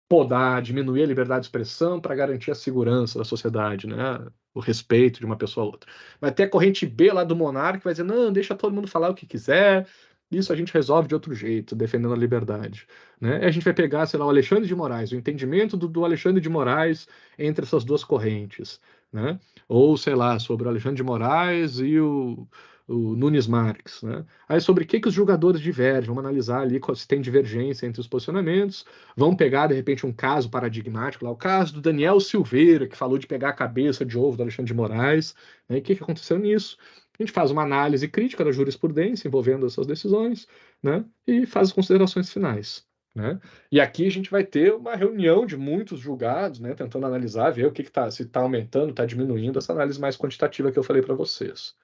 [SPEAKER 1] podar, diminuir a liberdade de expressão para garantir a segurança da sociedade, né? O respeito de uma pessoa a outra. Vai ter a corrente B lá do monarca que vai dizer, não, deixa todo mundo falar o que quiser, isso a gente resolve de outro jeito, defendendo a liberdade. Né? E a gente vai pegar, sei lá, o Alexandre de Moraes, o entendimento do Alexandre de Moraes entre essas duas correntes. Né? Ou, sei lá, sobre o Alexandre de Moraes e o Nunes Marques. Né? Aí sobre o que os julgadores divergem, vamos analisar ali se tem divergência entre os posicionamentos, vamos pegar, de repente, um caso paradigmático, lá, o caso do Daniel Silveira, que falou de pegar a cabeça de ovo do Alexandre de Moraes. Né? E o que aconteceu nisso? A gente faz uma análise crítica da jurisprudência envolvendo essas decisões, né? E faz as considerações finais. Né? E aqui a gente vai ter uma reunião de muitos julgados, né, tentando analisar, ver o que tá, se está aumentando, está diminuindo, essa análise mais quantitativa que eu falei para vocês.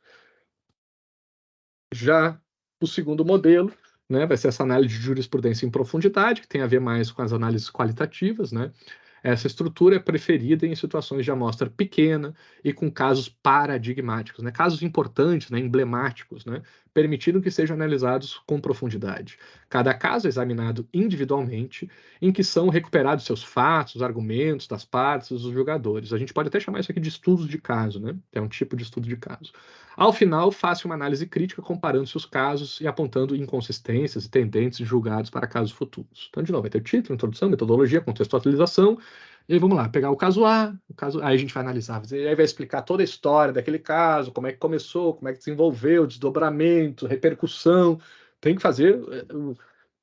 [SPEAKER 1] Já o segundo modelo, né, vai ser essa análise de jurisprudência em profundidade, que tem a ver mais com as análises qualitativas, né? Essa estrutura é preferida em situações de amostra pequena e com casos paradigmáticos, né? Casos importantes, né? Emblemáticos, né? Permitindo que sejam analisados com profundidade. Cada caso é examinado individualmente, em que são recuperados seus fatos, os argumentos das partes, dos julgadores. A gente pode até chamar isso aqui de estudos de caso, né? É um tipo de estudo de caso. Ao final, faça uma análise crítica comparando-se os casos e apontando inconsistências e tendências julgados para casos futuros. Então, de novo, vai ter título, introdução, metodologia, contextualização. E aí vamos lá, pegar o caso A, aí a gente vai analisar, aí vai explicar toda a história daquele caso, como é que começou, como é que desenvolveu, desdobramento, repercussão. Tem que fazer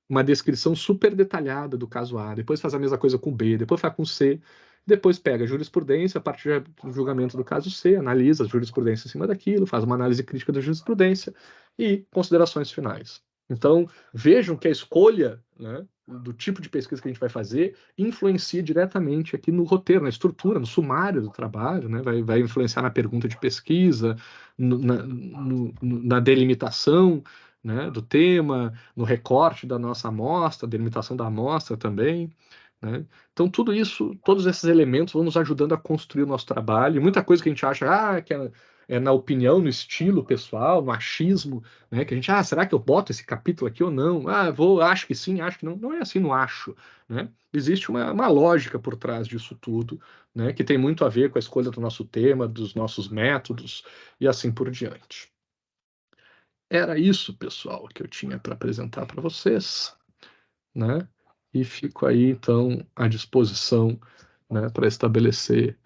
[SPEAKER 1] uma descrição super detalhada do caso A, depois faz a mesma coisa com B, depois faz com C, depois pega a jurisprudência a partir do julgamento do caso C, analisa a jurisprudência em cima daquilo, faz uma análise crítica da jurisprudência e considerações finais. Então, vejam que a escolha, né, do tipo de pesquisa que a gente vai fazer influencia diretamente aqui no roteiro, na estrutura, no sumário do trabalho, né, vai influenciar na pergunta de pesquisa, na delimitação, né, do tema, no recorte da nossa amostra, delimitação da amostra também. Né? Então, tudo isso, todos esses elementos vão nos ajudando a construir o nosso trabalho. E muita coisa que a gente acha que é na opinião, no estilo pessoal, no achismo, né? Que a gente, será que eu boto esse capítulo aqui ou não? Acho que sim, acho que não. Não é assim, não acho. Né? Existe uma lógica por trás disso tudo, né? Que tem muito a ver com a escolha do nosso tema, dos nossos métodos e assim por diante. Era isso, pessoal, que eu tinha para apresentar para vocês, né? E fico aí, então, à disposição, né, para estabelecer,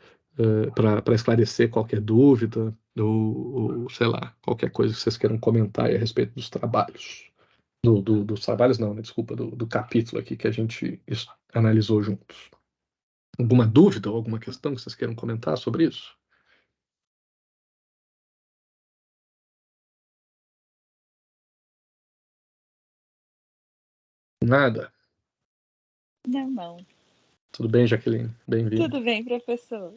[SPEAKER 1] para esclarecer qualquer dúvida ou, sei lá, qualquer coisa que vocês queiram comentar aí a respeito dos trabalhos. Dos trabalhos, não, né? Desculpa, do capítulo aqui que a gente analisou juntos. Alguma dúvida ou alguma questão que vocês queiram comentar sobre isso? Nada?
[SPEAKER 2] Não, não.
[SPEAKER 1] Tudo bem, Jaqueline? Bem-vindo.
[SPEAKER 2] Tudo bem, professor.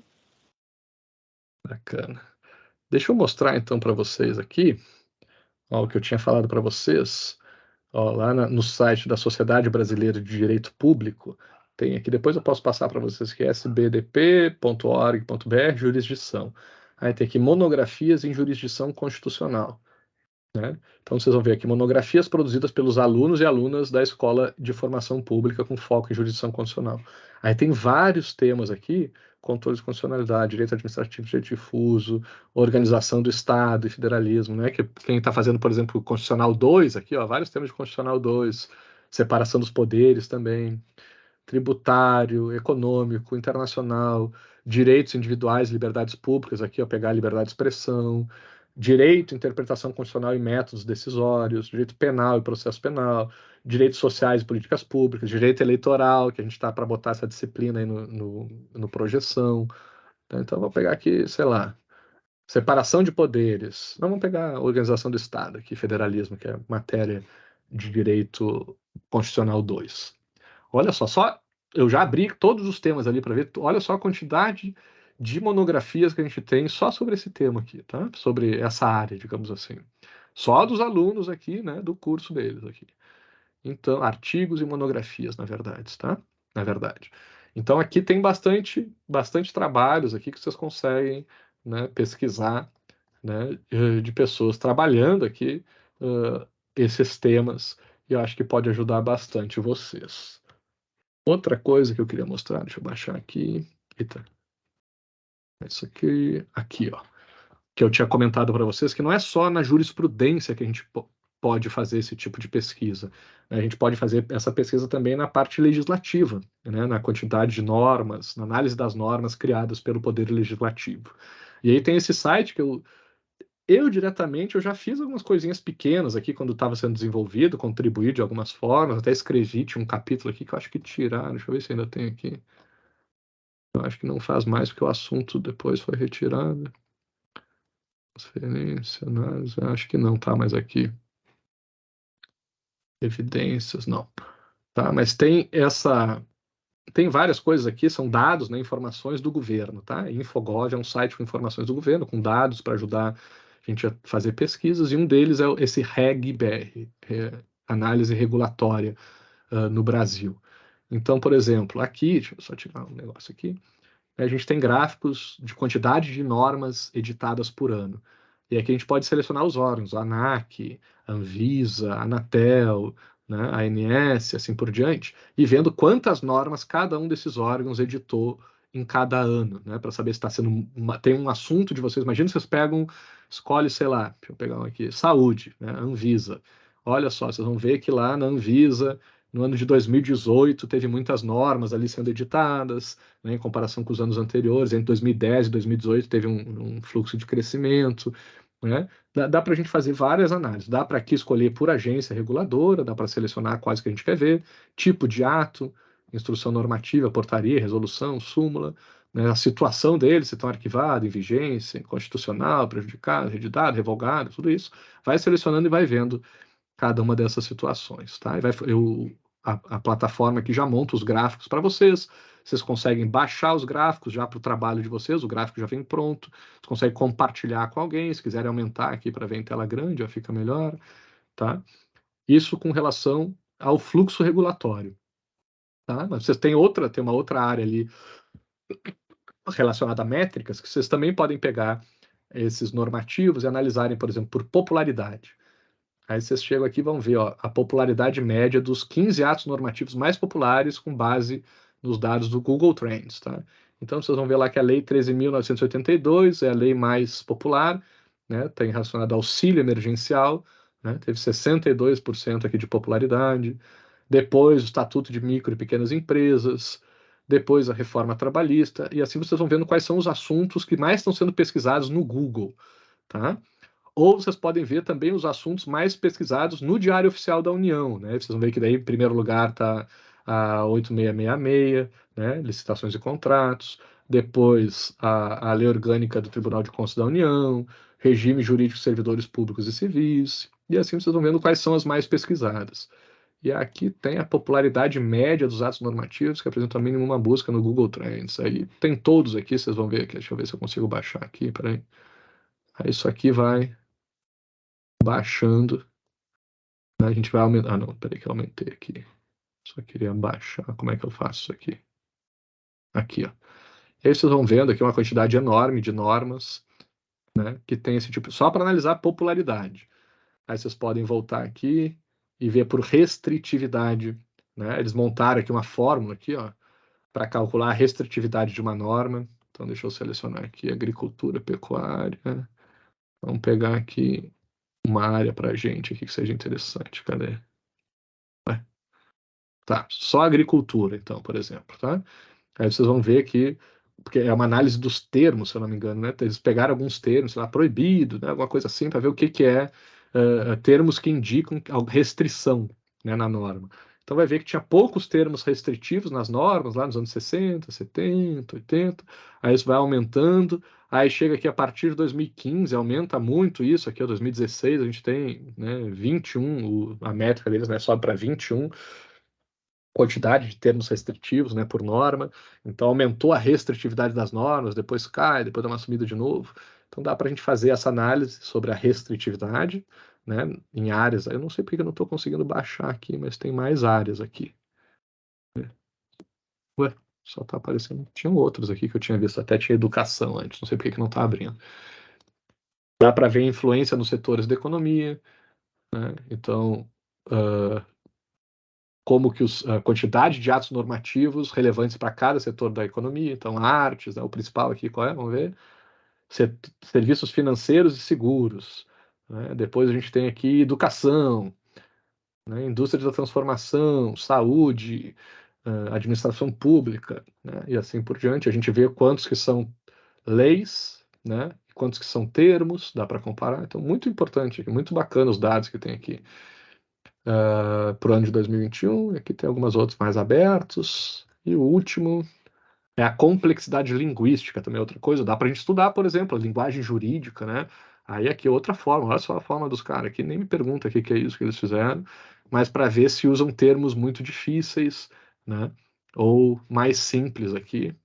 [SPEAKER 1] Bacana. Deixa eu mostrar então para vocês aqui, ó, o que eu tinha falado para vocês, ó, lá no site da Sociedade Brasileira de Direito Público, tem aqui, depois eu posso passar para vocês, que é sbdp.org.br, jurisdição. Aí tem aqui monografias em jurisdição constitucional. né? Então vocês vão ver aqui monografias produzidas pelos alunos e alunas da Escola de Formação Pública com foco em jurisdição constitucional. Aí tem vários temas aqui: controle de constitucionalidade, direito administrativo, direito difuso, organização do Estado e federalismo, né? Que quem está fazendo, por exemplo, o Constitucional 2 aqui, ó, vários temas de Constitucional 2, separação dos poderes também, tributário, econômico, internacional, direitos individuais, liberdades públicas, aqui ó, pegar a liberdade de expressão, direito, interpretação constitucional e métodos decisórios, direito penal e processo penal, direitos sociais e políticas públicas, direito eleitoral, que a gente está para botar essa disciplina aí no projeção. Então, vou pegar aqui, sei lá, separação de poderes. Não, vamos pegar a organização do Estado aqui, federalismo, que é matéria de direito constitucional 2. Olha só eu já abri todos os temas ali para ver. Olha só a quantidade de monografias que a gente tem só sobre esse tema aqui, tá? Sobre essa área, digamos assim. Só dos alunos aqui, né, do curso deles aqui. Então, artigos e monografias, na verdade, tá? Na verdade. Então, aqui tem bastante trabalhos aqui que vocês conseguem, né, pesquisar, né, de pessoas trabalhando aqui esses temas. E eu acho que pode ajudar bastante vocês. Outra coisa que eu queria mostrar, deixa eu baixar aqui. Eita, isso aqui, ó, que eu tinha comentado para vocês, que não é só na jurisprudência que a gente pode fazer esse tipo de pesquisa. A gente pode fazer essa pesquisa também na parte legislativa, né, na quantidade de normas, na análise das normas criadas pelo Poder Legislativo. E aí tem esse site que eu diretamente eu já fiz algumas coisinhas pequenas aqui quando estava sendo desenvolvido, contribuí de algumas formas, até escrevi, tinha um capítulo aqui que eu acho que tiraram, deixa eu ver se ainda tem aqui. Eu acho que não faz mais, porque o assunto depois foi retirado. Transferência, análise, acho que não tá mais aqui. Evidências, não. Tá, mas tem várias coisas aqui, são dados, né, informações do governo, tá? Infogov é um site com informações do governo, com dados para ajudar a gente a fazer pesquisas, e um deles é esse REG-BR, Análise Regulatória no Brasil. Então, por exemplo, aqui, deixa eu só tirar um negócio aqui. A gente tem gráficos de quantidade de normas editadas por ano. E aqui a gente pode selecionar os órgãos, a ANAC, a Anvisa, a Anatel, né, a ANS, assim por diante, e vendo quantas normas cada um desses órgãos editou em cada ano, né, para saber se está sendo tem um assunto de vocês. Imagina se vocês pegam, escolhe, sei lá, deixa eu pegar um aqui, saúde, né, Anvisa. Olha só, vocês vão ver que lá na Anvisa, no ano de 2018, teve muitas normas ali sendo editadas, né, em comparação com os anos anteriores. Entre 2010 e 2018 teve um fluxo de crescimento. Né? Dá para a gente fazer várias análises. Dá para aqui escolher por agência reguladora, dá para selecionar quais que a gente quer ver, tipo de ato, instrução normativa, portaria, resolução, súmula, né, a situação deles, se estão arquivados, em vigência, inconstitucional, prejudicado, redidado, revogado, tudo isso. Vai selecionando e vai vendo cada uma dessas situações, tá? A plataforma aqui já monta os gráficos para vocês. Vocês conseguem baixar os gráficos já para o trabalho de vocês, o gráfico já vem pronto. Vocês conseguem compartilhar com alguém, se quiserem aumentar aqui para ver em tela grande, já fica melhor, tá? Isso com relação ao fluxo regulatório, tá? Mas vocês tem uma outra área ali relacionada a métricas que vocês também podem pegar esses normativos e analisarem, por exemplo, por popularidade. Aí vocês chegam aqui e vão ver ó, a popularidade média dos 15 atos normativos mais populares com base nos dados do Google Trends, tá? Então vocês vão ver lá que a Lei 13.982 é a lei mais popular, né? Tem relacionado ao auxílio emergencial, né? Teve 62% aqui de popularidade. Depois o Estatuto de Micro e Pequenas Empresas, depois a reforma trabalhista, e assim vocês vão vendo quais são os assuntos que mais estão sendo pesquisados no Google, tá? Ou vocês podem ver também os assuntos mais pesquisados no Diário Oficial da União, né? Vocês vão ver que daí, em primeiro lugar, está a 8666, né? Licitações e contratos. Depois, a Lei Orgânica do Tribunal de Contas da União, Regime Jurídico de Servidores Públicos e Civis. E assim vocês vão vendo quais são as mais pesquisadas. E aqui tem a popularidade média dos atos normativos, que apresentam a mínima uma busca no Google Trends. Aí tem todos aqui, vocês vão ver aqui. Deixa eu ver se eu consigo baixar aqui, peraí. Aí isso aqui vai baixando. A gente vai aumentar. Ah, não, peraí que eu aumentei aqui. Só queria baixar. Como é que eu faço isso aqui? Aqui, ó. E aí vocês vão vendo aqui uma quantidade enorme de normas, né, que tem esse tipo. Só para analisar a popularidade. Aí vocês podem voltar aqui e ver por restritividade, né? Eles montaram aqui uma fórmula aqui, ó, para calcular a restritividade de uma norma. Então, deixa eu selecionar aqui agricultura, pecuária. Vamos pegar aqui uma área para a gente aqui que seja interessante. Cadê? Ué, tá, só agricultura, então, por exemplo, tá? Aí vocês vão ver que, porque é uma análise dos termos, se eu não me engano, né? Eles pegaram alguns termos, sei lá, proibido, né? Alguma coisa assim, para ver o que que é termos que indicam restrição, né, na norma. Então vai ver que tinha poucos termos restritivos nas normas, lá nos anos 60, 70, 80, aí isso vai aumentando, aí chega aqui a partir de 2015, aumenta muito isso, aqui, ó, 2016, a gente tem, né, 21, a métrica deles, né, sobe para 21, quantidade de termos restritivos, né, por norma. Então aumentou a restritividade das normas, depois cai, depois dá uma subida de novo. Então dá para a gente fazer essa análise sobre a restritividade, né, em áreas. Eu não sei porque eu não estou conseguindo baixar aqui, mas tem mais áreas aqui. Ué, só está aparecendo. Tinham outros aqui que eu tinha visto, até tinha educação antes, não sei porque que não está abrindo. Dá para ver influência nos setores da economia, né? Então, como que a quantidade de atos normativos relevantes para cada setor da economia, então artes, né, o principal aqui, qual é? Vamos ver. Serviços financeiros e seguros. Né? Depois a gente tem aqui educação, né, indústria da transformação, saúde, administração pública, né, e assim por diante. A gente vê quantos que são leis, né, quantos que são termos, dá para comparar. Então, muito importante, muito bacana os dados que tem aqui. Para o ano de 2021, aqui tem alguns outros mais abertos. E o último é a complexidade linguística, também é outra coisa. Dá para a gente estudar, por exemplo, a linguagem jurídica, né? Aí aqui é outra forma, olha só a forma dos caras aqui, nem me pergunta o que é isso que eles fizeram, mas para ver se usam termos muito difíceis, né? Ou mais simples aqui,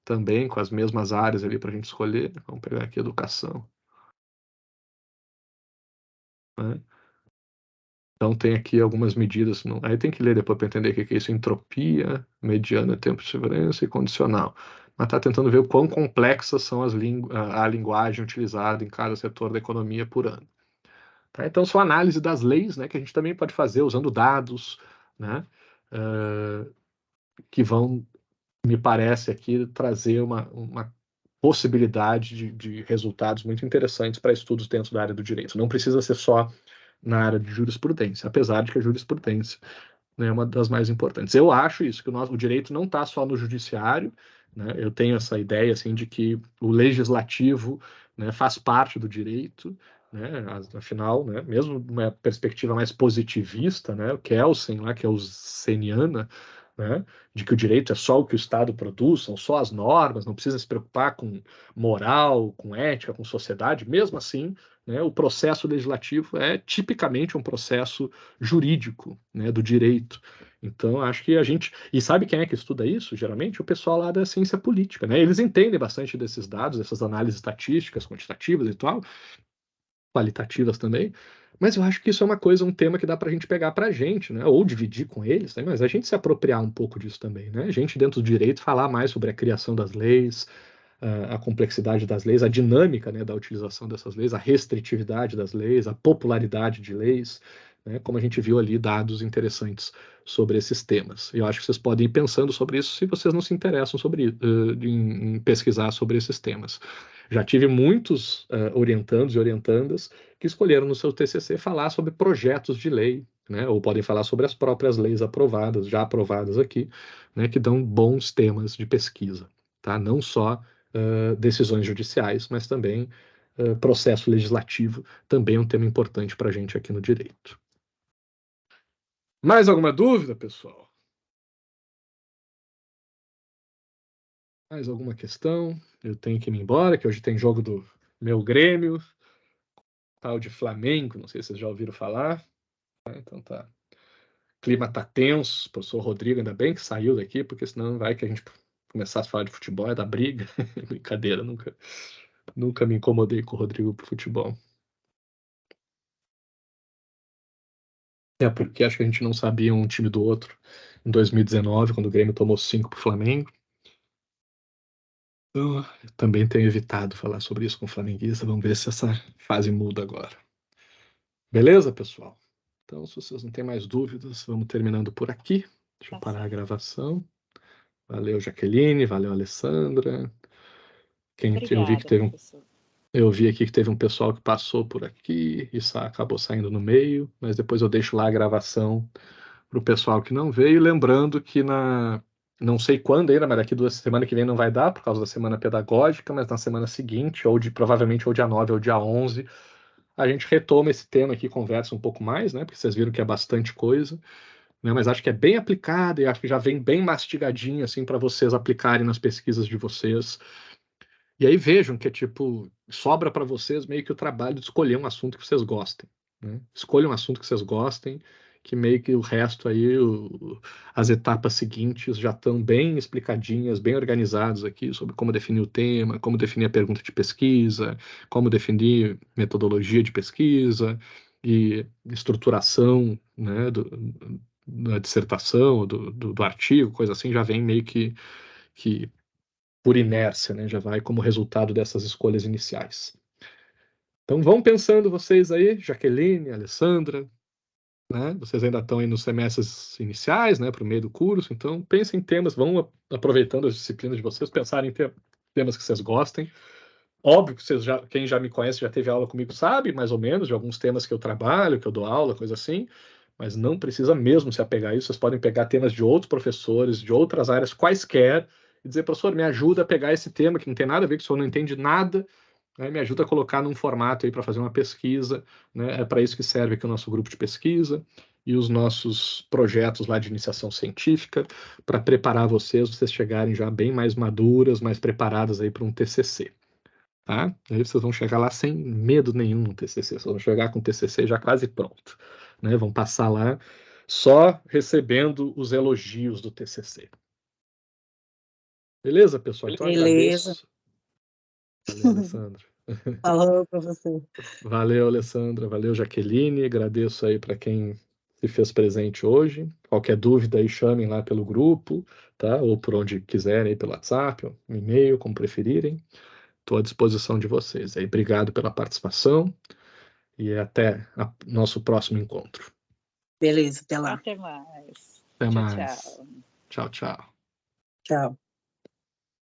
[SPEAKER 1] também com as mesmas áreas ali para a gente escolher. Vamos pegar aqui educação, né? Então tem aqui algumas medidas, aí tem que ler depois para entender o que é isso: entropia, mediana, tempo de segurança e condicional. Mas está tentando ver o quão complexas são a linguagem utilizada em cada setor da economia por ano. Tá? Então são análise das leis, né, que a gente também pode fazer usando dados, né, que vão, me parece aqui, trazer uma possibilidade de resultados muito interessantes para estudos dentro da área do direito. Não precisa ser só na área de jurisprudência, apesar de que a jurisprudência, né, é uma das mais importantes. Eu acho isso, que o direito não está só no judiciário, né? Eu tenho essa ideia assim de que o legislativo, né, faz parte do direito, né? Afinal, né, mesmo uma perspectiva mais positivista, né, o Kelsen lá, que é o Seniana, né, de que o direito é só o que o Estado produz, são só as normas, não precisa se preocupar com moral, com ética, com sociedade. Mesmo assim, né, o processo legislativo é tipicamente um processo jurídico, né, do direito. Então, acho que a gente. E sabe quem é que estuda isso? Geralmente, o pessoal lá da ciência política, né? Eles entendem bastante desses dados, dessas análises estatísticas, quantitativas e tal, qualitativas também. Mas eu acho que isso é uma coisa, um tema que dá para a gente pegar para a gente, né? Ou dividir com eles, né? Mas a gente se apropriar um pouco disso também, né? A gente, dentro do direito, falar mais sobre a criação das leis, a complexidade das leis, a dinâmica, né, da utilização dessas leis, a restritividade das leis, a popularidade de leis, né, como a gente viu ali, dados interessantes sobre esses temas. Eu acho que vocês podem ir pensando sobre isso se vocês não se interessam em pesquisar sobre esses temas. Já tive muitos orientandos e orientandas que escolheram no seu TCC falar sobre projetos de lei, né, ou podem falar sobre as próprias leis aprovadas, já aprovadas aqui, né, que dão bons temas de pesquisa, tá? Não só decisões judiciais, mas também processo legislativo, também é um tema importante para a gente aqui no direito. Mais alguma dúvida, pessoal? Mais alguma questão? Eu tenho que ir embora, que hoje tem jogo do meu Grêmio, tal de Flamengo, não sei se vocês já ouviram falar. Então tá. O clima tá tenso, o professor Rodrigo, ainda bem que saiu daqui, porque senão vai que a gente começasse a falar de futebol, é da briga. Brincadeira, nunca me incomodei com o Rodrigo pro futebol. É porque acho que a gente não sabia um time do outro em 2019, quando o Grêmio tomou 5 pro Flamengo. Eu também tenho evitado falar sobre isso com o flamenguista. Vamos ver se essa fase muda agora. Beleza, pessoal? Então, se vocês não têm mais dúvidas, vamos terminando por aqui. Deixa eu
[SPEAKER 2] Tá
[SPEAKER 1] parar a
[SPEAKER 2] certo.
[SPEAKER 1] gravação. Valeu, Jaqueline. Valeu, Alessandra. Eu vi que
[SPEAKER 2] Obrigada,
[SPEAKER 1] teve
[SPEAKER 2] professor.
[SPEAKER 1] eu vi aqui que teve um pessoal que passou por aqui e acabou saindo no meio, mas depois eu deixo lá a gravação para o pessoal que não veio. Lembrando que não sei quando ainda, mas daqui 2 semanas que vem não vai dar, por causa da semana pedagógica, mas na semana seguinte, provavelmente ou dia 9 ou dia 11, a gente retoma esse tema aqui, conversa um pouco mais, né? Porque vocês viram que é bastante coisa, né? Mas acho que é bem aplicado e acho que já vem bem mastigadinho assim para vocês aplicarem nas pesquisas de vocês. E aí vejam que tipo sobra para vocês meio que o trabalho de escolher um assunto que vocês gostem, né? Escolham um assunto que vocês gostem, que meio que o resto aí, as etapas seguintes já estão bem explicadinhas, bem organizadas aqui sobre como definir o tema, como definir a pergunta de pesquisa, como definir metodologia de pesquisa e estruturação, né, da dissertação, do artigo, coisa assim, já vem meio que por inércia, né? Já vai como resultado dessas escolhas iniciais. Então vão pensando vocês aí, Jaqueline, Alessandra, né? Vocês ainda estão aí nos semestres iniciais, né? Para o meio do curso, então pensem em temas, vão aproveitando as disciplinas de vocês, pensarem em temas que vocês gostem. Óbvio que quem já me conhece, já teve aula comigo, sabe mais ou menos de alguns temas que eu trabalho, que eu dou aula, coisa assim, mas não precisa mesmo se apegar a isso. Vocês podem pegar temas de outros professores, de outras áreas quaisquer, e dizer, professor, me ajuda a pegar esse tema que não tem nada a ver, que o senhor não entende nada, né, me ajuda a colocar num formato aí para fazer uma pesquisa, né, é para isso que serve aqui o nosso grupo de pesquisa e os nossos projetos lá de iniciação científica, para preparar vocês chegarem já bem mais maduras, mais preparadas aí para um TCC. Tá? Aí vocês vão chegar lá sem medo nenhum no TCC, vocês vão chegar com o TCC já quase pronto, né? Vão passar lá só recebendo os elogios do TCC. Beleza, pessoal? Então
[SPEAKER 3] Beleza.
[SPEAKER 1] agradeço. Valeu, Alessandra.
[SPEAKER 3] Falou, professor.
[SPEAKER 1] Valeu, Alessandra. Valeu, Jaqueline. Agradeço aí para quem se fez presente hoje. Qualquer dúvida aí, chamem lá pelo grupo, tá? Ou por onde quiserem, aí pelo WhatsApp, ou e-mail, como preferirem. Estou à disposição de vocês. Aí, obrigado pela participação e até nosso próximo encontro.
[SPEAKER 3] Beleza, até lá.
[SPEAKER 2] Até mais.
[SPEAKER 1] Até
[SPEAKER 2] Tchau,
[SPEAKER 1] mais.
[SPEAKER 2] tchau.
[SPEAKER 1] Tchau, tchau.
[SPEAKER 3] Tchau.